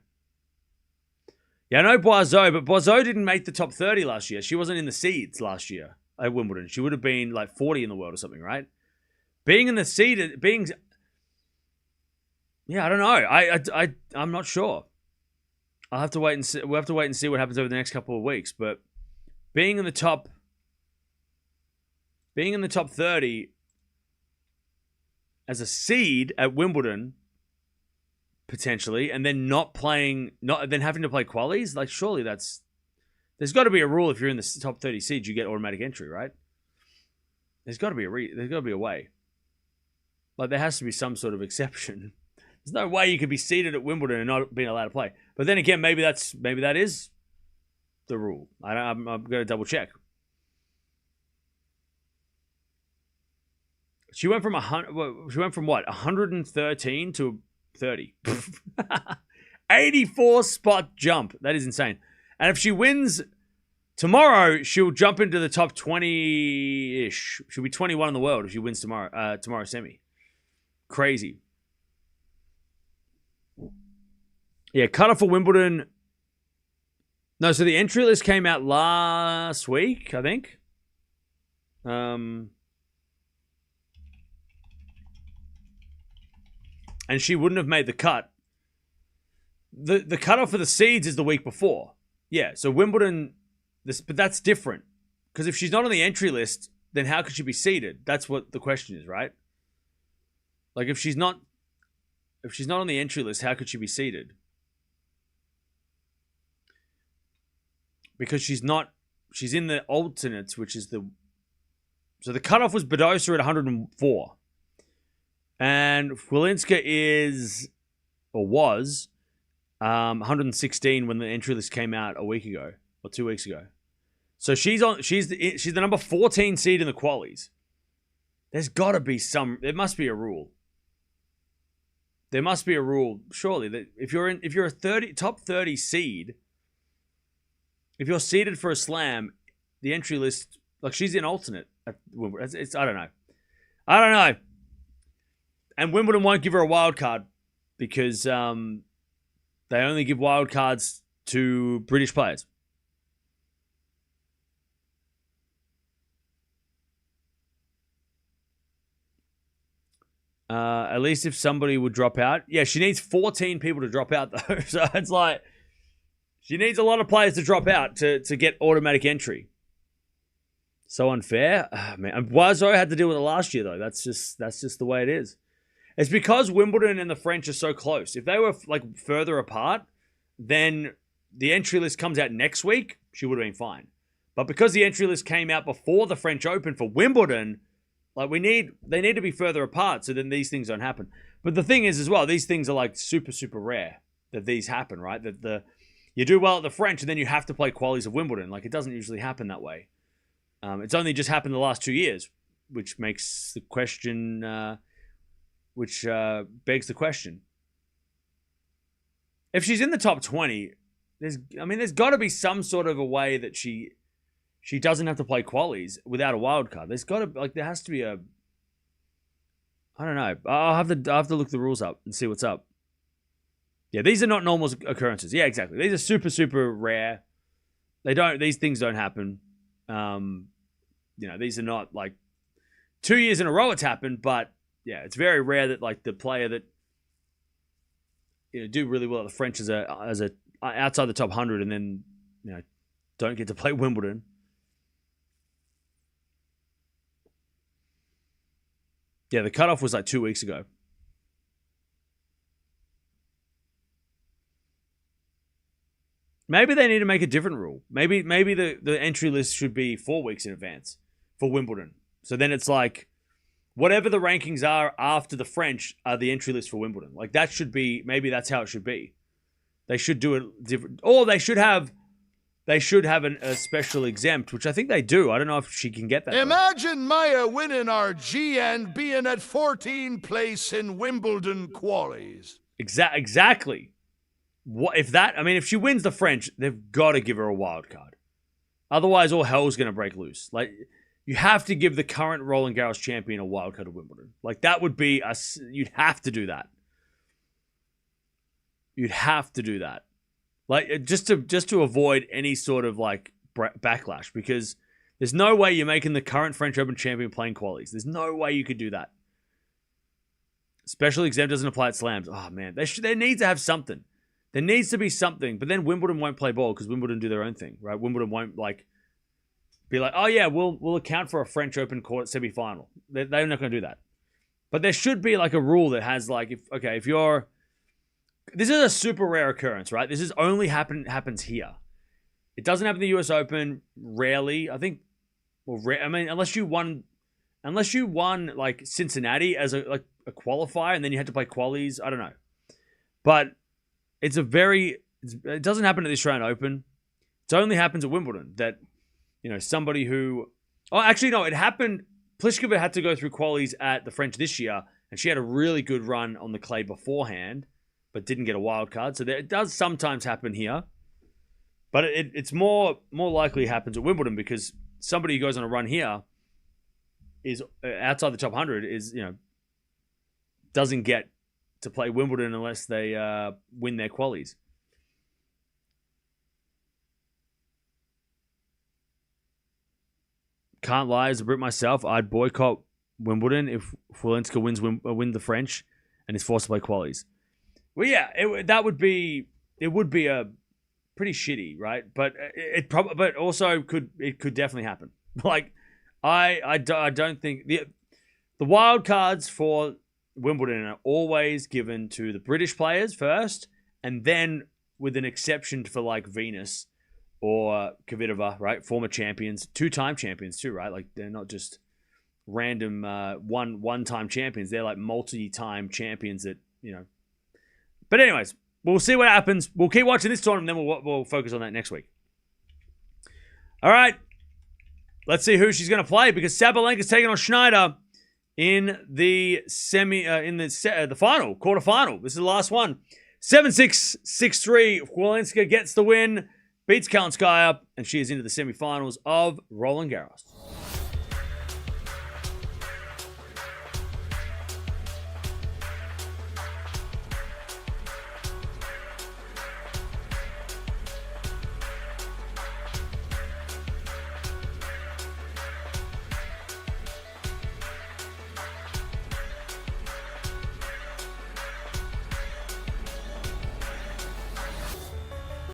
Yeah, I know Boiseau, but Boiseau didn't make the top 30 last year. She wasn't in the seeds last year at Wimbledon. She would have been like 40 in the world or something, right? Being in the seed, yeah, I don't know. I'm not sure. I'll have to wait and see. We'll have to wait and see what happens over the next couple of weeks. But being in the top 30 as a seed at Wimbledon, potentially, and then then having to play qualies, like surely there's got to be a rule. If you're in the top 30 seeds, you get automatic entry, right? There's got to be a way. Like there has to be some sort of exception. There's no way you could be seated at Wimbledon and not being allowed to play. But then again, maybe that is the rule. I'm going to double check. She went from 113 to 30. 84 spot jump. That is insane. And if she wins tomorrow, she'll jump into the top 20-ish. She'll be 21 in the world if she wins tomorrow semi. Crazy. Yeah, cutoff for Wimbledon. No, so the entry list came out last week, I think. And she wouldn't have made the cut. The cutoff for the seeds is the week before. Yeah, so Wimbledon, but that's different. Because if she's not on the entry list, then how could she be seeded? That's what the question is, right? Like if she's not on the entry list, how could she be seeded? Because she's in the alternates, which is so the cutoff was Badosa at 104. And Chwalinska was 116 when the entry list came out a week ago or 2 weeks ago. So she's the number 14 seed in the qualies. There must be a rule. There must be a rule, surely, that if you're a top 30 seed, if you're seeded for a slam, the entry list, like she's in alternate at Wimbledon. I don't know. And Wimbledon won't give her a wild card because they only give wild cards to British players. At least if somebody would drop out. Yeah, she needs 14 people to drop out, though. So it's like she needs a lot of players to drop out to get automatic entry. So unfair. Oh, man. And Boiseau had to deal with it last year, though. That's just the way it is. It's because Wimbledon and the French are so close. If they were like further apart, then the entry list comes out next week, she would have been fine. But because the entry list came out before the French Open for Wimbledon, like they need to be further apart so then these things don't happen. But the thing is as well, these things are like super, super rare that these happen, right? That you do well at the French and then you have to play qualies of Wimbledon. Like it doesn't usually happen that way. It's only just happened the last 2 years, which makes the question... Which begs the question. If she's in the top 20, there's got to be some sort of a way that she doesn't have to play qualies without a wild card. There has to be a... I don't know. I'll have to look the rules up and see what's up. Yeah, these are not normal occurrences. Yeah, exactly. These are super, super rare. These things don't happen. These are not like 2 years in a row it's happened, but yeah, it's very rare that like the player that do really well at the French as a outside the top 100 and then don't get to play Wimbledon. Yeah, the cutoff was like 2 weeks ago. Maybe they need to make a different rule. Maybe the entry list should be 4 weeks in advance for Wimbledon. So then it's like whatever the rankings are after the French are the entry list for Wimbledon. Like that should be, maybe that's how it should be. They should do it different. Or they should have a special exempt, which I think they do. I don't know if she can get that. Imagine Maja winning our G and being at 14th place in Wimbledon qualies. Exactly. If she wins the French, they've got to give her a wild card. Otherwise, all hell's going to break loose. Like, you have to give the current Roland Garros champion a wild card at Wimbledon. Like, that would be you'd have to do that. You'd have to do that. Like, just to avoid any sort of, like, backlash, because there's no way you're making the current French Open champion playing qualies. There's no way you could do that. Special exempt doesn't apply at slams. Oh, man. They need to have something. There needs to be something. But then Wimbledon won't play ball because Wimbledon do their own thing, right? Wimbledon won't, like, be like, oh, yeah, we'll account for a French Open court semi-final. They're not going to do that. But there should be, like, a rule that has, like, if you're... This is a super rare occurrence, right? This is only happens here. It doesn't happen in the US Open, rarely. I think, unless you won like Cincinnati as a qualifier and then you had to play qualies. I don't know. But it doesn't happen at the Australian Open. It only happens at Wimbledon that, somebody who... Oh, actually, no, it happened... Pliskova had to go through qualies at the French this year, and she had a really good run on the clay beforehand, but didn't get a wild card. So it does sometimes happen here. But it's more likely happens at Wimbledon because somebody who goes on a run here is outside the top 100 doesn't get to play Wimbledon unless they win their qualies. Can't lie, as a Brit myself, I'd boycott Wimbledon if Chwalinska win the French and is forced to play qualies. Well, yeah, it would be a pretty shitty, right? But but also could definitely happen. Like, I don't think the wild cards for Wimbledon are always given to the British players first, and then with an exception for like Venus or Kvitova, right? Former champions, 2-time champions too, right? Like, they're not just random one-time champions. They're like multi-time champions that, But anyways, we'll see what happens. We'll keep watching this tournament, and then we'll focus on that next week. All right. Let's see who she's going to play, because Sabalenka's taking on Schneider in the the final, quarterfinal. This is the last one. 7-6, 6-3. Chwalinska gets the win, beats Kalinskaya, and she is into the semifinals of Roland Garros.